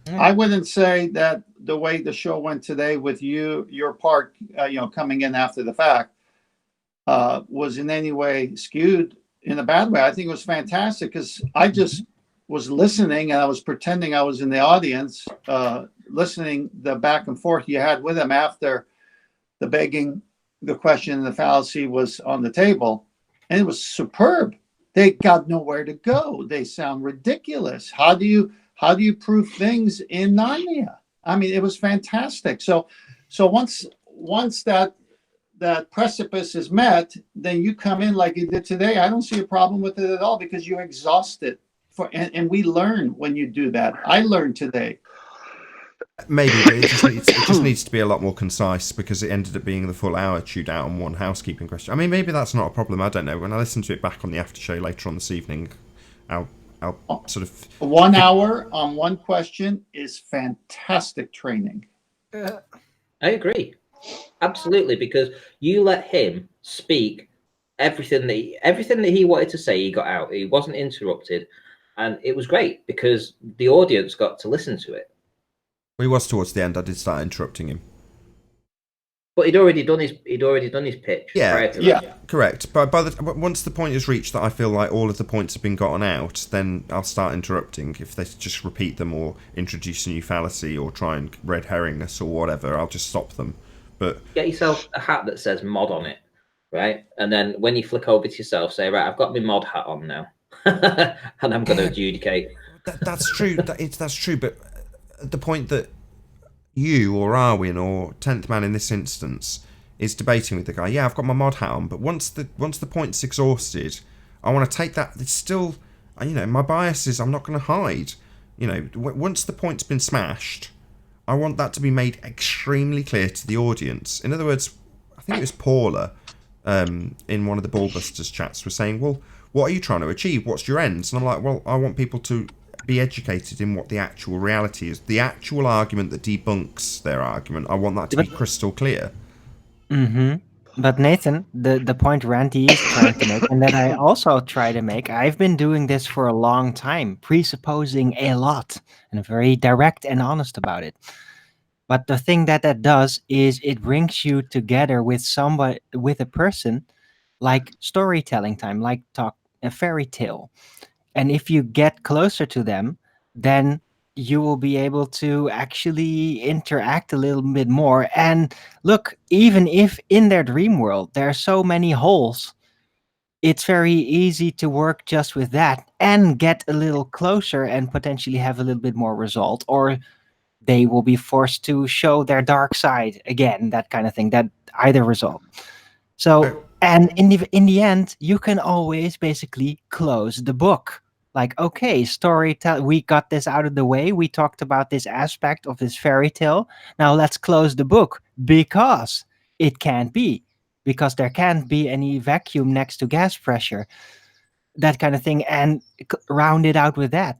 No, I wouldn't say that the way the show went today with your part, coming in after the fact, was in any way skewed in a bad way. I think it was fantastic because I just was listening and I was pretending I was in the audience, listening the back and forth you had with him after the begging, the question, and the fallacy was on the table, and it was superb. They got nowhere to go. They sound ridiculous. How do you prove things in Narnia? I mean, it was fantastic. So once that precipice is met, then you come in like you did today. I don't see a problem with it at all because you're exhausted. And we learn when you do that. I learned today. Maybe, but it just needs to be a lot more concise because it ended up being the full hour chewed out on one housekeeping question. I mean, maybe that's not a problem. I don't know. When I listen to it back on the after show later on this evening, I'll sort of 1 hour on one question is fantastic training. I agree, absolutely, because you let him speak everything that he wanted to say. He got out. He wasn't interrupted, and it was great because the audience got to listen to it. he was towards the end. I did start interrupting him. But he'd already done his pitch. Yeah, prior to yeah. that. Correct. But once the point is reached that I feel like all of the points have been gotten out, then I'll start interrupting. If they just repeat them or introduce a new fallacy or try and red herring us or whatever, I'll just stop them. But Get yourself a hat that says mod on it, right? And then when you flick over to yourself, say, right, I've got my mod hat on now, and I'm going to adjudicate. that's true. That's true. But the point that you or Arwin or 10th Man in this instance is debating with the guy, yeah, I've got my mod hat on, but once the point's exhausted, I want to take that. It's still, my bias is I'm not going to hide. Once the point's been smashed, I want that to be made extremely clear to the audience. In other words, I think it was Paula in one of the Ballbusters chats was saying, well, what are you trying to achieve? What's your ends? And I'm like, well, I want people to be educated in what the actual reality is. The actual argument that debunks their argument, I want that to be crystal clear. Mm-hmm. But Nathan, the point Randy is trying to make, and that I also try to make, I've been doing this for a long time, presupposing a lot, and very direct and honest about it. But the thing that does is it brings you together with a person, like storytelling time, like talk a fairy tale. And if you get closer to them, then you will be able to actually interact a little bit more. And look, even if in their dream world there are so many holes, it's very easy to work just with that and get a little closer and potentially have a little bit more result. Or they will be forced to show their dark side again, that kind of thing, that either result. So, and in the end, you can always basically close the book. Like, okay, we got this out of the way. We talked about this aspect of this fairy tale. Now let's close the book because it can't be. Because there can't be any vacuum next to gas pressure. That kind of thing. And round it out with that.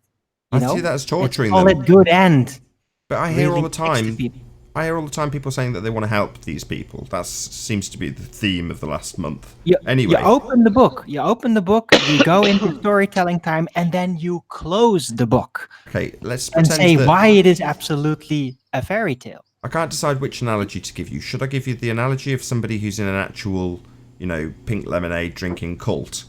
I see that as torturing them. Call it good end. But I hear all the time people saying that they want to help these people. That seems to be the theme of the last month. Anyway, you open the book. You go into storytelling time, and then you close the book. Okay, let's and say why it is absolutely a fairy tale. I can't decide which analogy to give you. Should I give you the analogy of somebody who's in an actual, pink lemonade drinking cult,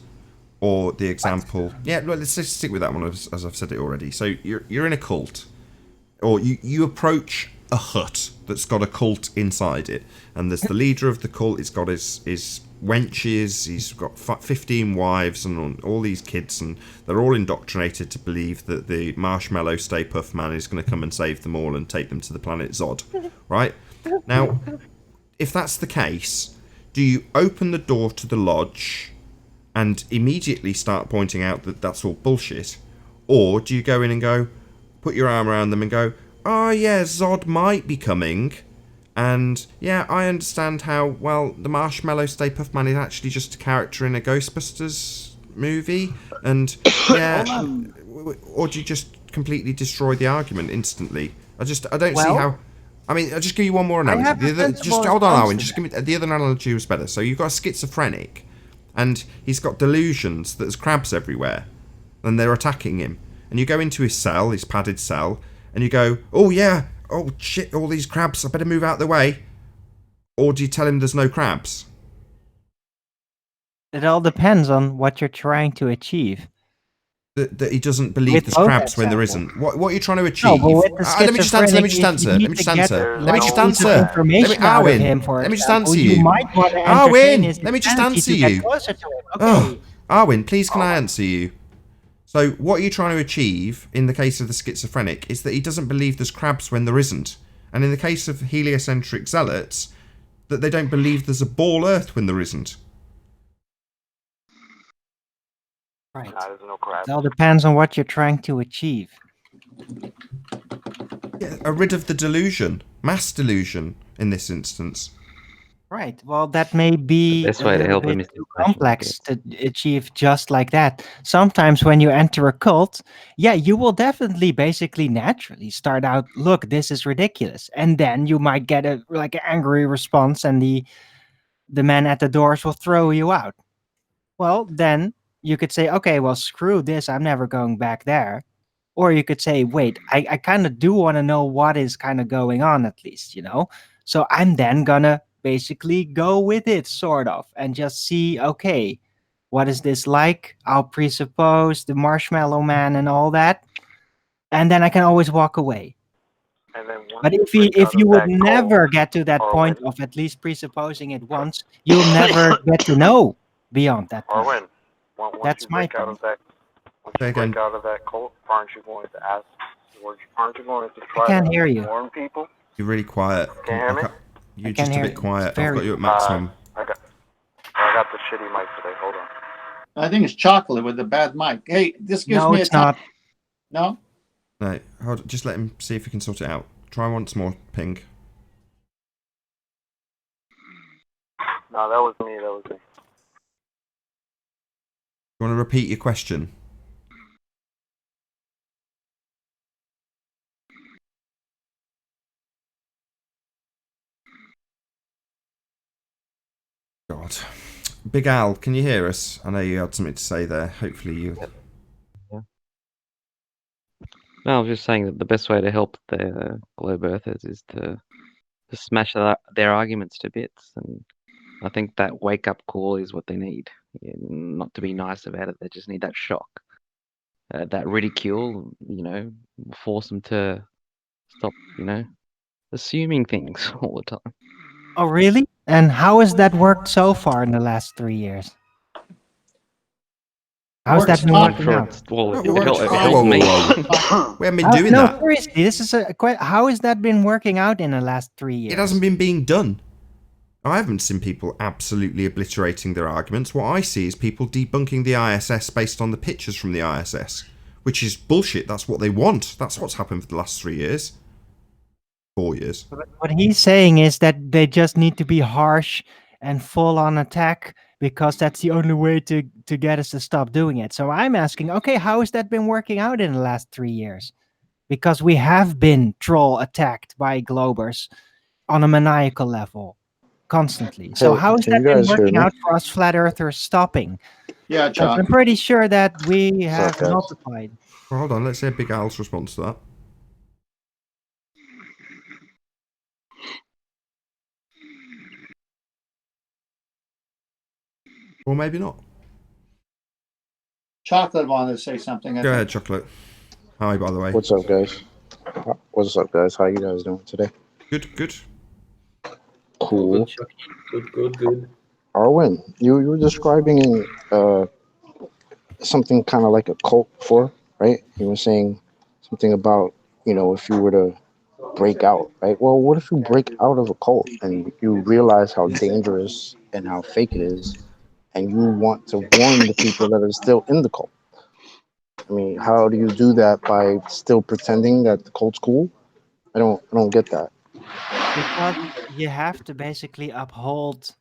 or the example? Yeah, let's just stick with that one as I've said it already. So you're in a cult. or you approach a hut that's got a cult inside it, and there's the leader of the cult. He's got his wenches, he's got 15 wives and all these kids, and they're all indoctrinated to believe that the marshmallow Stay Puft Man is going to come and save them all and take them to the planet Zod, right? Now, if that's the case, do you open the door to the lodge and immediately start pointing out that that's all bullshit, or do you go in and go, put your arm around them and go, oh yeah, Zod might be coming, and yeah, I understand how, well, the Marshmallow Stay Puft Man is actually just a character in a Ghostbusters movie, and yeah, or do you just completely destroy the argument instantly? I don't see how. I mean, I'll just give you one more analogy. Just hold on, Owen. Just give me the other analogy was better. So you've got a schizophrenic, and he's got delusions that there's crabs everywhere, and they're attacking him. And you go into his cell, his padded cell, and you go, oh yeah, oh shit, all these crabs, I better move out of the way. Or do you tell him there's no crabs? It all depends on what you're trying to achieve. That he doesn't believe With there's both crabs when there examples. isn't. What are you trying to achieve? No, but with the Let me just answer. Let me just answer. schizophrenic, Let me just answer. Let me just answer. Let me, Information out of Arwin. him, for Let me just example, answer you you. might want to entertain his Arwin. Let me just insanity answer to get you. closer to him. Okay. Oh, Arwin, please can I answer you? So what are you trying to achieve in the case of the schizophrenic is that he doesn't believe there's crabs when there isn't. And in the case of heliocentric zealots, that they don't believe there's a ball Earth when there isn't. Right. There's no crab. It all depends on what you're trying to achieve. Yeah, rid of the delusion. Mass delusion in this instance. Right. Well, that may be The best a way to little help bit him is to too question complex to achieve just like that. Sometimes when you enter a cult, yeah, you will definitely basically naturally start out, look, this is ridiculous. And then you might get a like an angry response, and the man at the doors will throw you out. Well, then you could say, okay, well, screw this. I'm never going back there. Or you could say, wait, I kind of do want to know what is kind of going on, at least, So I'm then gonna basically go with it, sort of, and just see, okay, what is this like? I'll presuppose the Marshmallow Man and all that. And then I can always walk away. And then once But if break if out you of would that never cult, get to that or point when- of at least presupposing it once, you'll never get to know beyond that point. Or when? Once That's you my break out point. of that, once you break out of that cult, aren't you going to ask? Aren't you going to try can't to hear you. warn people? You're really quiet. Can you hear me? You're can't just a hear bit you. quiet. It's I've very- got you at maximum. I got the shitty mic today. Hold on. I think it's chocolate with the bad mic. Hey, this gives No, me it's a time. not. No? No, hold on, just let him see if he can sort it out. Try once more, Ping. No, that was me. That was me. You want to repeat your question? God. Big Al, can you hear us? I know you had something to say there. Hopefully you... No, I was just saying that the best way to help the globe earthers is to smash their arguments to bits, and I think that wake-up call is what they need. Not to be nice about it, they just need that shock, that ridicule. Force them to stop, assuming things all the time. Oh, really? And how has that worked so far in the last 3 years? How's that been I'm working sure out? it helped Whoa, me. We haven't been doing no, that. seriously, this is how has that been working out in the last 3 years? It hasn't been being done. I haven't seen people absolutely obliterating their arguments. What I see is people debunking the ISS based on the pictures from the ISS, which is bullshit. That's what they want. That's what's happened for the last 3 years. 4 years. But what he's saying is that they just need to be harsh and full on attack, because that's the only way to get us to stop doing it. So I'm asking, okay, how has that been working out in the last 3 years? Because we have been troll attacked by globers on a maniacal level constantly. So Hey, how has can that you been guys hear working me? out for us flat earthers stopping? Yeah, 'Cause Chuck. I'm pretty sure that we What's have up, guys? multiplied. Well, hold on, let's hear Big Al's response to that. Or maybe not. Chocolate wanted to say something. I Go think. ahead, Chocolate. Hi, by the way. What's up, guys? What's up, guys? How you guys doing today? Good. Cool. Good, Chucky. Good. Arwen, you were describing something kind of like a cult before, right? You were saying something about, if you were to break out, right? Well, what if you break out of a cult and you realize how dangerous and how fake it is, and you want to warn the people that are still in the cult? I mean, how do you do that by still pretending that the cult's cool? I don't get that. Because you have to basically uphold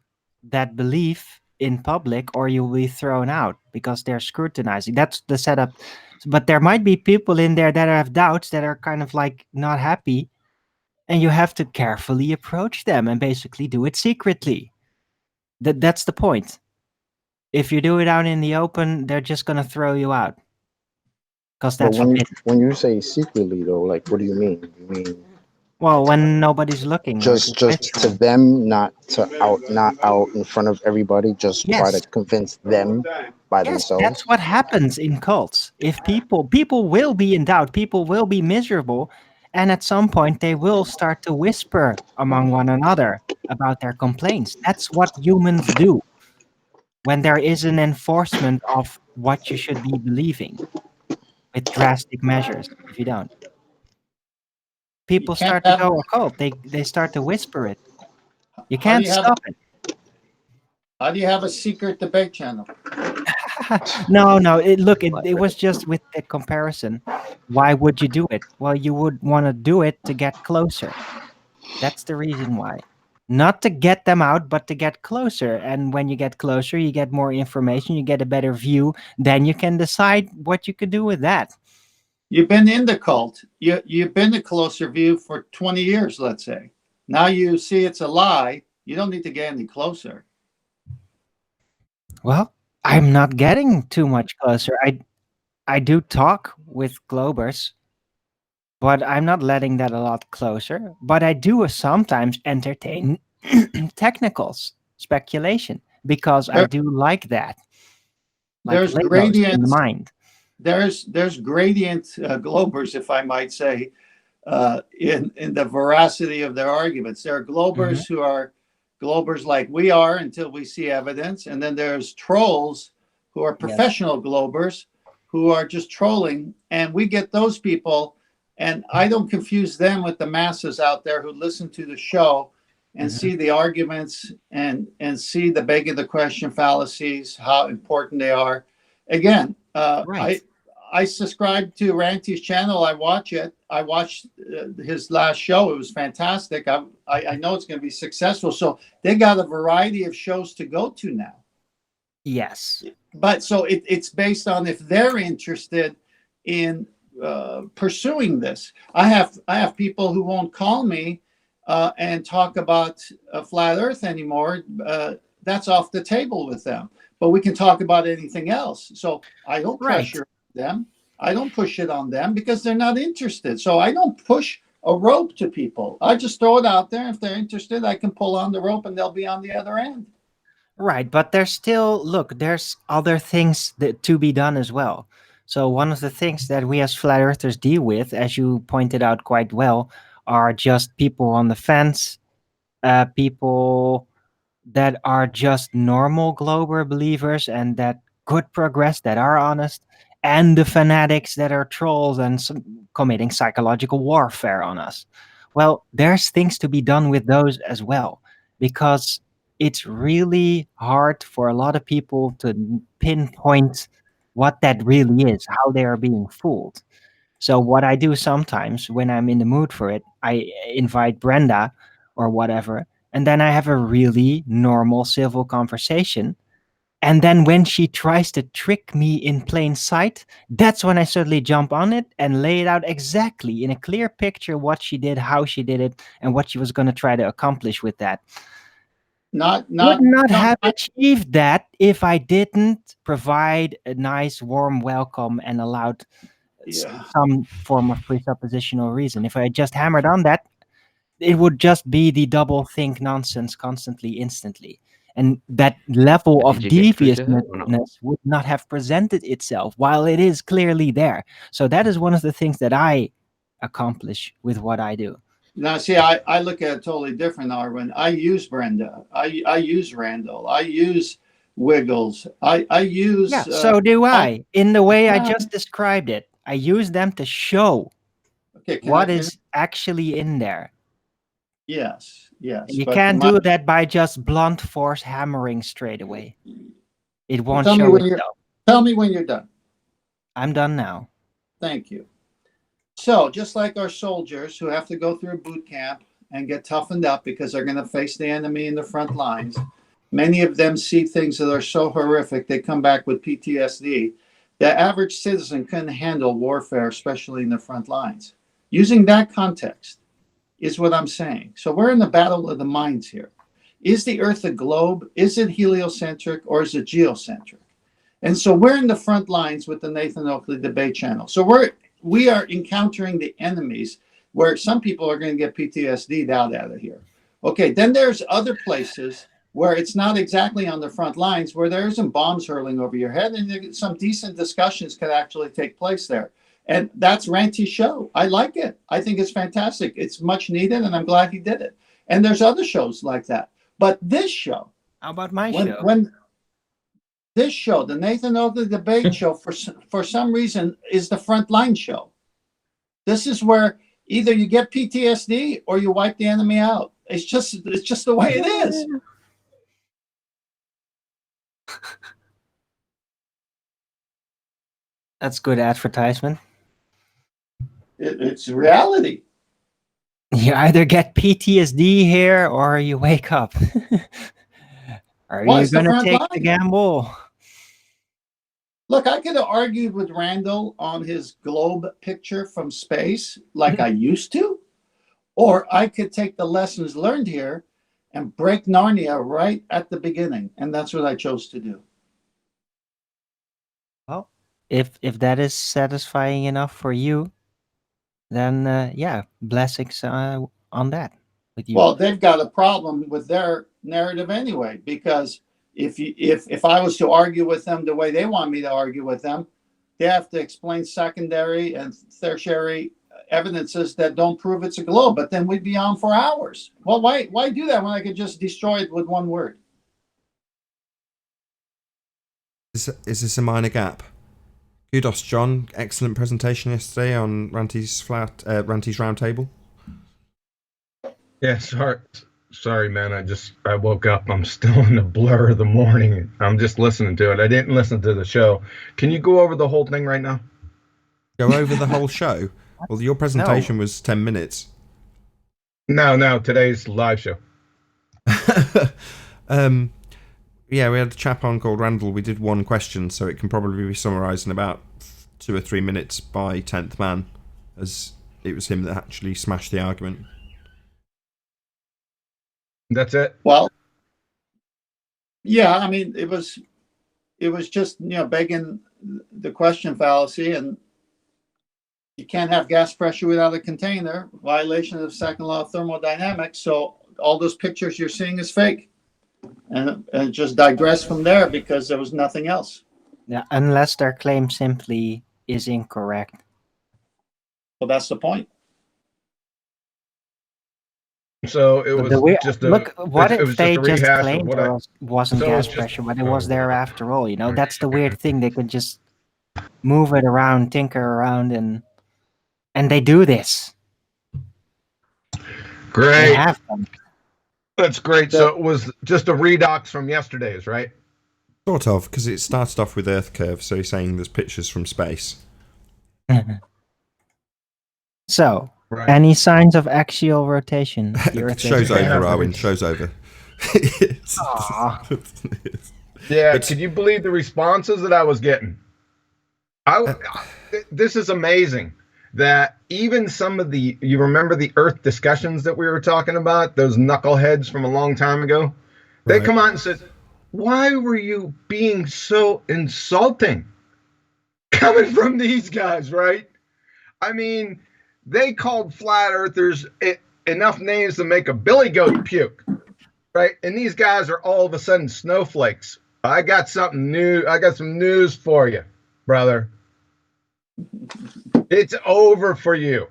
that belief in public or you will be thrown out because they're scrutinizing. That's the setup. But there might be people in there that have doubts, that are kind of like not happy, and you have to carefully approach them and basically do it secretly. That's the point. If you do it out in the open, they're just going to throw you out because But that's forbidden. when you say secretly though, like, what do you mean? You mean Well, when nobody's looking or just to them, not out in front of everybody, just try to Yes. convince them by Yes, themselves? that's what happens in cults. If people will be in doubt, people will be miserable, and at some point they will start to whisper among one another about their complaints. That's what humans do when there is an enforcement of what you should be believing with drastic measures. If you don't, You people can't start to have. go occult. They start to whisper it. You How do can't you have? stop it. How do you have a secret debate channel? No. It was just with the comparison. Why would you do it? Well, you would want to do it to get closer. That's the reason why. Not to get them out, but to get closer. And when you get closer, you get more information, you get a better view. Then you can decide what you could do with that. You've been in the cult. You've been to Closer View for 20 years, let's say. Now you see it's a lie. You don't need to get any closer. Well, I'm not getting too much closer. I do talk with Globers, but I'm not letting that a lot closer. But I do sometimes entertain technicals, speculation, because I There, do like that, like there's Legos in the gradients. mind. There's gradient globers, if I might say, in the veracity of their arguments. There are Mhm. globers who are globers like we are until we see evidence, and then there's trolls who are Yes. professional globers who are just trolling, and we get those people, and I don't confuse them with the masses out there who listen to the show and Mhm. see the arguments and see the begging the question fallacies, how important they are. Again, Right. I subscribe to Ranty's channel. I watch it. I watched his last show. It was fantastic. I know it's going to be successful. So they got a variety of shows to go to now. Yes. But so it's based on if they're interested in pursuing this. I have people who won't call me and talk about a flat Earth anymore. That's off the table with them. But we can talk about anything else. So I don't Right. pressure them. I don't push it on them because they're not interested. So I don't push a rope to people. I just throw it out there. If they're interested, I can pull on the rope and they'll be on the other end. Right, but there's other things to be done as well. So one of the things that we as flat earthers deal with, as you pointed out quite well, are just people on the fence, people that are just normal glober believers and that could progress, that are honest, and the fanatics that are trolls and committing psychological warfare on us. Well, there's things to be done with those as well, because it's really hard for a lot of people to pinpoint what that really is, how they are being fooled. So what I do sometimes when I'm in the mood for it, I invite Brenda or whatever, and then I have a really normal civil conversation. And then when she tries to trick me in plain sight, that's when I suddenly jump on it and lay it out exactly in a clear picture what she did, how she did it, and what she was going to try to accomplish with that. Not Would not no, have achieved that if I didn't provide a nice warm welcome and allowed yeah. some form of presuppositional reason. If I just hammered on that, it would just be the double think nonsense constantly, instantly. And that level But of did you get through to her or not? deviousness would not have presented itself while it is clearly there. So that is one of the things that I accomplish with what I do. Now, see, I look at it totally different, Arwen. I use Brenda. I use Randall. I use Wiggles. I use. Yeah, so do I. In the way I Yeah. just described it, I use them to show Okay, can what I is actually in there. Yes, yes. And you but can't my- do that by just blunt force hammering straight away. It won't Tell me show when you're- itself. Tell me when you're done. I'm done now. Thank you. So, just like our soldiers who have to go through boot camp and get toughened up because they're going to face the enemy in the front lines, many of them see things that are so horrific they come back with PTSD. The average citizen couldn't handle warfare, especially in the front lines. Using that context is what I'm saying. So, we're in the battle of the minds here. Is the Earth a globe? Is it heliocentric or is it geocentric? And so we're in the front lines with the Nathan Oakley debate channel. So we are encountering the enemies where some people are going to get PTSD out of here. Okay, then there's other places where it's not exactly on the front lines, where there isn't bombs hurling over your head, and some decent discussions could actually take place there. And that's Ranty's show. I like it. I think it's fantastic. It's much needed, and I'm glad he did it. And there's other shows like that. But this show, how about my show? When this show, the Nathan Oakley debate show, for some reason, is the frontline show. This is where either you get PTSD or you wipe the enemy out. It's just the way it is. That's good advertisement. It's reality. You either get PTSD here or you wake up. Are Well, you it's the going to front take line. the gamble? Look, I could have argued with Randall on his globe picture from space like I used to, or I could take the lessons learned here and break Narnia right at the beginning. And that's what I chose to do. Well, if that is satisfying enough for you, then yeah, blessings on that with you. Well, they've got a problem with their narrative anyway, because if I was to argue with them the way they want me to argue with them, they have to explain secondary and tertiary evidences that don't prove it's a globe. But then we'd be on for hours. Well, why do that when I could just destroy it with one word? Is this a minor gap? Kudos, John. Excellent presentation yesterday on Ranty's roundtable. Yeah, sorry, man. I woke up. I'm still in the blur of the morning. I'm just listening to it. I didn't listen to the show. Can you go over the whole thing right now? Go over the whole show? Well, your presentation was 10 minutes. No, today's live show. Yeah, we had a chap on called Randall. We did one question, so it can probably be summarised in about 2 or 3 minutes by 10th man, as it was him that actually smashed the argument. That's it? Well, yeah, I mean, it was just, begging the question fallacy, and you can't have gas pressure without a container, violation of the second law of thermodynamics. So all those pictures you're seeing is fake. And just digress from there because there was nothing else. Yeah, unless their claim simply is incorrect. Well, that's the point. So it was just a look. What it if was they just a just rehash of claimed what there wasn't So gas it's just- pressure, but it was there after all? That's the weird thing. They could just move it around, tinker around, and they do this. They Great. have them. That's great. So it was just a redox from yesterday's, right? Sort of, because it started off with Earth curve, so he's saying there's pictures from space. So, Right. any signs of axial rotation? The Earth Show's is- over, Arwen. Show's over. Aw. Yeah, It's- could you believe the responses that I was getting? This is amazing that even some of you remember the Earth discussions that we were talking about, those knuckleheads from a long time ago? They Right. come out and said, why were you being so insulting? Coming from these guys, right? I mean, they called flat earthers enough names to make a billy goat puke, right? And these guys are all of a sudden snowflakes. I got something new. I got some news for you, brother. It's over for you.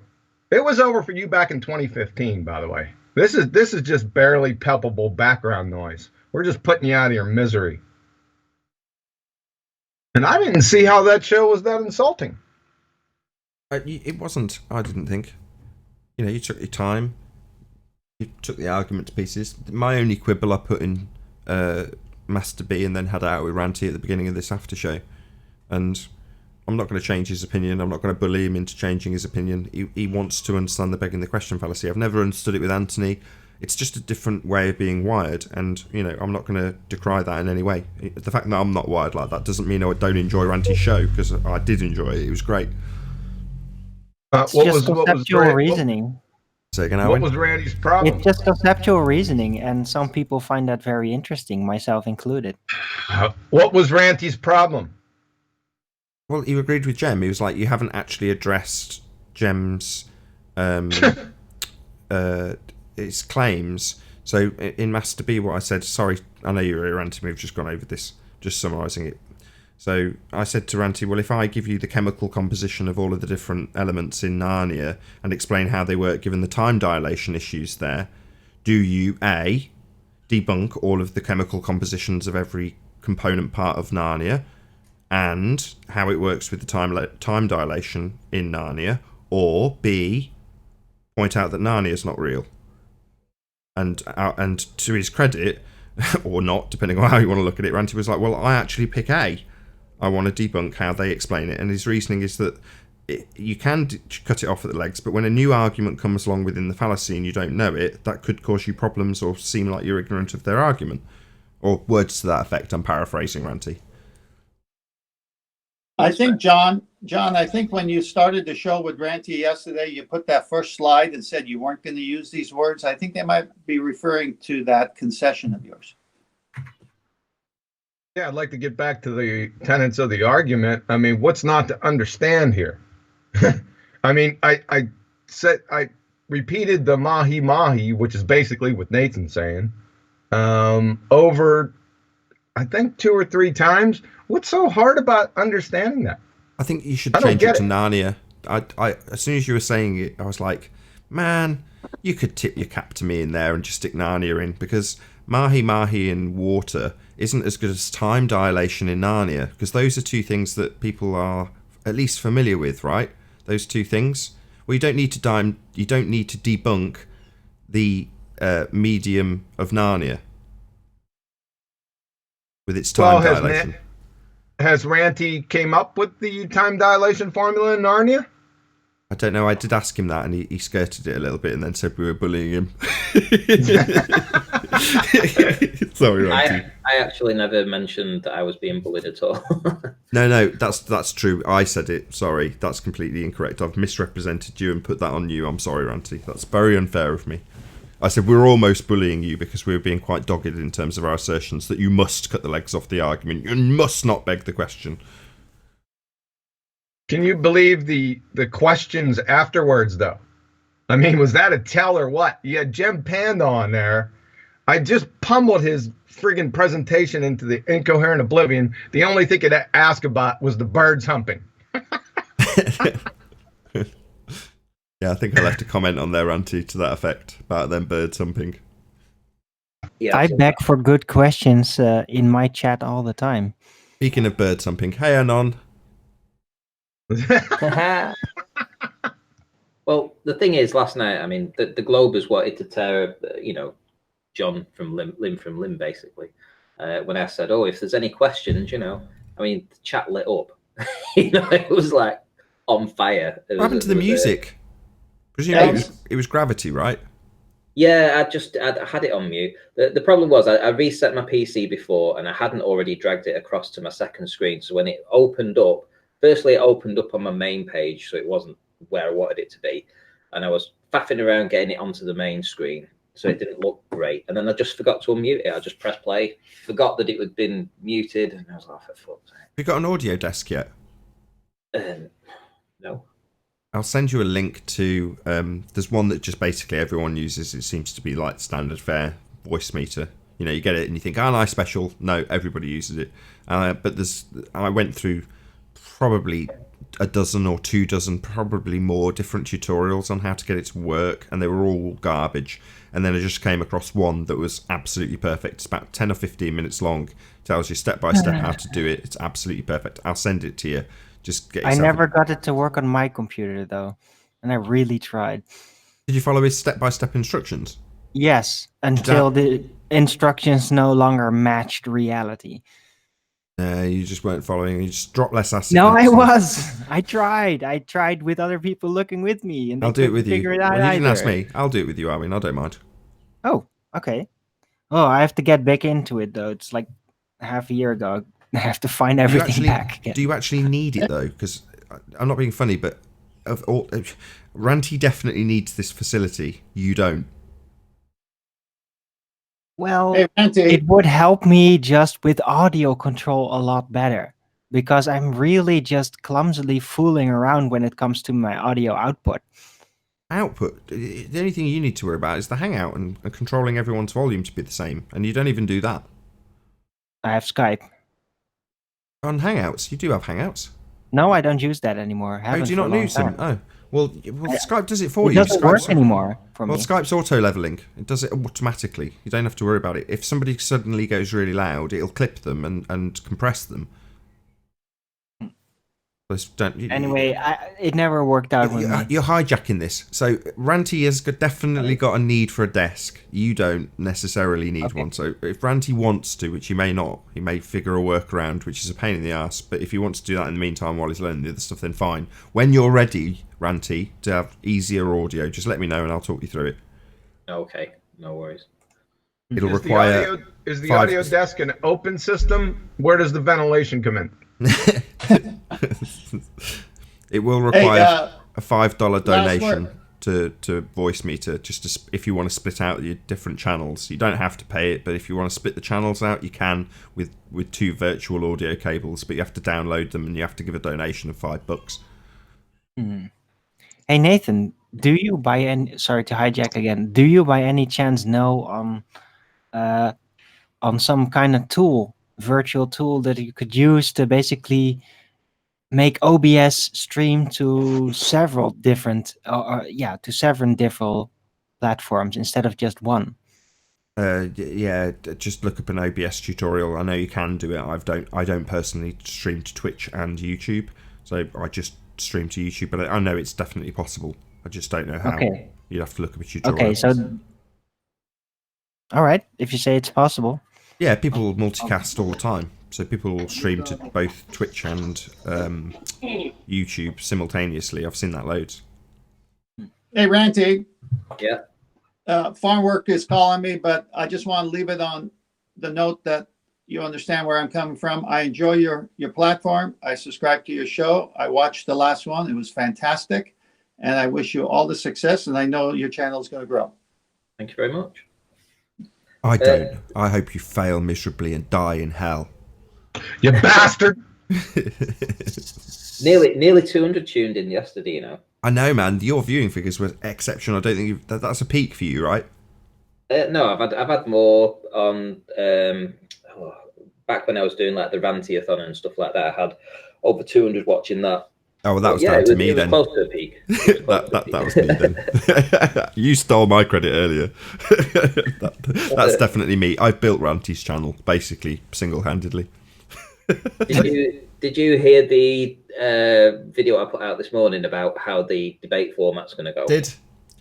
It was over for you back in 2015, by the way. This is just barely palpable background noise. We're just putting you out of your misery. And I didn't see how that show was that insulting. It wasn't, I didn't think. You know, you took your time. You took the argument to pieces. My only quibble I put in Master B and then had out with Ranty at the beginning of this after show. And I'm not going to change his opinion. I'm not going to bully him into changing his opinion. He wants to understand the begging the question fallacy. I've never understood it with Anthony. It's just a different way of being wired. And, you know, I'm not going to decry that in any way. The fact that I'm not wired like that doesn't mean I don't enjoy Ranty's show, because I did enjoy it. It was great. It's just conceptual reasoning. Say again, what was Randy's problem? It's just conceptual reasoning, and some people find that very interesting, myself included. What was Ranty's problem? Well, he agreed with Jem. He was like, you haven't actually addressed Jem's its claims. So in Master B, what I said, sorry, I know you were Ranty, we've just gone over this, just summarising it. So I said to Ranty, well, if I give you the chemical composition of all of the different elements in Narnia and explain how they work given the time dilation issues there, do you, A, debunk all of the chemical compositions of every component part of Narnia and how it works with the time dilation in Narnia, or B, point out that Narnia is not real? And to his credit, or not, depending on how you want to look at it, Ranty was like, well, I actually pick A. I want to debunk how they explain it. And his reasoning is that you can cut it off at the legs, but when a new argument comes along within the fallacy and you don't know it, that could cause you problems or seem like you're ignorant of their argument. Or words to that effect. I'm paraphrasing Ranty. I think, John, I think when you started the show with Ranty yesterday, you put that first slide and said you weren't going to use these words. I think they might be referring to that concession of yours. Yeah, I'd like to get back to the tenets of the argument. I mean, what's not to understand here? I mean, I repeated the mahi mahi, which is basically what Nathan's saying, over, I think 2 or 3 times. What's so hard about understanding that? I think you should change it to Narnia. I as soon as you were saying it, I was like, man, you could tip your cap to me in there and just stick Narnia in, because mahi mahi in water isn't as good as time dilation in Narnia, because those are two things that people are at least familiar with, right? Those two things. Well, you don't need to debunk the medium of Narnia with its time dilation. Has Ranty came up with the time dilation formula in Narnia? I don't know. I did ask him that, and he skirted it a little bit, and then said we were bullying him. Sorry, Ranty. I actually never mentioned that I was being bullied at all. No, that's true. I said it. Sorry, that's completely incorrect. I've misrepresented you and put that on you. I'm sorry, Ranty. That's very unfair of me. I said we were almost bullying you because we were being quite dogged in terms of our assertions that you must cut the legs off the argument. You must not beg the question. Can you believe the questions afterwards, though? I mean, was that a tell or what? You had Jem Panda on there. I just pummeled his friggin' presentation into the incoherent oblivion. The only thing I'd ask about was the birds humping. Yeah, I think I left a comment on there, Ranty, to that effect about them birds humping. Yeah, I beg for good questions in my chat all the time. Speaking of birds humping, hey Anon. Well, the thing is, last night, I mean, the Globers wanted to tear, John from limb, basically. When I said, "Oh, if there's any questions, I mean, the chat lit up. It was like on fire. What happened to the music? Presumably, it was gravity, right? Yeah, I had it on mute. The problem was I reset my PC before, and I hadn't already dragged it across to my second screen. So when it opened up, firstly, it opened up on my main page, so it wasn't where I wanted it to be. And I was faffing around getting it onto the main screen, so it didn't look great. And then I just forgot to unmute it. I just pressed play, forgot that it had been muted, and I was like, for fuck's sake. Have you got an audio desk yet? No. I'll send you a link to, there's one that just basically everyone uses. It seems to be like standard fare voice meter. You get it and you think, oh, nice special. No, everybody uses it. But I went through probably a dozen or 2 dozen, probably more, different tutorials on how to get it to work, and they were all garbage. And then I just came across one that was absolutely perfect. It's about 10 or 15 minutes long. Tells you step by step how to do it. It's absolutely perfect. I'll send it to you. Just get yourself. I never got it to work on my computer though, and I really tried. Did you follow his step by step instructions? Yes, until the instructions no longer matched reality. You just weren't following. You just dropped less acid. No, I was. I tried with other people looking with me, and I'll do it with you. Figure it out Well, you didn't ask either. me. I'll do it with you, Armin. I don't mind. Oh, okay. Oh, I have to get back into it though. It's like half a year ago. I have to find everything back again. Do you actually need it though? Because I'm not being funny, but Ranty definitely needs this facility. You don't. Well, Hey, Ranty. it would help me just with audio control a lot better, because I'm really just clumsily fooling around when it comes to my audio output. Output. The only thing you need to worry about is the Hangout and controlling everyone's volume to be the same, and you don't even do that. I have Skype. On Hangouts, you do have Hangouts. No, I don't use that anymore. Oh, do you not use them? Oh, well, Skype does it for you. you. It doesn't work anymore for me. Well, Skype's auto-leveling. It does it automatically. You don't have to worry about it. If somebody suddenly goes really loud, it'll clip them and compress them. Anyway, it never worked out with me. You're hijacking this. So Ranty has definitely got a need for a desk. You don't necessarily need one. So if Ranty wants to, which he may not, he may figure a workaround, which is a pain in the ass. But if he wants to do that in the meantime while he's learning the other stuff, then fine. When you're ready, Ranty, to have easier audio, just let me know and I'll talk you through it. Okay, no worries. It'll require... Is the audio desk an open system? Where does the ventilation come in? It will require a $5 donation to voice meter, if you want to split out your different channels. You don't have to pay it, but if you want to split the channels out, you can with 2 virtual audio cables, but you have to download them and you have to give a donation of $5. Hey Nathan, do you by any sorry to hijack again? Do you by any chance know on some kind of tool, virtual tool that you could use to basically make OBS stream to several different platforms instead of just one? Yeah, just look up an OBS tutorial. I know you can do it. I don't personally stream to Twitch and YouTube, so I just stream to YouTube, but I know it's definitely possible. I just don't know how. Okay. You'd have to look up a tutorial. Okay, so all right, if you say it's possible. Yeah, people multicast all the time. So people will stream to both Twitch and YouTube simultaneously. I've seen that loads. Hey, Ranty. Yeah. Farm work is calling me, but I just want to leave it on the note that you understand where I'm coming from. I enjoy your platform. I subscribe to your show. I watched the last one. It was fantastic. And I wish you all the success. And I know your channel is going to grow. Thank you very much. I don't. I hope you fail miserably and die in hell. You bastard! Nearly 200 tuned in yesterday, you know. I know, man. Your viewing figures were exceptional. I don't think that's a peak for you, right? No, I've had more on back when I was doing like the Ranty-a-thon and stuff like that. I had over 200 watching that. Oh, well, that was down to me then. It was close to a peak. that was me then. You stole my credit earlier. That's definitely me. I've built Ranty's channel basically single-handedly. Did you hear the video I put out this morning about how the debate format's going to go?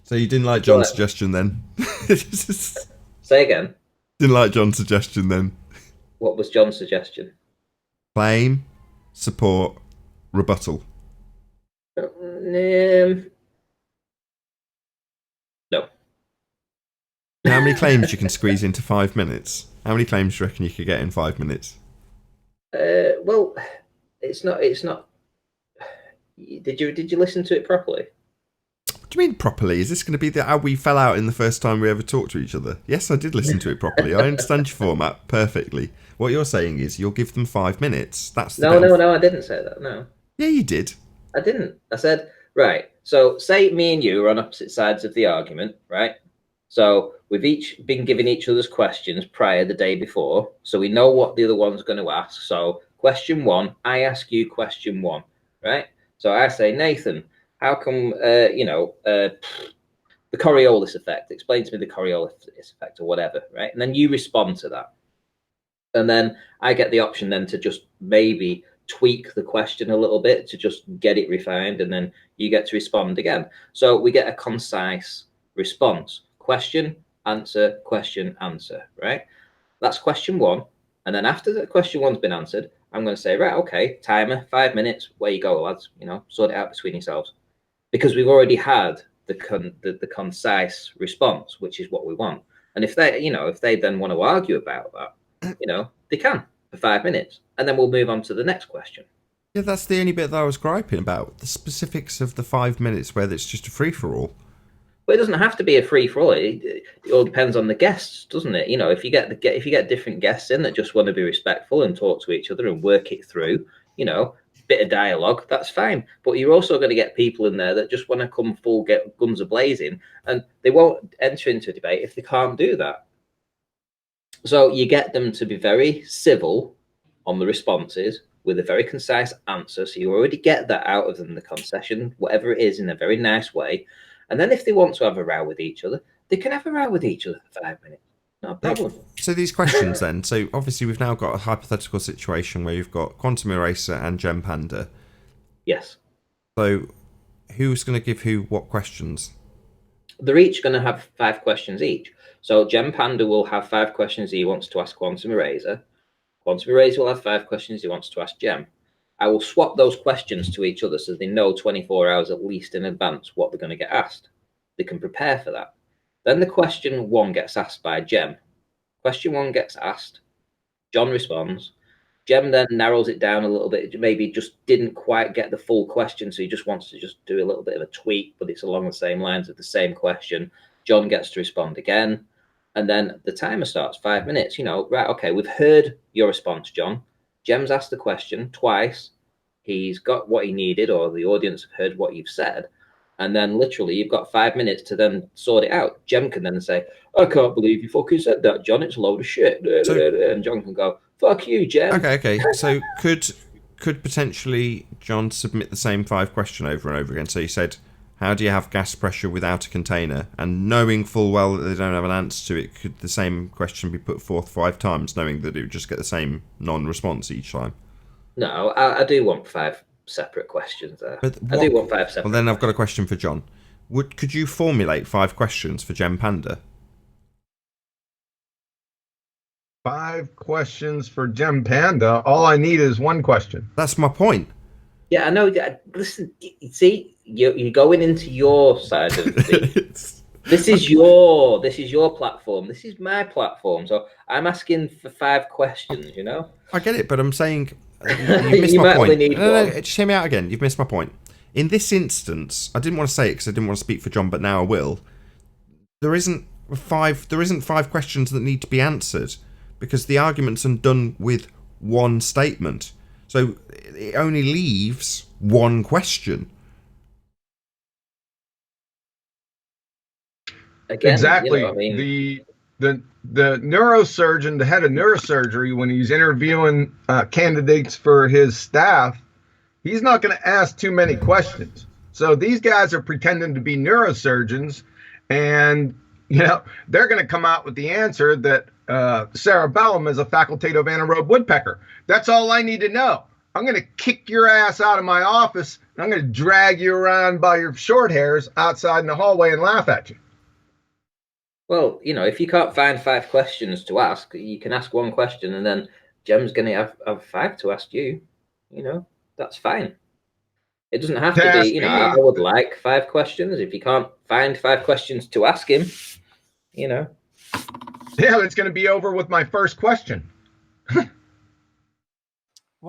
So you didn't like John's suggestion then? Say again. Didn't like John's suggestion then? What was John's suggestion? Claim, support, rebuttal. No. How many claims you can squeeze into 5 minutes? How many claims do you reckon you could get in 5 minutes? Well, it's not. Did you listen to it properly? What do you mean properly? Is this going to be how we fell out in the first time we ever talked to each other? Yes, I did listen to it properly. I understand your format perfectly. What you're saying is you'll give them 5 minutes. That's No, I didn't say that. No. Yeah, you did. I didn't. I said, right, so say me and you are on opposite sides of the argument, right? So we've each been giving each other's questions prior the day before, so we know what the other one's going to ask. So question 1, I ask you question 1, right? So I say, Nathan, how come, the Coriolis effect, explain to me the Coriolis effect or whatever, right? And then you respond to that. And then I get the option then to just maybe tweak the question a little bit to just get it refined, and then you get to respond again. So we get a concise response. Question, answer, right? That's question one. And then after the question one's been answered, I'm going to say, right, okay, timer, 5 minutes, where you go, lads, sort it out between yourselves. Because we've already had the concise response, which is what we want. And if they then want to argue about that, they can for 5 minutes, and then we'll move on to the next question. Yeah, that's the only bit that I was griping about. The specifics of the 5 minutes where it's just a free-for-all. But it doesn't have to be a free-for-all. It all depends on the guests, doesn't it? If you get different guests in that just want to be respectful and talk to each other and work it through, bit of dialogue, that's fine. But you're also going to get people in there that just want to come full, get guns a-blazing, and they won't enter into a debate if they can't do that. So you get them to be very civil on the responses with a very concise answer. So you already get that out of them, the concession, whatever it is, in a very nice way. And then if they want to have a row with each other, they can have a row with each other for 5 minutes. No problem. So these questions then, so obviously we've now got a hypothetical situation where you've got Quantum Eraser and Gem Panda. Yes. So who's going to give who what questions? They're each going to have 5 questions each. So Gem Panda will have 5 questions he wants to ask Quantum Eraser. Quantum Eraser will have 5 questions he wants to ask Gem. I will swap those questions to each other so they know 24 hours at least in advance what they're going to get asked. They can prepare for that. Then the question 1 gets asked by Gem. Question 1 gets asked. John responds. Gem then narrows it down a little bit. Maybe just didn't quite get the full question, so he just wants to just do a little bit of a tweak, but it's along the same lines of the same question. John gets to respond again. And then the timer starts, 5 minutes. Right, okay, we've heard your response, John. Gem's asked the question twice. He's got what he needed, or the audience have heard what you've said. And then literally you've got 5 minutes to then sort it out. Gem can then say, I can't believe you fucking said that, John. It's a load of shit. And John can go, fuck you, Gem. Okay. So could potentially John submit the same 5 question over and over again? So he said, how do you have gas pressure without a container? And knowing full well that they don't have an answer to it, could the same question be put forth 5 times, knowing that it would just get the same non-response each time? No, I do want 5 separate questions there. I do want 5 separate. Well, then I've got a question for John. Could you formulate 5 questions for Gem Panda? 5 questions for Gem Panda. All I need is 1 question. That's my point. Yeah, I know. Listen, see, you're going into your side of the. This is your platform. This is my platform. So I'm asking for 5 questions. I get it, but I'm saying you missed my point. No, just hear me out again. You've missed my point. In this instance, I didn't want to say it because I didn't want to speak for John, but now I will. There isn't 5 questions that need to be answered because the arguments are done with 1 statement. So it only leaves 1 question. Again, exactly. The neurosurgeon, the head of neurosurgery, when he's interviewing candidates for his staff, he's not going to ask too many questions. So these guys are pretending to be neurosurgeons, and they're going to come out with the answer that cerebellum is a facultative anaerobe woodpecker. That's all I need to know. I'm going to kick your ass out of my office, and I'm going to drag you around by your short hairs outside in the hallway and laugh at you. Well, if you can't find 5 questions to ask, you can ask 1 question, and then Gem's going to have 5 to ask you. That's fine. It doesn't have to be, I would like 5 questions. If you can't find 5 questions to ask him, Yeah, it's going to be over with my first question.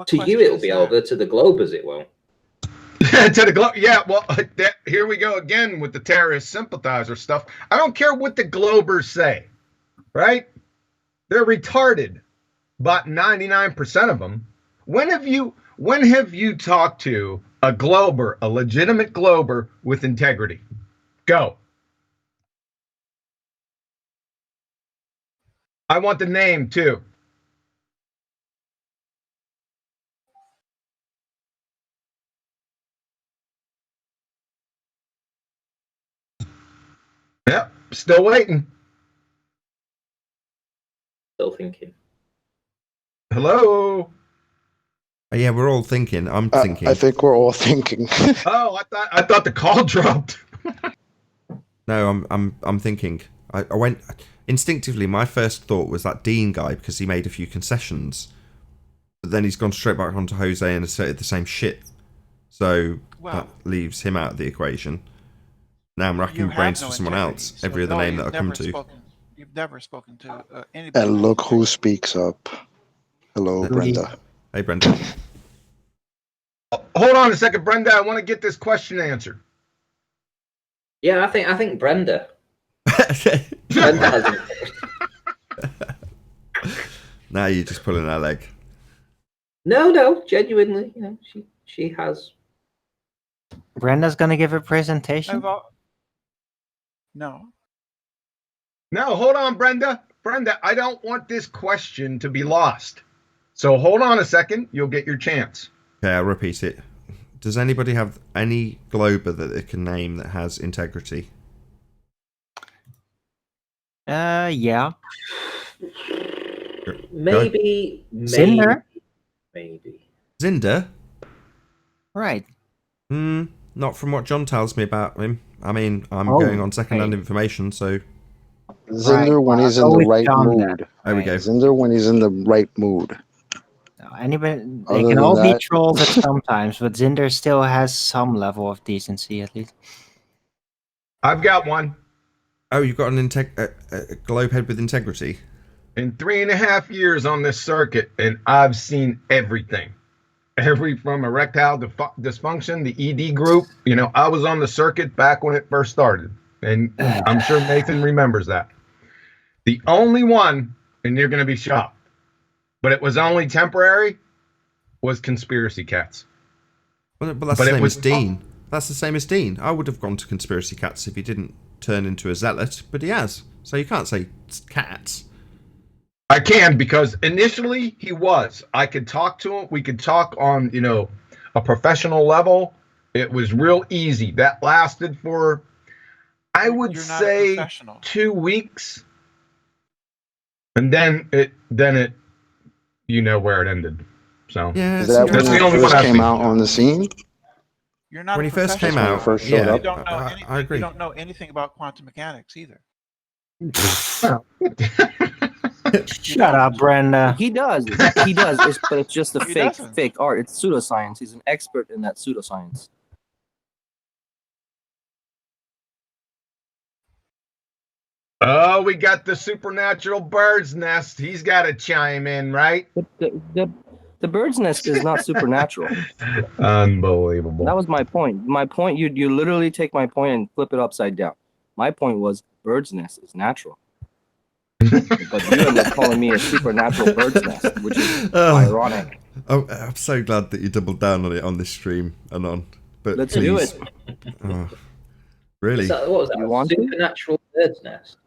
To you, it'll be over. To the Globers, it won't. To the globe, yeah. Well, here we go again with the terrorist sympathizer stuff. I don't care what the Globers say, right? They're retarded, about 99% of them. When have you talked to a Glober, a legitimate Glober with integrity? Go. I want the name too. Yep, still waiting. Still thinking. Hello. Yeah, we're all thinking. I'm thinking. I think we're all thinking. Oh, I thought the call dropped. No, I'm thinking. I went instinctively. My first thought was that Dean guy because he made a few concessions, but then he's gone straight back onto Jose and asserted the same shit. So that leaves him out of the equation. Now I'm racking brains for someone else. So Every other name that I come to. You've never spoken to anybody. And look who speaks up. Hello, Brenda. Hey, Brenda. Hold on a second, Brenda. I want to get this question answered. Yeah, I think Brenda. Brenda has it. Now you're just pulling our leg. No, genuinely, you know, she has. Brenda's gonna give a presentation. No. No, hold on, Brenda. Brenda, I don't want this question to be lost. So hold on a second. You'll get your chance. Okay, I'll repeat it. Does anybody have any globe that they can name that has integrity? Yeah. Maybe. Zinder? Maybe. Zinder? Right. Not from what John tells me about him. I mean, I'm Oh, going on second-hand okay. information, so... Zinder when he's in I'll the go with right John mood. then. There we go. Zinder when he's in the right mood. Anybody, they Other can than all be that- trolls at sometimes, but Zinder still has some level of decency at least. I've got one. Oh, you've got an a globe head with integrity? In 3.5 years on this circuit, and I've seen everything. Every from erectile dysfunction, the ED group. You know, I was on the circuit back when it first started. And I'm sure Nathan remembers that. The only one, and you're going to be shocked, but it was only temporary, was conspiracy cats. Well, but that's the same as Dean. That's the same as Dean. I would have gone to conspiracy cats if he didn't turn into a zealot, but he has. So you can't say cats. I can, because initially he was. I could talk to him. We could talk on, you know, a professional level. It was real easy. That lasted for, I would say, 2 weeks. And then it, you know where it ended. So yeah, is that when he first came out on the scene? You're not when a he first came professional. out, first showed up. You don't know anything. I agree. You don't know anything about quantum mechanics either. Shut up, Brenda. He does. He does. But it's just a He fake doesn't. fake art. It's pseudoscience. He's an expert in that pseudoscience. Oh, we got the supernatural bird's nest. He's got to chime in, right? The bird's nest is not supernatural. Unbelievable. That was my point. My point, you literally take my point and flip it upside down. My point was bird's nest is natural. But you end up calling me a supernatural bird's nest, which is ironic. Oh, I'm so glad that you doubled down on it on this stream, Anon. But Let's please. do it. Oh, really? What was that? You want to? Supernatural bird's nest.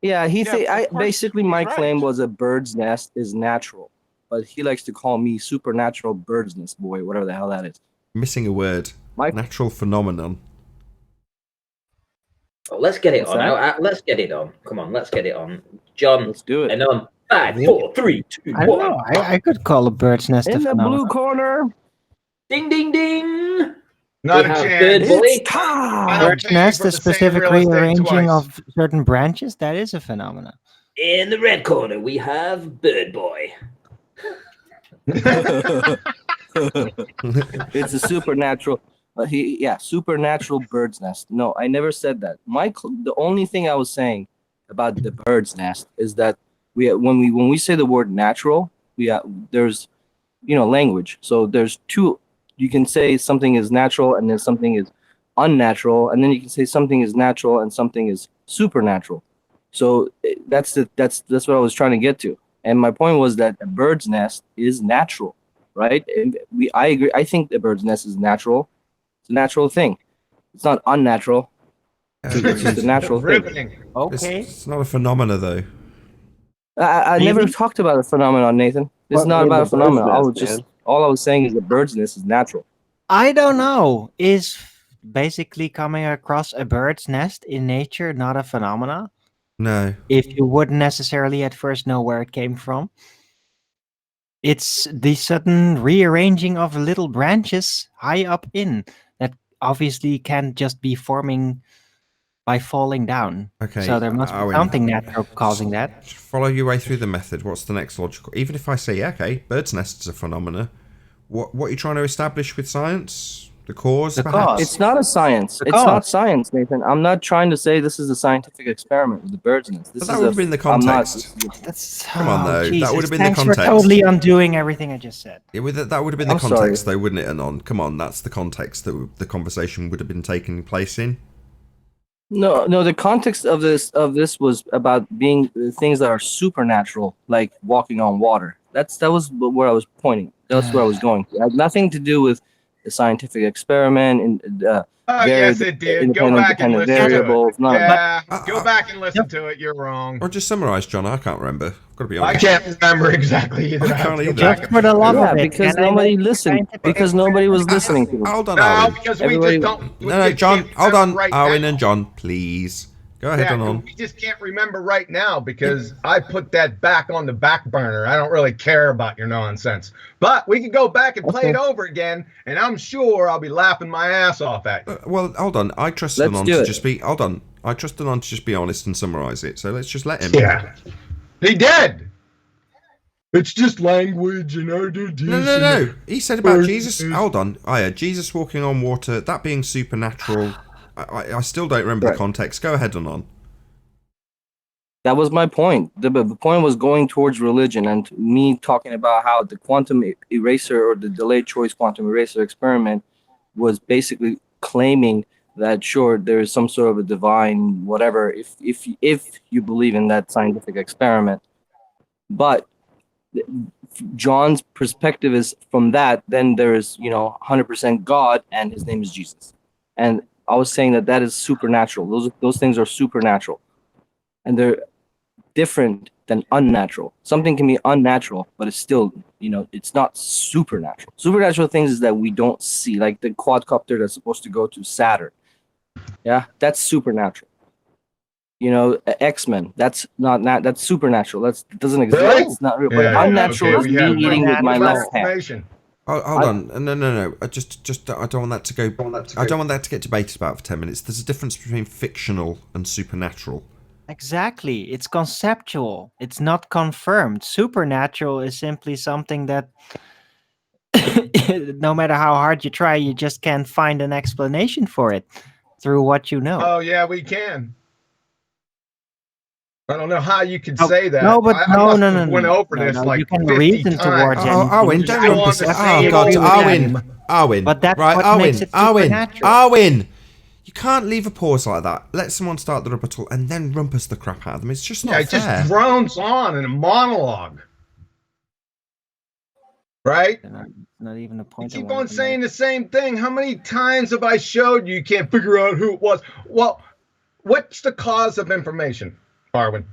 Yeah, of course, basically my he's claim right. was a bird's nest is natural, but he likes to call me supernatural bird's nest boy, whatever the hell that is. Missing a word. Natural phenomenon. Oh, let's get it What's on. that? Let's get it on. Come on, let's get it on. John, let's do it. And on 5, 4, 3, 2, 1. I don't know. I could call a bird's nest a In the phenomenon. blue corner. Ding, ding, ding. Not We a have chance. Bird Boy. It's time. Bird's nest, the specific real estate rearranging twice. of certain branches, that is a phenomenon. In the red corner, we have Bird Boy. It's a supernatural. Supernatural bird's nest. No, I never said that. The only thing I was saying about the bird's nest is that when we say the word natural, there's language. So there's two. You can say something is natural and then something is unnatural, and then you can say something is natural and something is supernatural. So that's what I was trying to get to. And my point was that a bird's nest is natural, right? And I agree. I think the bird's nest is natural. It's a natural thing. It's not unnatural. It's just a natural thing. Okay. It's not a phenomena, though. I never talked about a phenomenon, Nathan. It's What not made about the a phenomenon. bird's nest, man? All I was saying is the bird's nest is natural. I don't know. Is basically coming across a bird's nest in nature not a phenomena? No. If you wouldn't necessarily at first know where it came from. It's the sudden rearranging of little branches high up in that obviously can't just be forming by falling down. Okay. So there must be Owen, something natural causing that. follow your way through the method. What's the next logical? Even if I say, yeah, okay, bird's nest is a phenomena, what are you trying to establish with science? The cause, The perhaps? cause. It's not a science. The It's not cause. science, Nathan. I'm not trying to say this is a scientific experiment with the bird's nest. This But that is would a have been the I'm not- context. That's Come on, though. That Jesus. would have been the Thanks context. for totally undoing everything I just said. Yeah, that would have been the I'm context, sorry. though, wouldn't it, Anon? Come on, that's the context that the conversation would have been taking place in. No, the context of this was about being things that are supernatural, like walking on water. That was where I was pointing. That's where I was going. It had nothing to do with the scientific experiment and Yes, it did. Go back and dependent listen to variables. it. None of that. Yeah, go back and listen to it. You're wrong. Or just summarise, John. I can't remember. I've got to be I honest. can't remember exactly either. I have can't to go either. back Just for the love Yeah, of it. because can I nobody make a listened. scientific Because nobody was listening to them. Hold on, No, Owen. because we Everybody- just don't. No, John. Hold on, Owen and John, please. Go ahead, Yeah, Anon. we just can't remember right now because I put that back on the back burner. I don't really care about your nonsense. But we can go back and play it over again, and I'm sure I'll be laughing my ass off at you. Well, hold on. I trust Let's Anon do to it. just be. Hold on. I trust Anon to just be honest and summarise it. So let's just let him. Yeah. He did. It's just language and No. He said about Jesus. Hold on. I heard Jesus walking on water. That being supernatural. I still don't remember the Right. context. Go ahead, Anon. That was my point. The point was going towards religion and me talking about how the quantum eraser or the delayed choice quantum eraser experiment was basically claiming that sure there is some sort of a divine whatever if you believe in that scientific experiment, but John's perspective is from that. Then there is 100% God and his name is Jesus, and I was saying that is supernatural. Those things are supernatural, and they're different than unnatural. Something can be unnatural, but it's still, it's not supernatural. Supernatural things is that we don't see, like the quadcopter that's supposed to go to Saturn. Yeah, that's supernatural. X-Men, that's that's supernatural. That doesn't exist. Really? It's not real. Yeah, but unnatural okay, is we have me eating with my more left hand. information. Hold on. No. I don't want that to go. I don't want that to get debated about for 10 minutes. There's a difference between fictional and supernatural. Exactly. It's conceptual. It's not confirmed. Supernatural is simply something that no matter how hard you try, you just can't find an explanation for it through what you know. Oh, yeah, we can. I don't know how you can say that. No, but I must have no. went over No, this no, like you can 50 reason times. towards it. Owen, You don't can lump this. on the Oh same God, team. Owen. But that's right, what makes it supernatural. Owen. You can't leave a pause like that. Let someone start the rebuttal and then rumpus the crap out of them. It's just not Yeah, it fair. just drones on in a monologue. Right? Not even a You point. keep on saying the same thing. How many times have I showed you can't figure out who it was? Well, what's the cause of information, Arwin?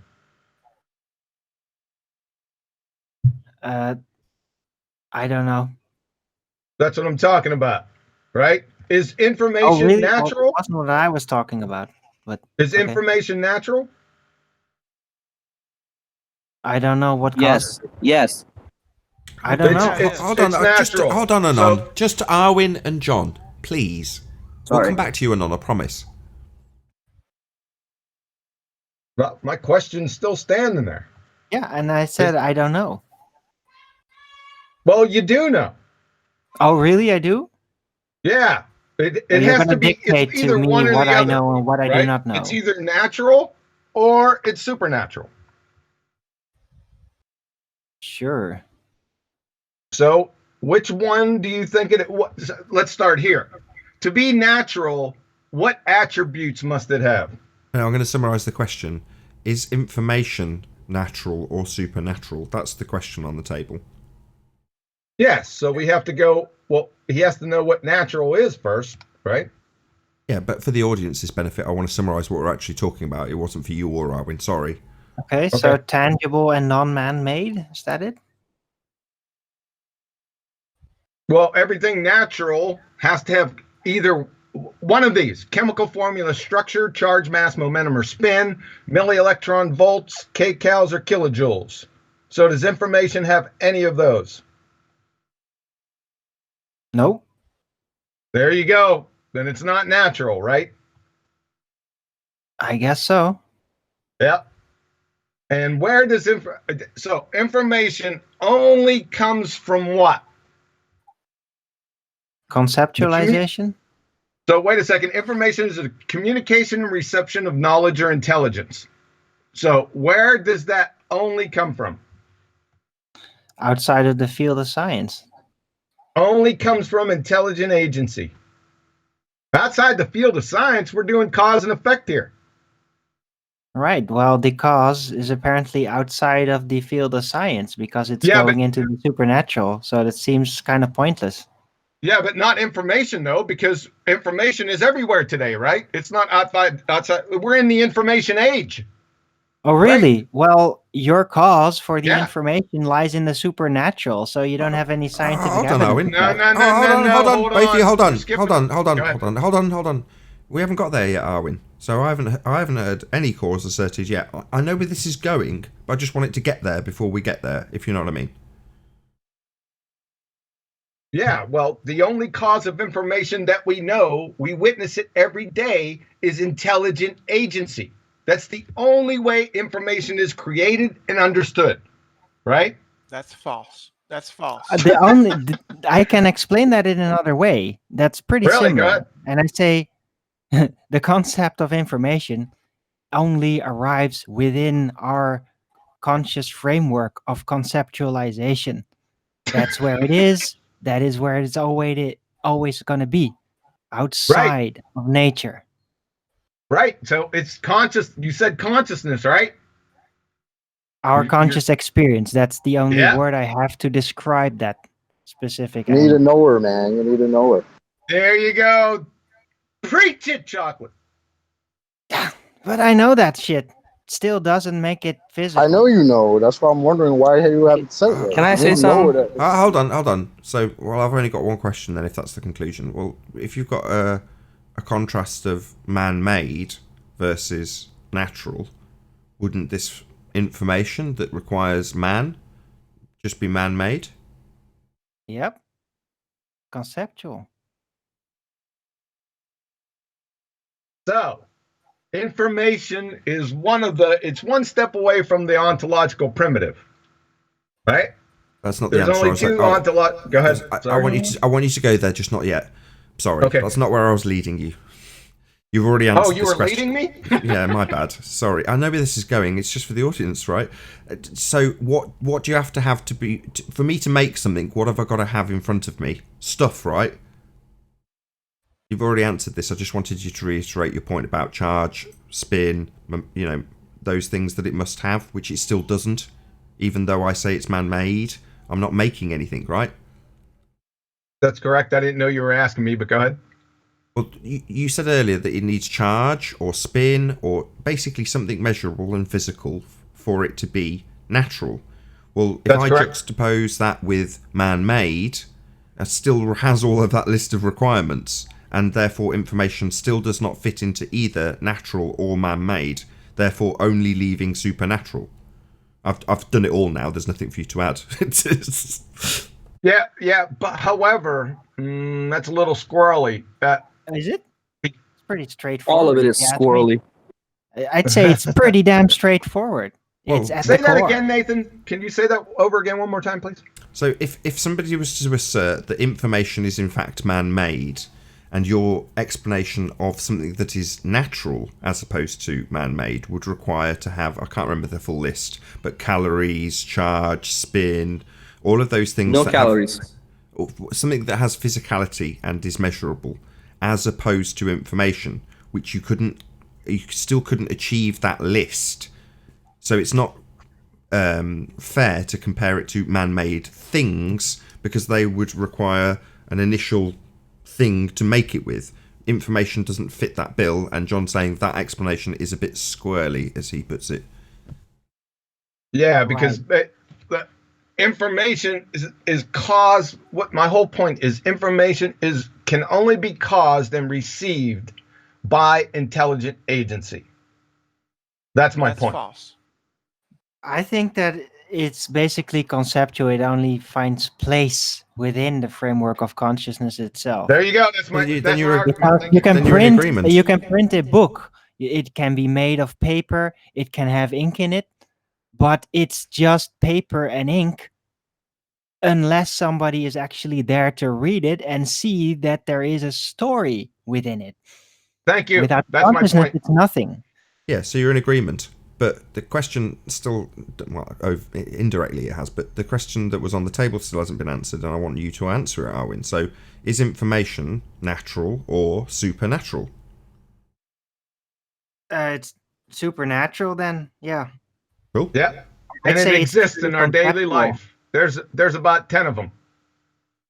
I don't know. That's what I'm talking about, right? Is information natural? Well, that's not what I was talking about. But Is okay. information natural? I don't know what Yes. caused. Yes. I don't know. Hold on, natural. hold on, Anon. Just Arwin and John, please. We'll Sorry. come back to you, Anon, I promise. Well, my question's still standing there. Yeah, and I said I don't know. Well, you do know. Oh, really? I do? Yeah. It You're has gonna to be. dictate It's to either me one or what the I other, know and what I do right? not know. It's either natural or it's supernatural. Sure. So, which one do you think it? Let's start here. To be natural, what attributes must it have? Now, I'm going to summarise the question. Is information natural or supernatural? That's the question on the table. Yes. So we have to go. Well, he has to know what natural is first, right? Yeah, but for the audience's benefit, I want to summarise what we're actually talking about. It wasn't for you or Arwin, sorry. Okay, so tangible and non-man-made, is that it? Well, everything natural has to have either one of these: chemical formula, structure, charge, mass, momentum, or spin, millielectron volts, kcals, or kilojoules. So does information have any of those? No. There you go. Then it's not natural, right? I guess so. Yep. And where does information only comes from what? Conceptualization? So wait a second. Information is a communication and reception of knowledge or intelligence. So where does that only come from? Outside of the field of science. Only comes from intelligent agency. Outside the field of science, we're doing cause and effect here. Right. Well, the cause is apparently outside of the field of science because it's going into the supernatural. So that seems kind of pointless. Yeah, but not information, though, because information is everywhere today, right? It's not outside. We're in the information age. Oh, really? Right? Well, your cause for the information lies in the supernatural, so you don't have any scientific evidence. Hold on. We haven't got there yet, Arwin. So I haven't heard any cause asserted yet. I know where this is going, but I just want it to get there before we get there, if you know what I mean. Yeah, well, the only cause of information that we know, we witness it every day, is intelligent agency. That's the only way information is created and understood, right? That's false. That's false. I can explain that in another way. That's pretty similar. And I say the concept of information only arrives within our conscious framework of conceptualization. That's where it is. That is where it's always going to be, outside of nature. Right. So it's conscious. You said consciousness, right? Our conscious experience. That's the only word I have to describe that specific. You need a knower, man. You need a knower. There you go. Preach it, chocolate. But I know that shit. Still doesn't make it physical. I know you know. That's why I'm wondering why you haven't said it. Can I say something? Hold on. So, well, I've only got one question then, if that's the conclusion. Well, if you've got a contrast of man-made versus natural, wouldn't this information that requires man just be man-made? Yep. Conceptual. So, information is it's one step away from the ontological primitive, right? That's not the answer. There's only two ontological. Go ahead. I want you to go there, just not yet. Sorry, okay. That's not where I was leading you. You've already answered this question. Oh, you were leading me? Yeah, my bad. Sorry. I know where this is going. It's just for the audience, right? So what do you have to be... for me to make something, what have I got to have in front of me? Stuff, right? You've already answered this. I just wanted you to reiterate your point about charge, spin, those things that it must have, which it still doesn't. Even though I say it's man-made, I'm not making anything, right? That's correct. I didn't know you were asking me, but go ahead. Well, you said earlier that it needs charge or spin or basically something measurable and physical for it to be natural. Well, if I juxtapose that with man-made, it still has all of that list of requirements, and therefore information still does not fit into either natural or man-made, therefore only leaving supernatural. I've done it all now. There's nothing for you to add. Yeah, but however, that's a little squirrely. Is it? It's pretty straightforward. All of it is squirrely. I'd say it's pretty damn straightforward. It's at say the that core. again, Nathan. Can you say that over again one more time, please? So if somebody was to assert that information is in fact man-made, and your explanation of something that is natural as opposed to man-made would require to have, I can't remember the full list, but calories, charge, spin, all of those things. No calories. Something that has physicality and is measurable, as opposed to information, which you still couldn't achieve that list. So it's not fair to compare it to man-made things, because they would require an initial thing to make it with. Information doesn't fit that bill, and John's saying that explanation is a bit squirrely, as he puts it. Yeah, because the information is cause. What my whole point is, information is can only be caused and received by intelligent agency. That's my point. False. I think that it's basically conceptual. It only finds place within the framework of consciousness itself. There you go. That's my, Then that's my you're- argument. Because Thank you can Then you're in print. agreement. You can print a book. It can be made of paper. It can have ink in it, but it's just paper and ink. Unless somebody is actually there to read it and see that there is a story within it. Thank you. Without That's my consciousness, point. it's nothing. Yeah, so you're in agreement. But the question still, well, indirectly it has, but the question that was on the table still hasn't been answered, and I want you to answer it, Arwin. So, is information natural or supernatural? It's supernatural then, yeah. Cool. Yeah. I'd And it say it's exists in our daily conceptual. life. There's about 10 of them.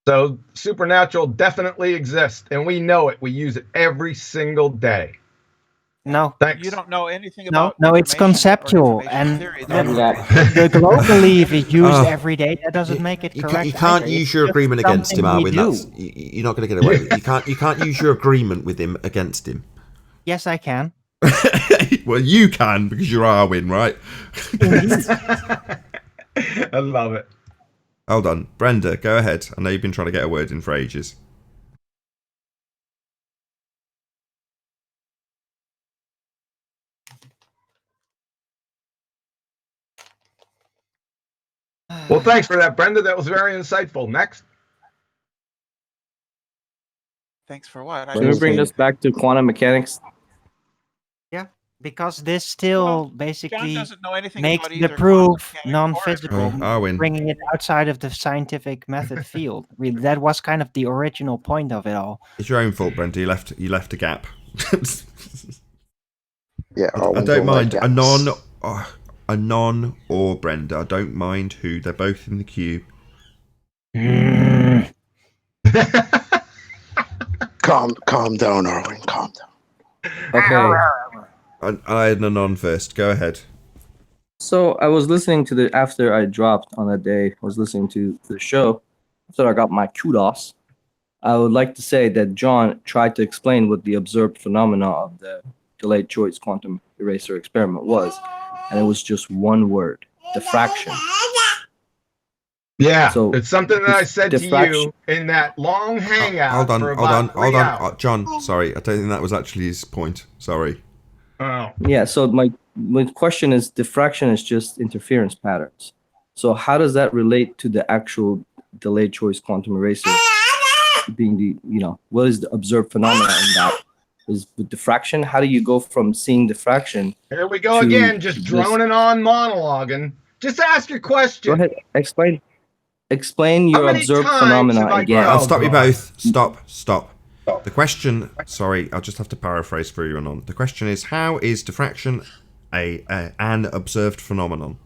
So supernatural definitely exists, and we know it. We use it every single day. No. Thanks. You don't know anything No, about no, it's information or conceptual, information and theory, the global belief is used every day. That doesn't make it correct. You can't either. use It's your just agreement against him, something we Arwin. do. That's you're not going to get away with it. You can't use your agreement with him against him. Yes, I can. Well, you can because you're Arwin, right? I love it. Hold on, Brenda, go ahead. I know you've been trying to get a word in for ages. Well, thanks for that, Brenda. That was very insightful. Next. Thanks for what? Can we bring this back to quantum mechanics? Yeah, because this still basically doesn't know anything makes about the either proof quantum non-physical, Oh, Arwin. bringing it outside of the scientific method field. Really, that was kind of the original point of it all. It's your own fault, Brenda. You left a gap. Yeah, I don't mind Anon or Brenda. I don't mind who. They're both in the queue. Calm down, Arwin. Calm down. Okay. I had an Anon first. Go ahead. So I was listening to the after I dropped on that day. I was listening to the show. So I got my kudos. I would like to say that John tried to explain what the observed phenomena of the delayed choice quantum eraser experiment was, and it was just one word: diffraction. Yeah, So it's something that I said to diffraction- you in that long hangout. Hold on, for hold on, about hold 3 on. hours. John, sorry. I don't think that was actually his point. Sorry. Oh. Yeah, so my question is, diffraction is just interference patterns. So how does that relate to the actual delayed choice quantum eraser being the, what is the observed phenomena in that? Is with diffraction, how do you go from seeing diffraction? Here we go to again, just this- droning on, monologuing. Just ask your question. Go ahead, explain How your many observed times phenomena have I- again. I'll Oh, stop you God. both. Stop. The question, sorry, I'll just have to paraphrase for you, Anon. The question is, how is diffraction an observed phenomenon?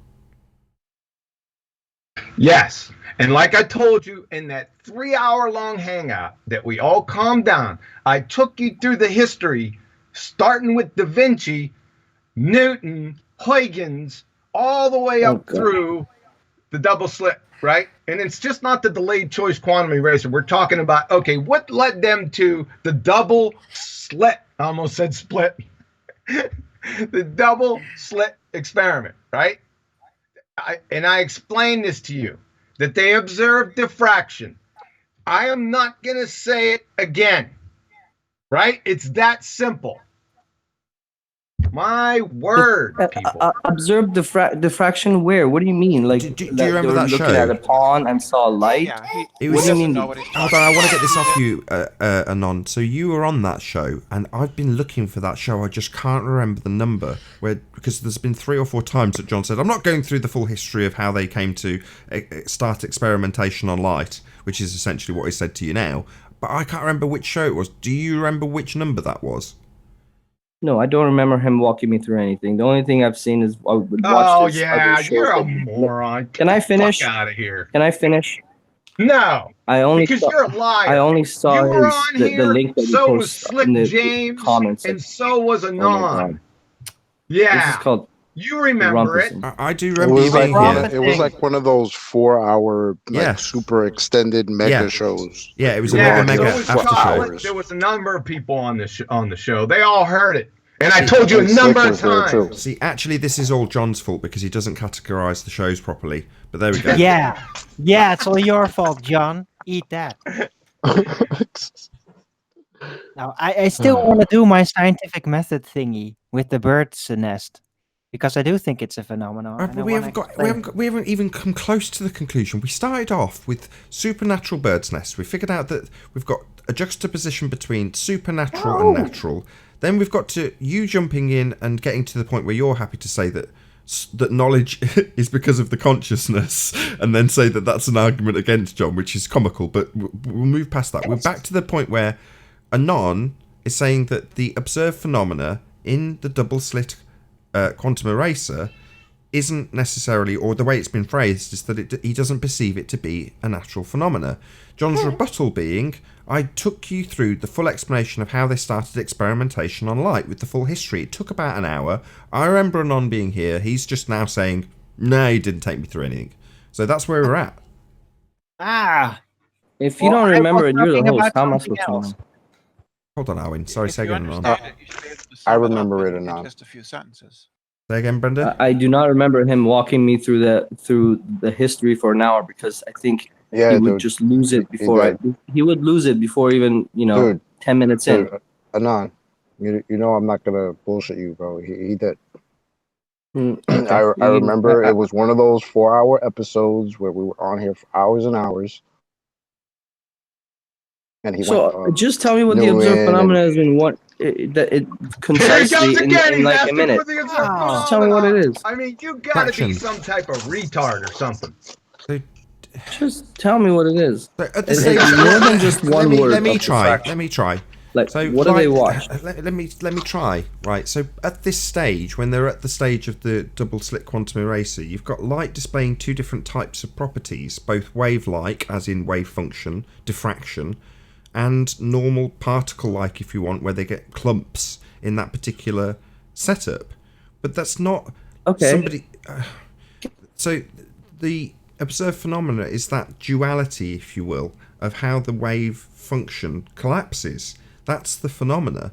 Yes. And like I told you in that 3-hour-long hangout that we all calmed down, I took you through the history, starting with Da Vinci, Newton, Huygens, all the way up through the double slit, right? And it's just not the delayed choice quantum eraser. We're talking about, okay, what led them to the double slit? I almost said split. The double slit experiment, right? I explained this to you, that they observed diffraction. I am not going to say it again, right? It's that simple. My word, people. Observe diffraction where? What do you mean? Like, do you remember they were that looking show? at a pawn and saw a light? What do you mean? Hold on, I want to get this off you, Anon. So you were on that show, and I've been looking for that show. I just can't remember the number, because there's been 3 or 4 times that John said, I'm not going through the full history of how they came to start experimentation on light, which is essentially what he said to you now. But I can't remember which show it was. Do you remember which number that was? No, I don't remember him walking me through anything. The only thing I've seen is I would watch Oh, this yeah, other show. you're a moron. Can I finish? Fuck out of here. Can I finish? No, because you're a liar. I only saw you were his, on the here, link that he so was posted Slick in the James, comments. and so was Oh my Anon. God. Yeah. This is called You remember it. I do It remember you was like being here. it was like one of those 4-hour, like Yeah. super extended mega Yeah. shows. Yeah, it was a You were mega, on mega there So was for after show. Chocolate. There was a number of people on the show. They all heard it, and I told you a And Slick number of was there, too. times. See, actually, this is all John's fault because he doesn't categorize the shows properly. But there we go. Yeah, yeah, it's all your fault, John. Eat that. Now, I still want to do my scientific method thingy with the bird's nest because I do think it's a phenomenon. and I But we wanna haven't we haven't even come close to the conclusion. We started off with supernatural bird's nest. We figured out that we've got a juxtaposition between supernatural and natural. Then we've got to you jumping in and getting to the point where you're happy to say that knowledge is because of the consciousness, and then say that that's an argument against John, which is comical. But we'll move past that. We're back to the point where Anon is saying that the observed phenomena in the double slit quantum eraser isn't necessarily, or the way it's been phrased is that he doesn't perceive it to be a natural phenomena. John's rebuttal being, I took you through the full explanation of how they started experimentation on light with the full history. It took about an hour. I remember Anon being here. He's just now saying, no, he didn't take me through anything. So that's where we're at. If you don't remember and you're the host, how am I supposed to know? Hold on, Owen. Sorry, say again, Anon. I remember it, Anon. Just a few sentences. Say again, Brenda. I do not remember him walking me through the history for an hour because I think he would just lose it before he would lose it before even 10 minutes in. Anon, you know I'm not gonna bullshit you, bro. He did. Okay. I remember it was one of those 4-hour episodes where we were on here for hours and hours. And he went, just tell me what the observed phenomena has been. Concisely in like a minute. Just tell me what it is. I mean, you gotta be some type of retard or something. Just tell me what it is. It's more than just one word. Let me try. Like, so what do they watch? Let me try. Right. So at this stage, when they're at the stage of the double slit quantum eraser, you've got light displaying two different types of properties, both wave-like, as in wave function, diffraction, and normal particle-like, if you want, where they get clumps in that particular setup. But that's not somebody. So the observed phenomena is that duality, if you will, of how the wave function collapses. That's the phenomena.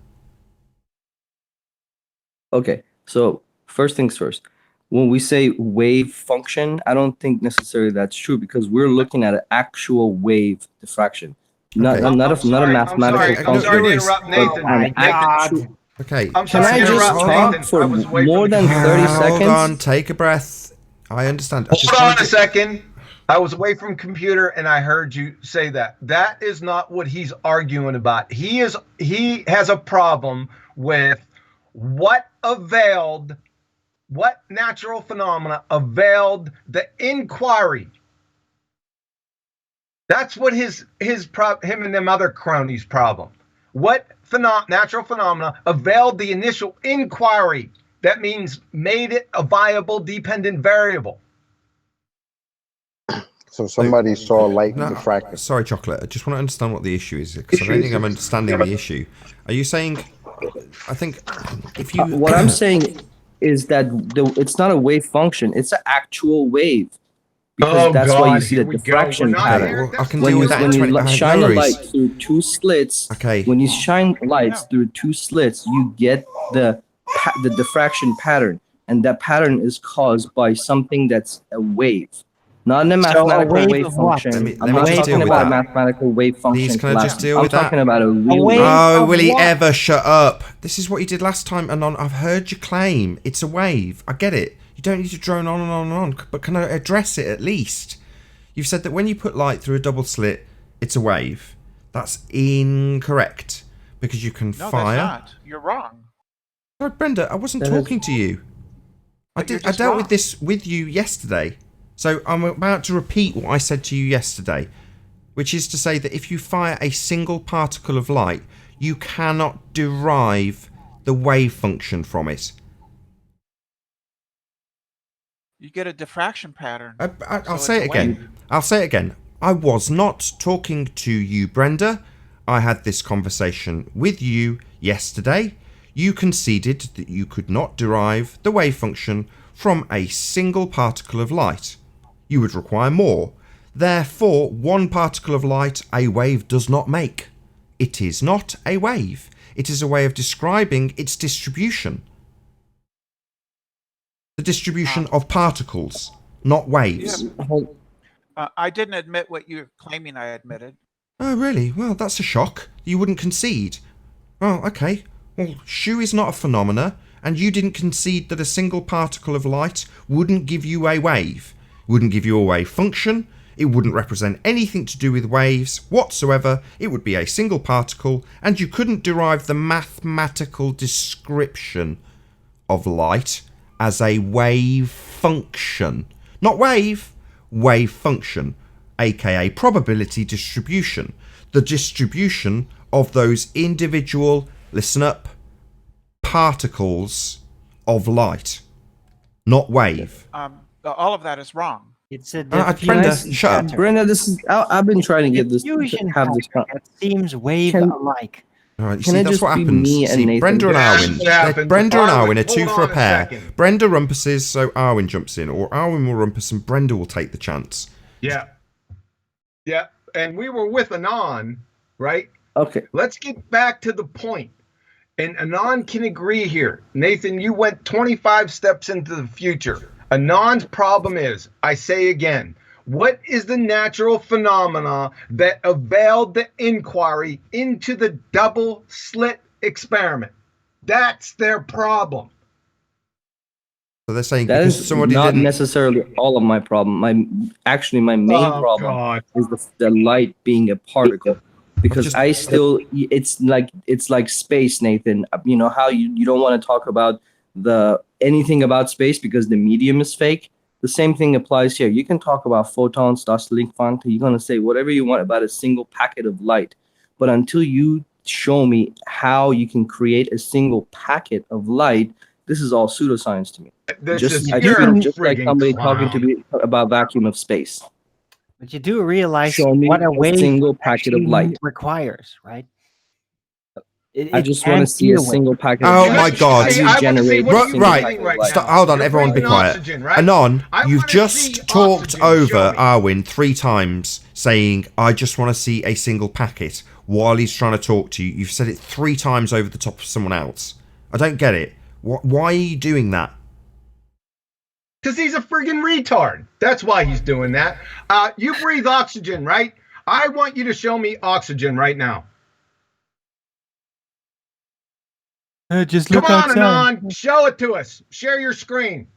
Okay, so first things first. When we say wave function, I don't think necessarily that's true because we're looking at an actual wave diffraction. Not a mathematical function. I'm sorry to interrupt Nathan. Okay. Can I just talk for more than 30 seconds? Hold on, take a breath. I understand. Hold on a second. I was away from computer and I heard you say that. That is not what he's arguing about. He has a problem with what natural phenomena availed the inquiry. That's what him and them other cronies' problem. What natural phenomena availed the initial inquiry? That means made it a viable dependent variable. So somebody saw light diffraction. Sorry, Chocolate. I just want to understand what the issue is because I don't think I'm understanding the issue. Are you saying? I think if you. What I'm saying is that it's not a wave function; it's an actual wave. Because that's why you see the diffraction pattern. I can deal with that. When you shine a light through two slits, when you shine lights through two slits, you get the diffraction pattern, and that pattern is caused by something that's a wave, not a mathematical wave function. I'm not talking about a mathematical wave function. Please, can I just deal with that? I'm talking about a real wave. Oh, will he ever shut up? This is what he did last time, Anon. I've heard your claim. It's a wave. I get it. You don't need to drone on and on and on, but can I address it at least? You've said that when you put light through a double slit, it's a wave. That's incorrect because you can fire. That's not. You're wrong. Sorry, Brenda, I wasn't talking to you. I dealt with this with you yesterday. So I'm about to repeat what I said to you yesterday, which is to say that if you fire a single particle of light, you cannot derive the wave function from it. You get a diffraction pattern. I'll say it again. I'll say it again. I was not talking to you, Brenda. I had this conversation with you yesterday. you conceded that you could not derive the wave function from a single particle of light. You would require more. Therefore, one particle of light a wave does not make. It is not a wave. It is a way of describing its distribution. The distribution of particles, not waves. I didn't admit what you're claiming I admitted. Oh, really? Well, that's a shock. You wouldn't concede. Oh, okay. Well, Shu is not a phenomena, and you didn't concede that a single particle of light wouldn't give you a wave. It wouldn't give you a wave function. It wouldn't represent anything to do with waves whatsoever. It would be a single particle, and you couldn't derive the mathematical description of light as a wave function. Not wave, wave function, aka probability distribution. The distribution of those individual, listen up, particles of light. Not wave. All of that is wrong. It's a Brenda, shut up. Brenda, this is. I've been trying to get this. Diffusion Have this. pattern that seems wave-alike. All right, you Can see, it that's just what be happens. me and See, Nathan? Brenda and That's Arwen. what happens. Brenda and Arwen, Arwen are two hold for a on a pair. second. Brenda rumpuses, so Arwen jumps in, or Arwen will rumpus and Brenda will take the chance. Yeah. Yeah. And we were with Anon, right? Okay. Let's get back to the point. And Anon can agree here. Nathan, you went 25 steps into the future. Anon's problem is, I say again, what is the natural phenomena that availed the inquiry into the double slit experiment? That's their problem. So they're saying That because is somebody not didn't. necessarily all of my problem. My main Oh, problem God. is the light being a particle. Because Just- I still, it's like space, Nathan. You know how you don't want to talk about anything about space because the medium is fake. The same thing applies here. You can talk about photons, das Licht quanta. You're gonna say whatever you want about a single packet of light, but until you show me how you can create a single packet of light, this is all pseudoscience to me. This Just is I you're treat a it just like friggin' somebody clown. talking to me about vacuum of space. But you do realize Show me what a a wave single packet of actually light. requires, right? I just want to can't see be a a wave. single packet Oh of light. my God. How do you I wanna see generate what a are you single Right, packet of right light? now? Hold on, You're everyone be breathing quiet. oxygen, right? Anon, I you've wanna just see talked oxygen. over Show me. Arwen 3 times saying, I just want to see a single packet while he's trying to talk to you. You've said it 3 times over the top of someone else. I don't get it. Why are you doing that? Because he's a friggin' retard. That's why he's doing that. You breathe oxygen, right? I want you to show me oxygen right now. Just Come look on, outside. Anon. Show it to us. Share your screen.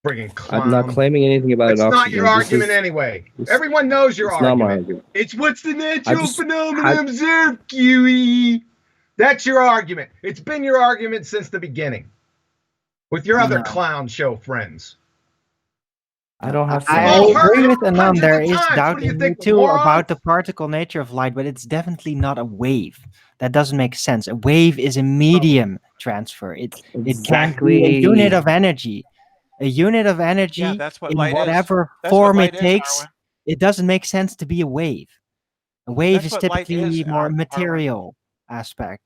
Friggin' clown. I'm not claiming anything about It's oxygen. not your This argument is- anyway. this- Everyone knows your It's not my argument. argument. It's what's the natural just- phenomenon observed, QE. That's your argument. It's been your argument since the beginning. With your other No. clown show friends. I don't have. I Oh, friends. heard agree it with Anon. hundreds There of is times. What do doubt you in me think, too moron? about the particle nature of light, but it's definitely not a wave. That doesn't make sense. A wave is a medium transfer. It can't be a Exactly. unit of energy. A unit of energy Yeah, that's what in light is. whatever That's what form light it is, takes, Arwen. it doesn't make sense to be a wave. A wave That's is what light typically is, more Arwen. material aspect.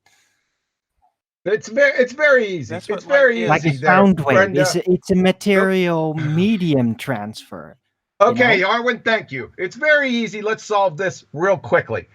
It's very easy. That's what It's very light easy. is. Like a there, sound wave. Brenda. It's a material medium transfer. Okay, Arwen, thank you. It's very easy. Let's solve this real quickly.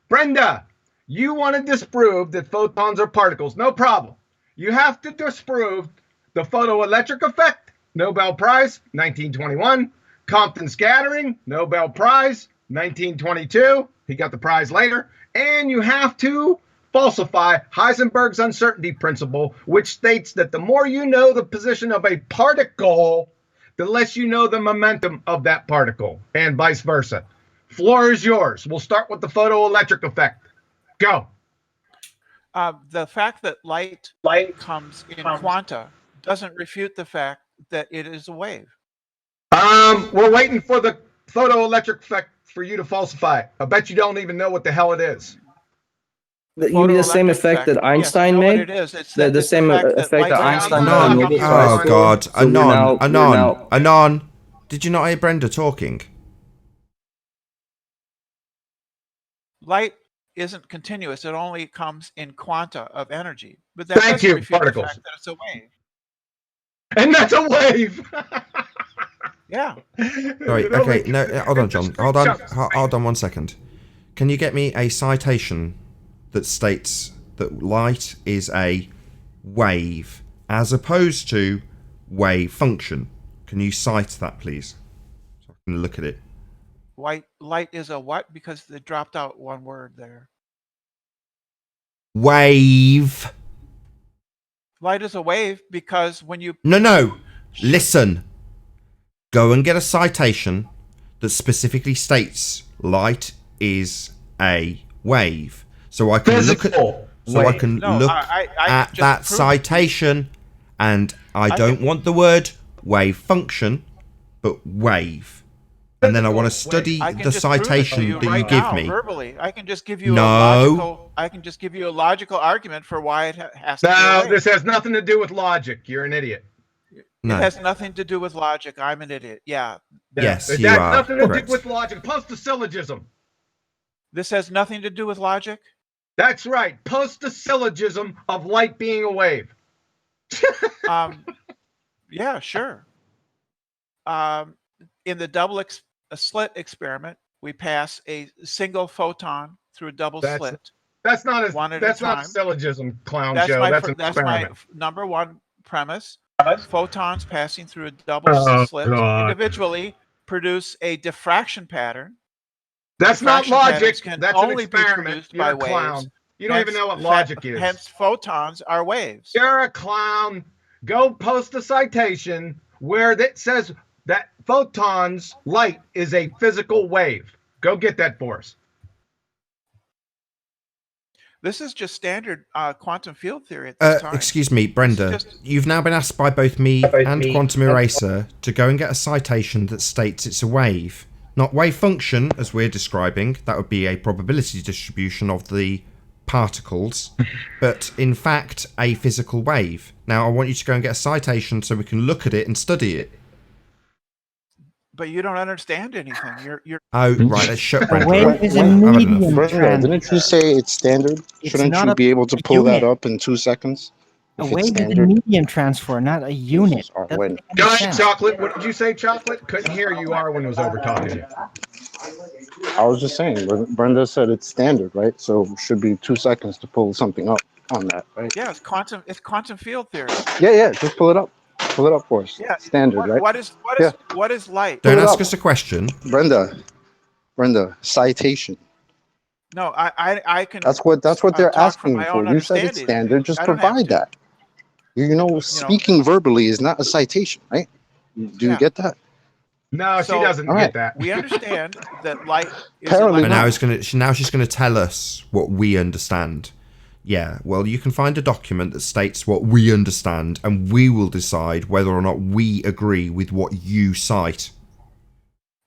Brenda, you want to disprove that photons are particles. No problem. You have to disprove the photoelectric effect, Nobel Prize, 1921. Compton scattering, Nobel Prize, 1922. He got the prize later. And you have to falsify Heisenberg's uncertainty principle, which states that the more you know the position of a particle, the less you know the momentum of that particle, and vice versa. Floor is yours. We'll start with the photoelectric effect. Go. The fact that light comes in quanta doesn't refute the fact that it is a wave. We're waiting for the photoelectric effect for you to falsify it. I bet you don't even know what the hell it is. You mean the same Photoelectric effect that Yes, Einstein I know what made? it is. It's The same effect that light Einstein is got a Anon, Nobel Prize oh for. God, So we're now- Anon. Did you not hear Brenda talking? light isn't continuous. It only comes in quanta of energy. But that Thank doesn't you, refute particles. the fact that it's a wave. And that's a wave. Yeah. Sorry, okay, no, hold on, John. Hold on 1 second. Can you get me a citation that states that light is a wave as opposed to wave function? Can you cite that, please? So I can look at it. Light is a what? Because they dropped out one word there. Wave. Light is a wave because when you... No. Listen. Go and get a citation that specifically states light is a wave. So I can look at that citation, and I don't want the word wave function, but wave. And then I want to study the citation that you give me. Verbally, I can just give you a logical argument for why it has to be a wave. This has nothing to do with logic. You're an idiot. No. It has nothing to do with logic. I'm an idiot. Yeah. Yes, it you has are. nothing to Correct. do with logic. Post a syllogism. This has nothing to do with logic? That's right. Post a syllogism of light being a wave. Yeah, sure. In the slit experiment, we pass a single photon through a double slit. That's not a syllogism, clown show. That's an experiment. My number one premise. Photons passing through a double slit individually produce a diffraction pattern. That's not logic. Can That's only an experiment. be produced You're by a clown. waves. You don't even know what logic is. Hence, photons are waves. You're a clown. Go post a citation where that says that photons, light, is a physical wave. Go get that for us. This is just standard quantum field theory at this time. Excuse me, Brenda. You've now been asked by both me and Quantum Eraser to go and get a citation that states it's a wave. Not wave function, as we're describing. That would be a probability distribution of the particles. But, in fact, a physical wave. Now, I want you to go and get a citation so we can look at it and study it. But you don't understand anything. You're Oh, right, let's shut Brenda. A wave is a medium Brenda, didn't you say it's standard? Shouldn't you be able to pull that up in 2 seconds? A wave is a medium transfer, not a unit. Go ahead, Chocolate. What did you say, Chocolate? Couldn't hear you. Arwen was over talking to you. I was just saying, Brenda said it's standard, right? So it should be 2 seconds to pull something up on that, right? Yeah, it's quantum field theory. Yeah, just pull it up. Pull it up for us. Yeah, standard, right? What is light? Don't ask us a question. Brenda, citation. No, I can. That's what they're asking for. You said it's standard. Just provide that. Speaking verbally is not a citation, right? Do you get that? No, she doesn't get that. We understand that light is Apparently now she's going to tell us what we understand. Yeah, well, you can find a document that states what we understand, and we will decide whether or not we agree with what you cite.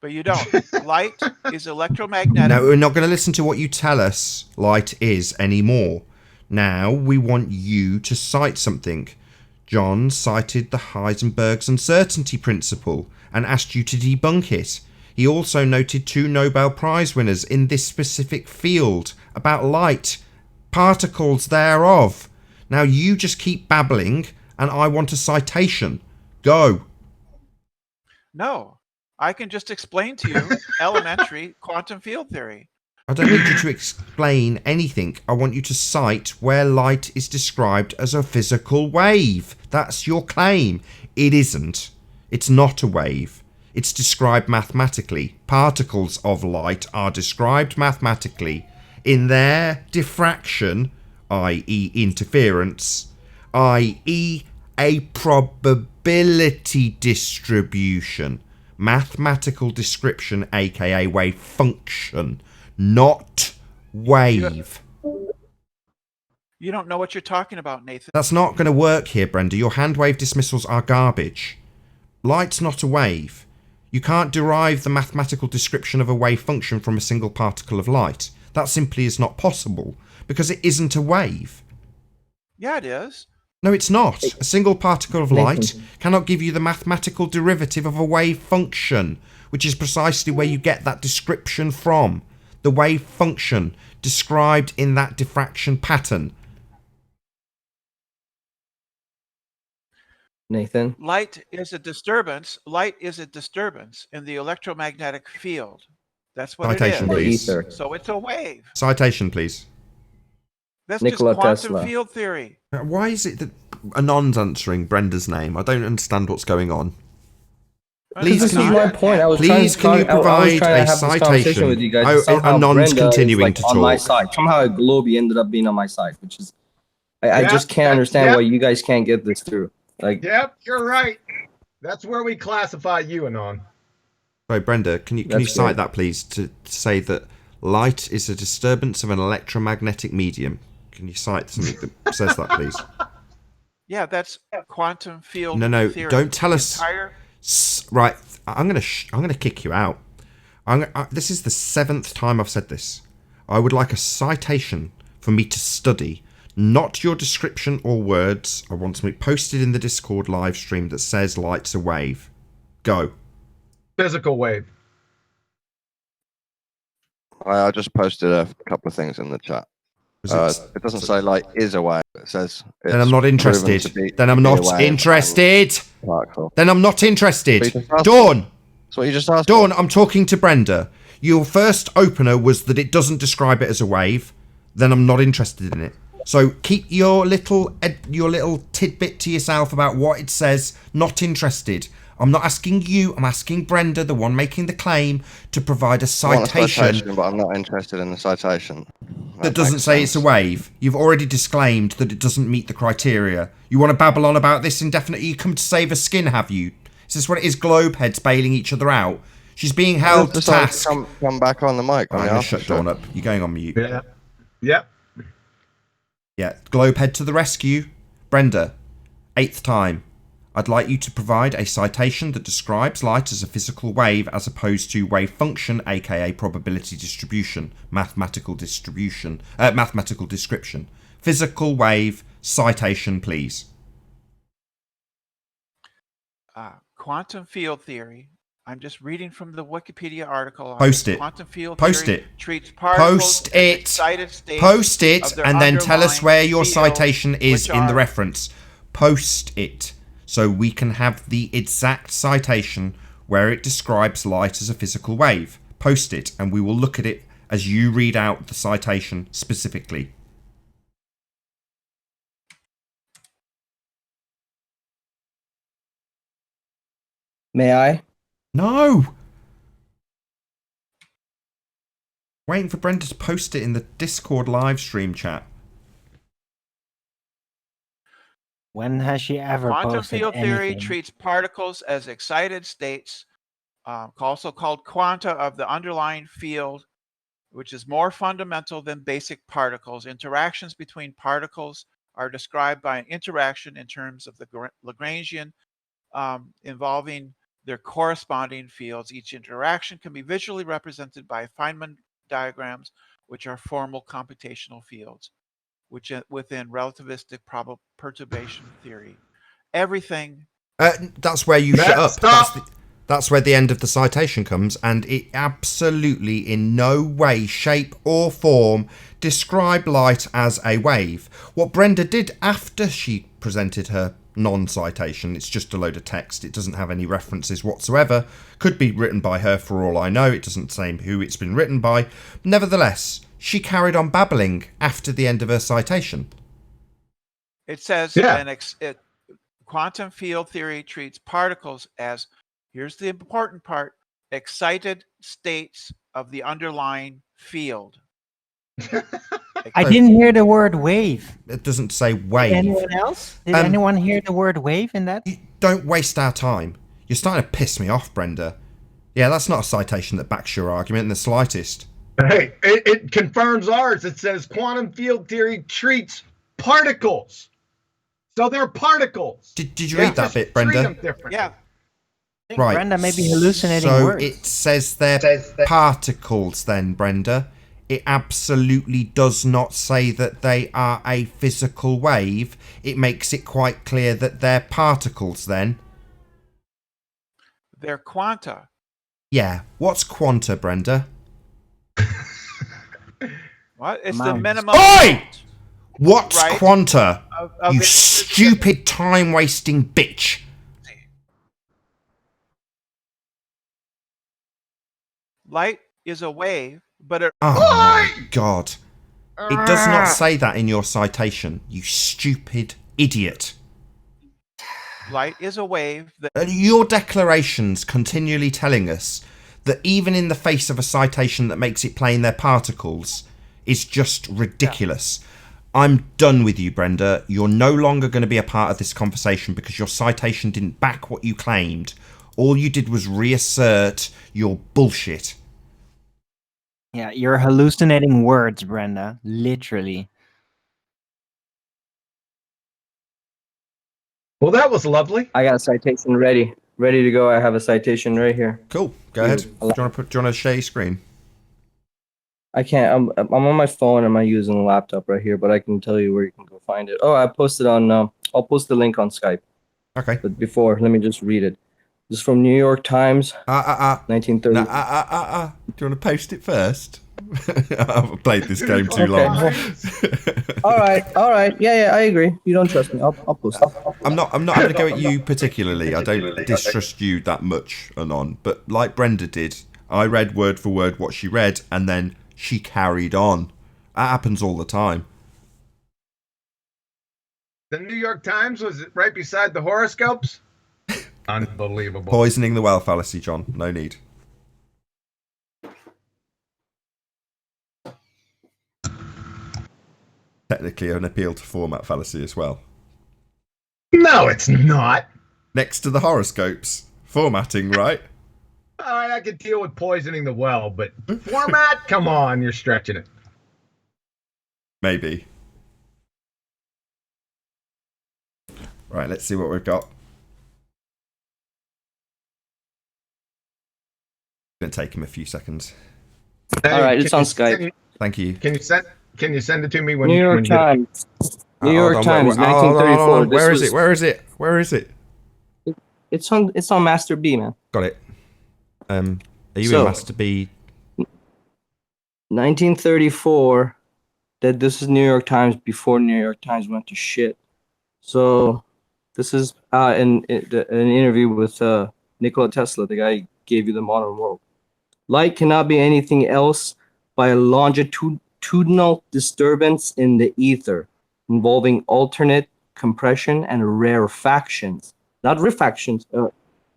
But you don't. Light is electromagnetic. No, we're not going to listen to what you tell us light is anymore. Now we want you to cite something. John cited the Heisenberg's uncertainty principle and asked you to debunk it. He also noted 2 Nobel Prize winners in this specific field about light, particles thereof. Now you just keep babbling and I want a citation. Go. No, I can just explain to you elementary quantum field theory. I don't need you to explain anything. I want you to cite where light is described as a physical wave. That's your claim. It isn't. It's not a wave. It's described mathematically. Particles of light are described mathematically in their diffraction, i.e. interference, i.e. a probability distribution. Mathematical description, aka wave function, not wave. You don't know what you're talking about, Nathan. That's not going to work here, Brenda. Your hand wave dismissals are garbage. Light's not a wave. You can't derive the mathematical description of a wave function from a single particle of light. That simply is not possible, because it isn't a wave. Yeah, it is. No, it's not. A single particle of light cannot give you the mathematical derivative of a wave function, which is precisely where you get that description from. the wave function described in that diffraction pattern? Nathan? Light is a disturbance. Light is a disturbance in the electromagnetic field. That's what Citation, it is. please. Ether. So it's a wave. Citation, please. That's Nikola just quantum Tesla. field theory. Why is it that Anon's answering Brenda's name? I don't understand what's going on. Please, This can is you, my point. I was please, can you I was provide trying to a have this conversation citation? with you guys. Oh, Somehow Anon's Brenda continuing is, like, to on my talk. side. Somehow Globey ended up being on my side, which is I Yep, just can't understand why you guys can't get this through. Like, Yep, you're right. That's where we classify you, Anon. Sorry, Brenda, can you That's cite great. that, please, to say that light is a disturbance of an electromagnetic medium? Can you cite something that says that, please? Yeah, that's quantum field No, theory. don't tell The us. entire- Right, I'm gonna kick you out. This is the 7th time I've said this. I would like a citation for me to study, not your description or words. I want something posted in the Discord live stream that says light's a wave. Go. Physical wave. I just posted a couple of things in the chat. It doesn't say light is a wave. It says it's Then I'm not proven interested. to be- Then I'm to be a not wave interested. and particle. Then I'm not interested. But you just asked Dawn. That's what you just asked. Dawn, I'm talking to Brenda. Your first opener was that it doesn't describe it as a wave. Then I'm not interested in it. So keep your little tidbit to yourself about what it says. Not interested. I'm not asking you. I'm asking Brenda, the one making the claim, to provide a I want a citation but I'm not interested in the citation. that doesn't say it's a wave. You've already disclaimed that it doesn't meet the criteria. You want to babble on about this indefinitely? You come to save a skin, have you? Is this what it is? Globe heads bailing each other out. She's being held to task. Come back on the mic. I'm going to shut Dawn up. You're going on mute. Yeah. Yep. Yeah. Globe head to the rescue. Brenda, 8th time. I'd like you to provide a citation that describes light as a physical wave as opposed to wave function, aka probability distribution, mathematical description. Physical wave citation, please. Quantum field theory. I'm just reading from the Wikipedia article. Post it. Quantum field Post theory it. treats particles Post as it. excited states Post it, of their and then tell us underlying where your fields, citation is which in the are- reference. Post it, so we can have the exact citation where it describes light as a physical wave. Post it, and we will look at it as you read out the citation specifically. may I? No! Waiting for Brenda to post it in the Discord live stream chat. When has she ever Quantum posted field theory anything? treats particles as excited states, also called quanta of the underlying field, which is more fundamental than basic particles. Interactions between particles are described by an interaction in terms of the Lagrangian involving their corresponding fields. Each interaction can be visually represented by Feynman diagrams, which are formal computational fields, which within relativistic perturbation theory. Everything. That's where you shut up. That's where the end of the citation comes, and it absolutely in no way, shape or form describe light as a wave. What Brenda did after she presented her non-citation, it's just a load of text, it doesn't have any references whatsoever, could be written by her for all I know, it doesn't say who it's been written by. Nevertheless, she carried on babbling after the end of her citation. It says quantum field theory treats particles as, here's the important part, excited states of the underlying field. I didn't hear the word wave. It doesn't say wave. Did anyone else? Did anyone hear the word wave in that? Don't waste our time. You're starting to piss me off, Brenda. Yeah, that's not a citation that backs your argument in the slightest. Hey, it confirms ours. It says quantum field theory treats particles. So they're particles. Did you read that bit, Brenda? Yeah. Right. Brenda may be hallucinating so words. it says they're particles then, Brenda. It absolutely does not say that they are a physical wave. It makes it quite clear that they're particles then. They're quanta. Yeah. What's quanta, Brenda? What? It's the Amount. minimum. Oi! What's Right. quanta? Of You it- stupid time-wasting bitch. Light is a wave, but it. Oh my god. It does not say that in your citation, you stupid idiot. Light is a wave that. Your declarations continually telling us that even in the face of a citation that makes it plain they're particles is just ridiculous. I'm done with you, Brenda. You're no longer going to be a part of this conversation because your citation didn't back what you claimed. All you did was reassert your bullshit. Yeah, you're hallucinating words, Brenda. Literally. Well, that was lovely. I got a citation ready to go. I have a citation right here. Cool. Go ahead. Do you want to share your screen? I can't. I'm on my phone. I'm not using a laptop right here, but I can tell you where you can go find it. Oh, I posted on. I'll post the link on Skype. Okay. But before, let me just read it. This is from New York Times. 1930. Do you want to post it first? I've played this game too long. All right. Yeah, I agree. You don't trust me. I'll post it. I'm not going to go at you particularly. I don't distrust you that much, Anon. But like Brenda did, I read word for word what she read, and then she carried on. That happens all the time. The New York Times was right beside the horoscopes. Unbelievable. Poisoning the well fallacy, John. No need. Technically an appeal to format fallacy as well. No, it's not. Next to the horoscopes. Formatting, right? All right, I could deal with poisoning the well, but format? Come on, you're stretching it. Maybe. Right, let's see what we've got. It's going to take him a few seconds. All right, it's on Skype. Thank you. Can you send it to me when New York Times. New York Times, 1934. Hold on. Where is it? It's on Master B, man. Got it. Are you in Master B? 1934. That this is New York Times before New York Times went to shit. So this is an interview with Nikola Tesla, the guy who gave you the modern world. Light cannot be anything else by a longitudinal disturbance in the ether involving alternate compression and rarefactions. Not refactions,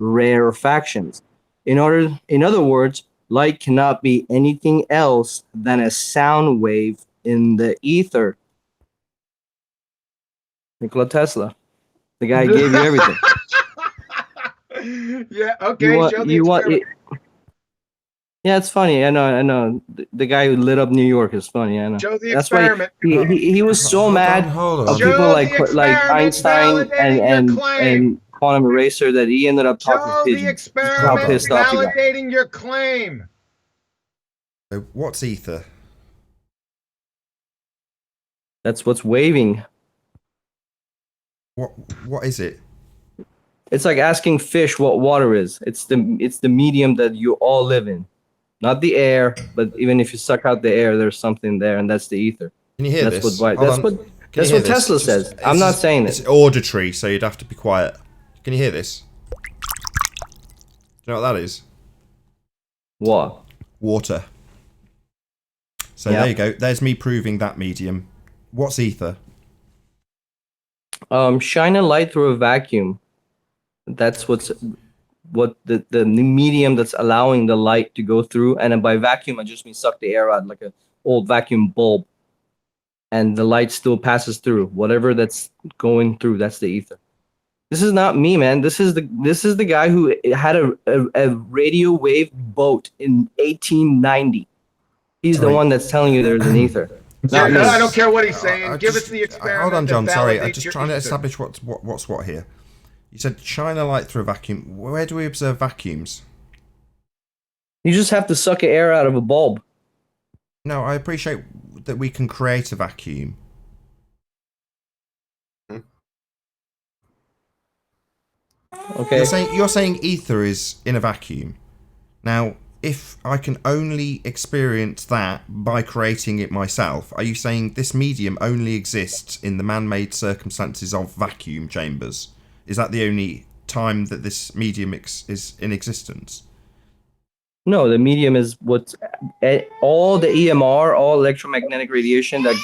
rarefactions. In other words, light cannot be anything else than a sound wave in the ether. Nikola Tesla, the guy who gave you everything. Yeah, okay. Yeah, it's funny. I know. The guy who lit up New York is funny. I know. Show the That's experiment. why he was so mad of people like Einstein and quantum eraser that he ended up talking Show pigeons. the How experiment pissed off he got. validating your claim. So what's ether? That's what's waving. What is it? It's like asking fish what water is. It's the medium that you all live in. Not the air, but even if you suck out the air, there's something there, and that's the ether. Can you hear that's this? What Tesla says. I'm not saying It's it. auditory, so you'd have to be quiet. Can you hear this? Do you know what that is? What? Water. So there you go. There's me proving that medium. What's ether? Shine a light through a vacuum. That's what the medium that's allowing the light to go through. And then by vacuum, I just mean suck the air out like an old vacuum bulb. And the light still passes through. Whatever that's going through, that's the ether. This is not me, man. This is the guy who had a radio wave boat in 1890. He's the one that's telling you there's an ether. I don't care what he's saying. Give us the experiment. Hold on, John. Sorry, I'm validate just your trying to ether. establish what's what here. You said shine a light through a vacuum. Where do we observe vacuums? You just have to suck air out of a bulb. No, I appreciate that we can create a vacuum. Okay. You're saying ether is in a vacuum. Now, if I can only experience that by creating it myself, are you saying this medium only exists in the man-made circumstances of vacuum chambers? Is that the only time that this medium is in existence? No, the medium is what all the EMR, all electromagnetic radiation that.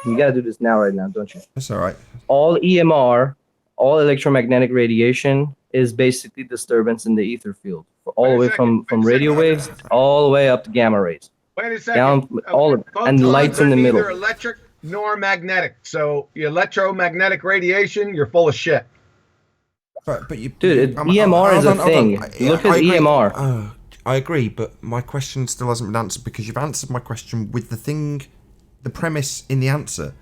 You gotta do this now, right now, don't you? That's all right. All EMR, all electromagnetic radiation is basically disturbance in the ether field, all the way from radio waves all the way up to gamma rays. Wait a second. Down all of, and Photons lights in are the middle. neither electric nor magnetic. So your electromagnetic radiation, you're full of shit. But you, dude, EMR is a thing. Look at EMR. I agree, but my question still hasn't been answered because you've answered my question with the premise in the answer.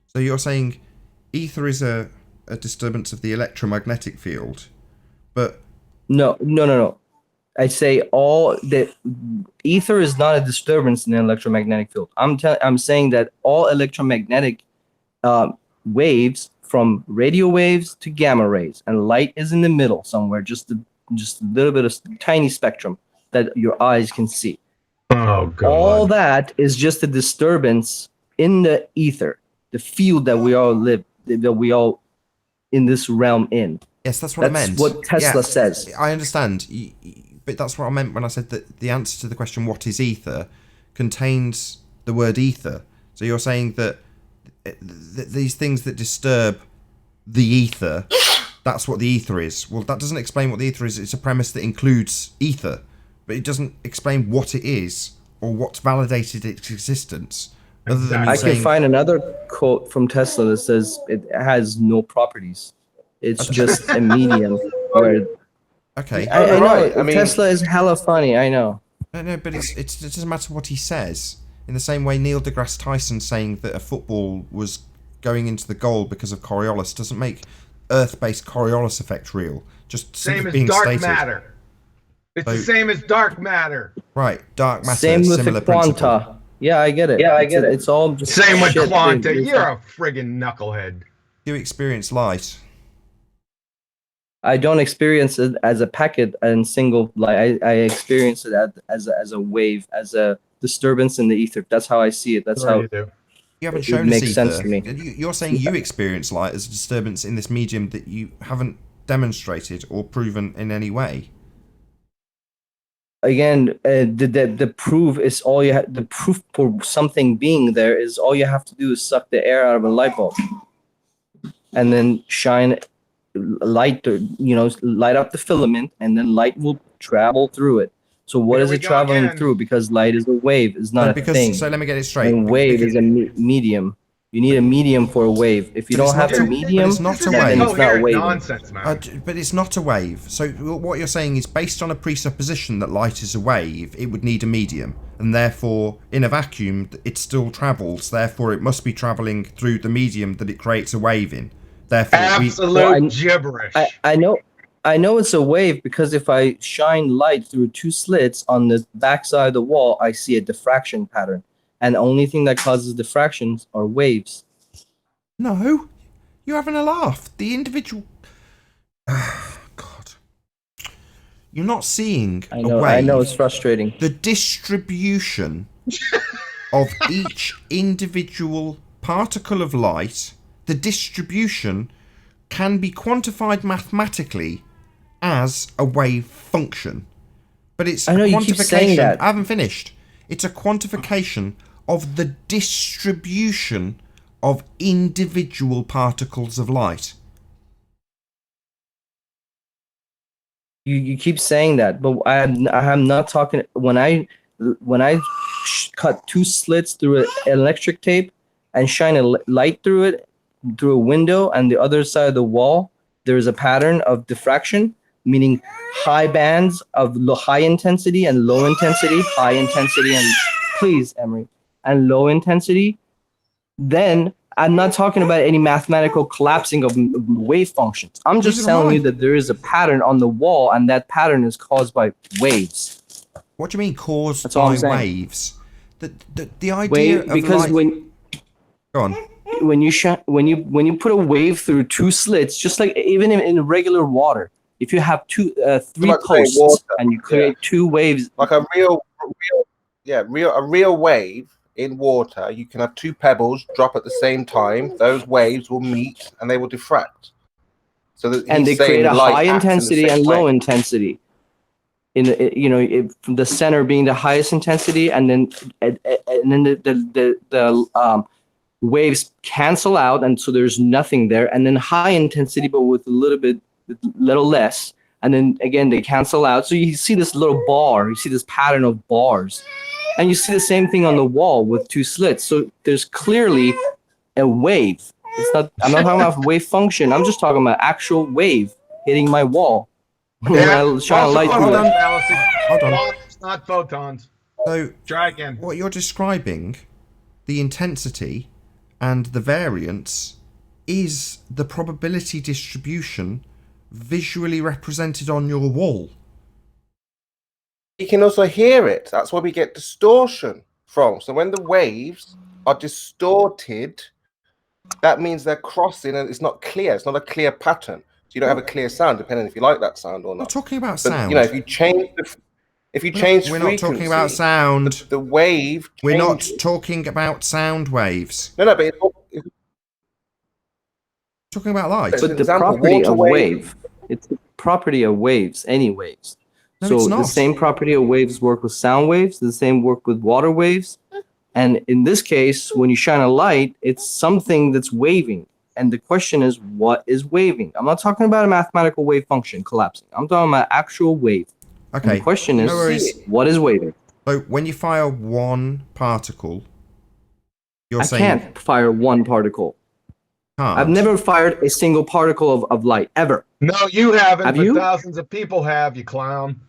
So you're saying ether is a disturbance of the electromagnetic field, but no. I say all the ether is not a disturbance in the electromagnetic field. I'm saying that all electromagnetic waves, from radio waves to gamma rays, and light is in the middle somewhere, just a little bit of tiny spectrum that your eyes can see. Oh God! All that is just a disturbance in the ether, the field that we all live, that we all in this realm in. Yes, that's what I meant. That's what Tesla says. I understand, but that's what I meant when I said that the answer to the question "what is ether" contains the word ether. So you're saying that these things that disturb the ether, that's what the ether is. Well, that doesn't explain what the ether is. It's a premise that includes ether, but it doesn't explain what it is or what's validated its existence. Other than I can find another quote from Tesla that says it has no properties. It's just a medium where. Okay. I know. I mean, Tesla is hella funny. I know. No, but it doesn't matter what he says. In the same way, Neil deGrasse Tyson saying that a football was going into the goal because of Coriolis doesn't make Earth-based Coriolis effect real. Just same as being dark stated. matter. It's the same as dark matter. Right, dark matter. Same with similar the quanta. principle. Yeah, I get it. It's all just same with shit, quanta. dude. You're a friggin' knucklehead. You experience light. I don't experience it as a packet and single light. I experience it as a wave, as a disturbance in the ether. That's how I see it. That's how you do. You haven't it shown us makes ether. sense to me. You're saying you experience light as a disturbance in this medium that you haven't demonstrated or proven in any way. Again, the proof is all you have. The proof for something being there is all you have to do is suck the air out of a light bulb, and then shine light to light up the filament, and then light will travel through it. So what is it traveling through? Because light is a wave, is not a thing. So let me get it straight. And wave is a medium. You need a medium for a wave. If you don't have a medium, it's not a then wave. it's not waving. Nonsense, man. But it's not a wave. So what you're saying is based on a presupposition that light is a wave, it would need a medium. And therefore, in a vacuum, it still travels. Therefore, it must be traveling through the medium that it creates a wave in. Therefore, absolute gibberish. I know it's a wave because if I shine light through two slits on the backside of the wall, I see a diffraction pattern. And the only thing that causes diffractions are waves. No, you're having a laugh. The individual... God. You're not seeing a wave. I know, it's frustrating. The distribution of each individual particle of light, the distribution can be quantified mathematically as a wave function. But it's I know, a you keep saying quantification. that. I haven't finished. It's a quantification of the distribution of individual particles of light. You keep saying that, but I'm not talking. When I cut two slits through an electric tape and shine a light through it, through a window, and the other side of the wall, there is a pattern of diffraction, meaning high bands of high intensity and low intensity, high intensity and please, Emery, and low intensity. Then I'm not talking about any mathematical collapsing of wave functions. I'm just telling you that there is a pattern on the wall, and that pattern is caused by waves. What do you mean caused That's all by I'm saying. waves? The idea of because light... Go on. When you put a wave through two slits, just like even in regular water, If you have three like saying posts water, and you create two waves, like a real wave in water, you can have two pebbles drop at the same time. Those waves will meet and they will diffract. So that and they create a high intensity and low intensity. From the center being the highest intensity, and then the waves cancel out, and so there's nothing there, and then high intensity but with a little less, and then again they cancel out. So you see this little bar, you see this pattern of bars, and you see the same thing on the wall with two slits. So there's clearly a wave. I'm not talking about wave function. I'm just talking about actual wave hitting my wall. Yeah. Shine a light through it. Hold on. It's not photons. So, try again. What you're describing, the intensity and the variance, is the probability distribution visually represented on your wall. You can also hear it. That's where we get distortion from. So when the waves are distorted, that means they're crossing and it's not clear. It's not a clear pattern. So you don't have a clear sound, depending if you like that sound or not. We're talking about But, sound. if you change We're not talking about sound. The wave. We're not talking about sound waves. No, but it's talking about light. But the property of wave, it's the property of waves, any waves. No, so it's not. the same property of waves work with sound waves, the same work with water waves. And in this case, when you shine a light, it's something that's waving. And the question is, what is waving? I'm not talking about a mathematical wave function collapsing. I'm talking about actual wave. Okay. And the question is, what is waving? So when you fire one particle, I can't fire one particle. I've never fired a single particle of light, ever. No, you haven't. Have but you? Thousands of people have, you clown.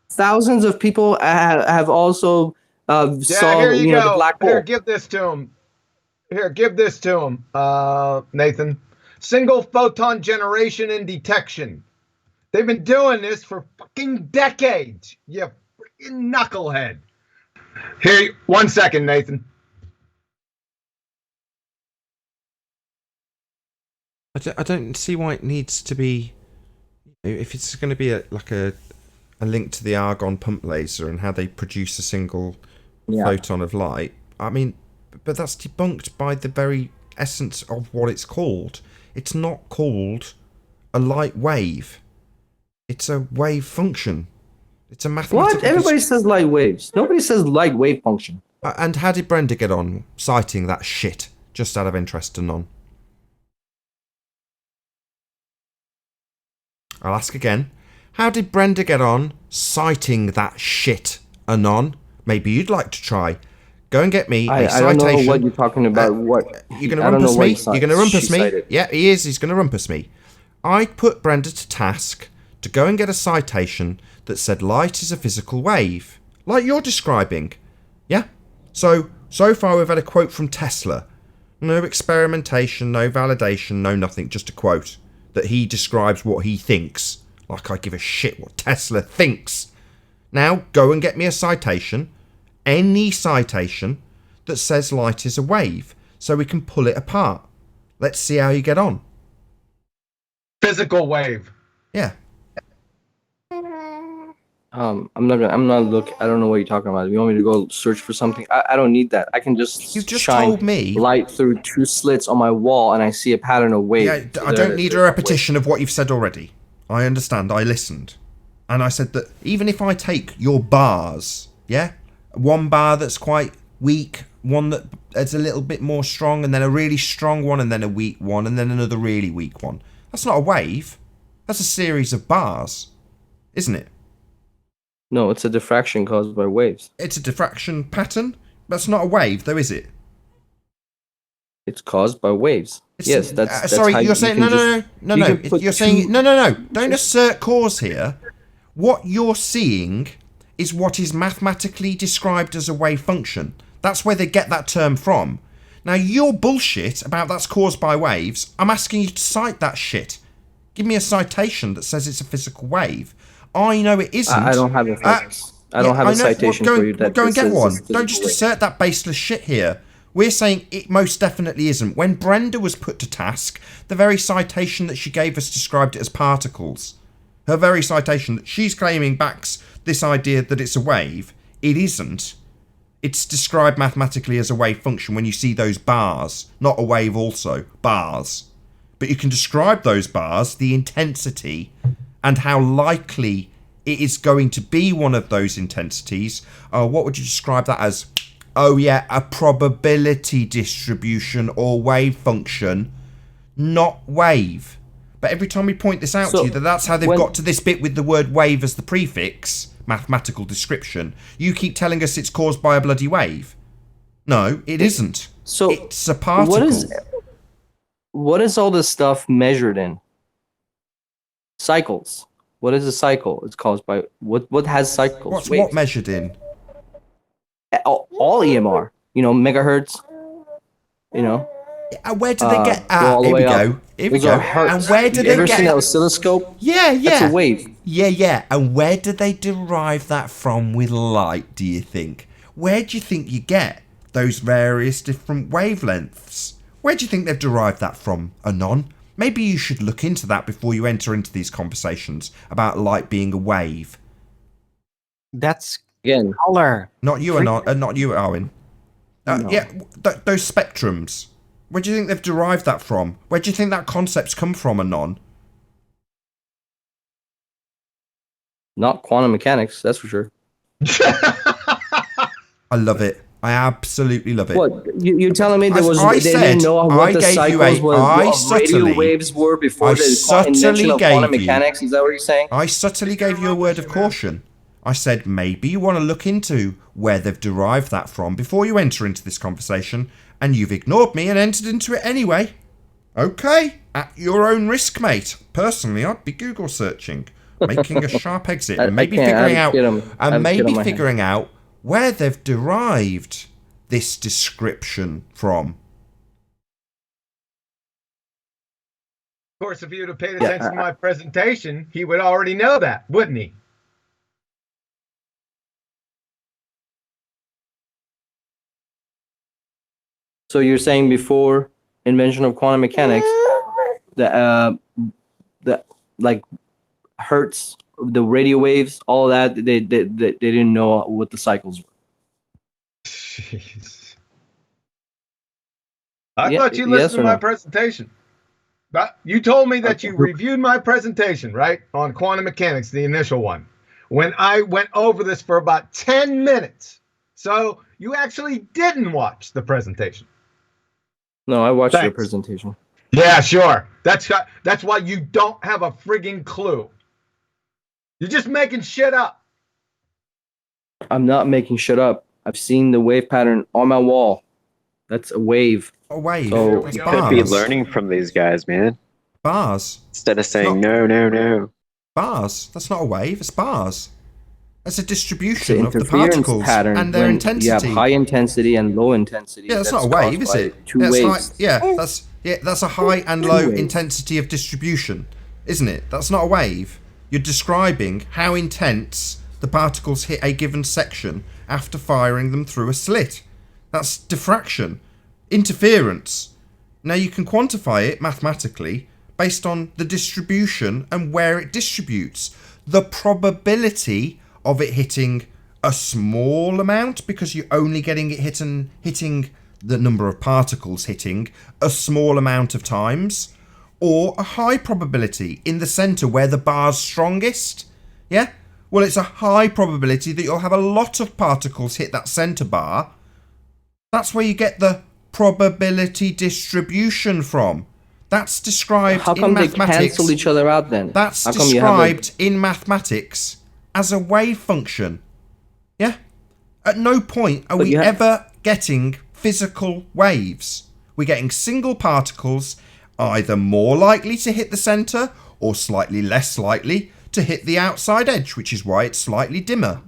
Thousands of people have also saw here you go. the black hole. Here, give this to him. Here, give this to him, Nathan. Single photon generation and detection. They've been doing this for fucking decades. You freaking knucklehead. Here, 1 second, Nathan. I don't see why it needs to be. If it's going to be a link to the argon pump laser and how they produce a single photon of light, I mean, but that's debunked by the very essence of what it's called. It's not called a light wave. It's a wave function. It's a mathematical... What? Everybody says light waves. Nobody says light wave function. And how did Brenda get on citing that shit? Just out of interest to none. I'll ask again. How did Brenda get on citing that shit, Anon? Maybe you'd like to try. Go and get me a citation. I don't know what you're talking about. You're going to rumpus me? You're going to rumpus me? Yeah, he is. He's going to rumpus me. I put Brenda to task to go and get a citation that said light is a physical wave, like you're describing. Yeah? So far we've had a quote from Tesla. No experimentation, no validation, no nothing, just a quote that he describes what he thinks. Like I give a shit what Tesla thinks. Now, go and get me a citation, any citation, that says light is a wave, so we can pull it apart. Let's see how you get on. Physical wave. Yeah. I'm not look. I don't know what you're talking about. If you want me to go search for something, I don't need that. I can just shine told me light through two slits on my wall, and I see a pattern of waves. Yeah, I don't need a repetition of what you've said already. I understand. I listened, and I said that even if I take your bars, yeah, one bar that's quite weak, one that's a little bit more strong, and then a really strong one, and then a weak one, and then another really weak one. That's not a wave. That's a series of bars, isn't it? No, it's a diffraction caused by waves. It's a diffraction pattern? That's not a wave, though, is it? It's caused by waves. Yes, that's sorry, how you're saying... No. You're saying... No. Don't assert cause here. What you're seeing is what is mathematically described as a wave function. That's where they get that term from. Now, your bullshit about that's caused by waves, I'm asking you to cite that shit. Give me a citation that says it's a physical wave. I know it isn't. I don't have a citation for you. Go and get one. Don't just assert that baseless shit here. We're saying it most definitely isn't. When Brenda was put to task, the very citation that she gave us described it as particles. Her very citation that she's claiming backs this idea that it's a wave. It isn't. It's described mathematically as a wave function when you see those bars. Not a wave also, bars. But you can describe those bars, the intensity, and how likely it is going to be one of those intensities. What would you describe that as? Oh yeah, a probability distribution or wave function, not wave. But every time we point this out to you, that's how they've got to this bit with the word wave as the prefix, mathematical description, you keep telling us it's caused by a bloody wave. No, it isn't. So it's a particle. What is all this stuff measured in? Cycles. What is a cycle? It's caused by what has cycles? What's what measured in? All EMR. You know, megahertz. You know. Where do they get? Here we go. Here we go. And where do they ever get? Seen that oscilloscope? Yeah. That's a wave. Yeah. And where do they derive that from with light? Do you think? Where do you think you get those various different wavelengths? Where do you think they've derived that from, Anon? Maybe you should look into that before you enter into these conversations about light being a wave. That's again color. Not you, Anon. Not you, Owen. No. Yeah, those spectrums. Where do you think they've derived that from? Where do you think that concept's come from, Anon? Not quantum mechanics, that's for sure. I love it. I absolutely love it. What you're telling me? They didn't know what the cycles what radio waves were before the invention of quantum mechanics. Is that what you're saying? I subtly gave you a word of caution. I said maybe you want to look into where they've derived that from before you enter into this conversation, and you've ignored me and entered into it anyway. Okay, at your own risk, mate. Personally, I'd be Google searching, making a sharp exit, and maybe figuring out where they've derived this description from. Of course, if he would have paid attention to my presentation, he would already know that, wouldn't he? So you're saying before invention of quantum mechanics, the like hertz, the radio waves, all that they didn't know what the cycles were. Jeez. I thought you listened to my presentation. But you told me that you reviewed my presentation, right? On quantum mechanics, the initial one, when I went over this for about 10 minutes. So you actually didn't watch the presentation. No, I watched your presentation. Yeah, sure. That's why you don't have a frigging clue. You're just making shit up. I'm not making shit up. I've seen the wave pattern on my wall. That's a wave. A wave. So you could be learning from these guys, man. Bars. Instead of saying no. Bars. That's not a wave. It's bars. That's a distribution of the interference particles pattern and their intensity. You have high intensity and low intensity. Yeah, that's not a wave, is it? Two waves. That's a high and low intensity of distribution, isn't it? That's not a wave. You're describing how intense the particles hit a given section after firing them through a slit. That's diffraction, interference. Now you can quantify it mathematically based on the distribution and where it distributes. The probability of it hitting a small amount because you're only getting it hitting the number of particles hitting a small amount of times, or a high probability in the center where the bar's strongest. Yeah? Well, it's a high probability that you'll have a lot of particles hit that center bar. That's where you get the probability distribution from. That's described in mathematics. How come they cancel each other out then? That's described in mathematics as a wave function. Yeah? At no point are we ever getting physical waves. We're getting single particles, either more likely to hit the center or slightly less likely to hit the outside edge, which is why it's slightly dimmer.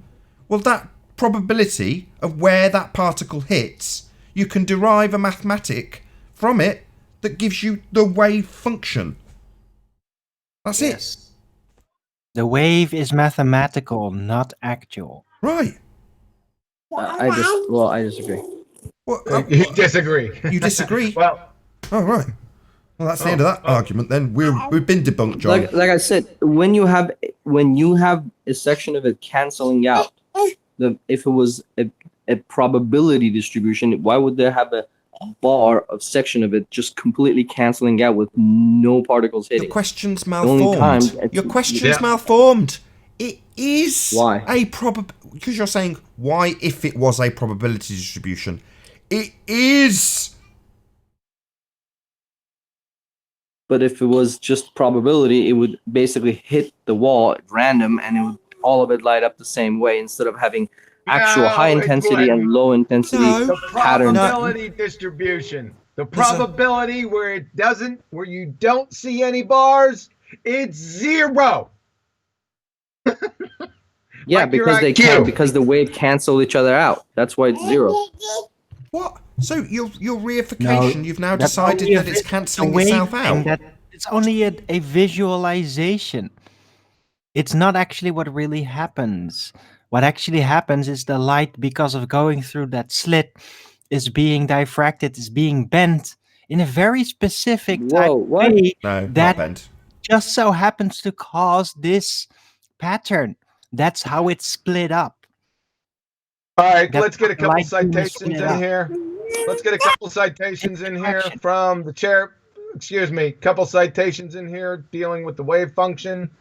Well, that probability of where that particle hits, you can derive a mathematic from it that gives you the wave function. That's it. The wave is mathematical, not actual. Right. I disagree. You disagree. You disagree? Well, oh, right. Well, that's the end of that argument. Then we've been debunked, John. Like I said, when you have a section of it canceling out, if it was a probability distribution, why would there have a bar of section of it just completely canceling out with no particles hitting? Your question's malformed. Your question's malformed. It is a because you're saying why if it was a probability distribution. It is. But if it was just probability, it would basically hit the wall at random, and it would all of it light up the same way instead of having actual high intensity and low intensity The patterns. probability distribution. The probability where you don't see any bars, it's 0. Yeah, Like because they can't, because the wave cancel each other out. That's why it's 0. What? So your reification, you've now decided that it's cancelling itself out. It's only a visualization. It's not actually what really happens. What actually happens is the light, because of going through that slit, is being diffracted, is being bent in a very specific type of way that just so happens to cause this pattern. That's how it's split up. All right, let's get a couple citations in here. Let's get a couple citations in here from the chair. Excuse me, couple citations in here dealing with the wave function.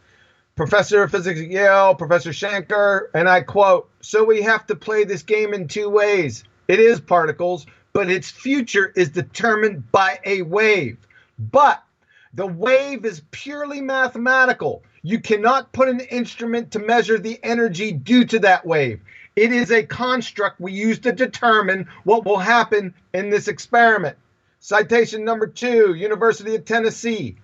Professor of Physics at Yale, Professor Shankar, and I quote, "So we have to play this game in 2 ways. It is particles, but its future is determined by a wave. But the wave is purely mathematical. You cannot put an instrument to measure the energy due to that wave. It is a construct we use to determine what will happen in this experiment." Citation number 2, University of Tennessee.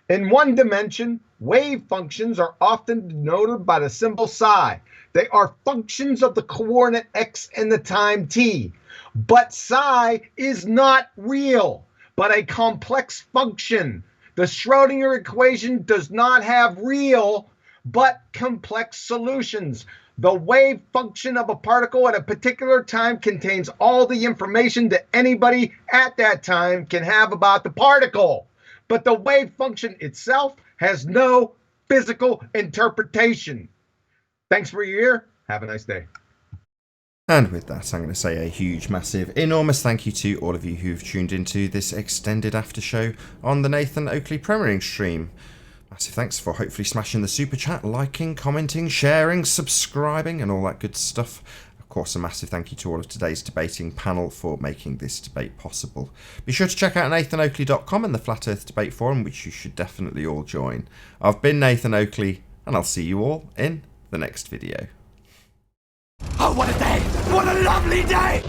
In one dimension, wave functions are often denoted by the symbol psi. They are functions of the coordinate x and the time t. But psi is not real, but a complex function. The Schrödinger equation does not have real, but complex solutions. The wave function of a particle at a particular time contains all the information that anybody at that time can have about the particle. But the wave function itself has no physical interpretation. Thanks for your ear. Have a nice day. And with that, I'm going to say a huge, massive, enormous thank you to all of you who've tuned into this extended after show on the Nathan Oakley premiering stream. Massive thanks for hopefully smashing the super chat, liking, commenting, sharing, subscribing, and all that good stuff. Of course, a massive thank you to all of today's debating panel for making this debate possible. Be sure to check out nathanoakley.com and the Flat Earth Debate Forum, which you should definitely all join. I've been Nathan Oakley, and I'll see you all in the next video. Oh, what a day! What a lovely day!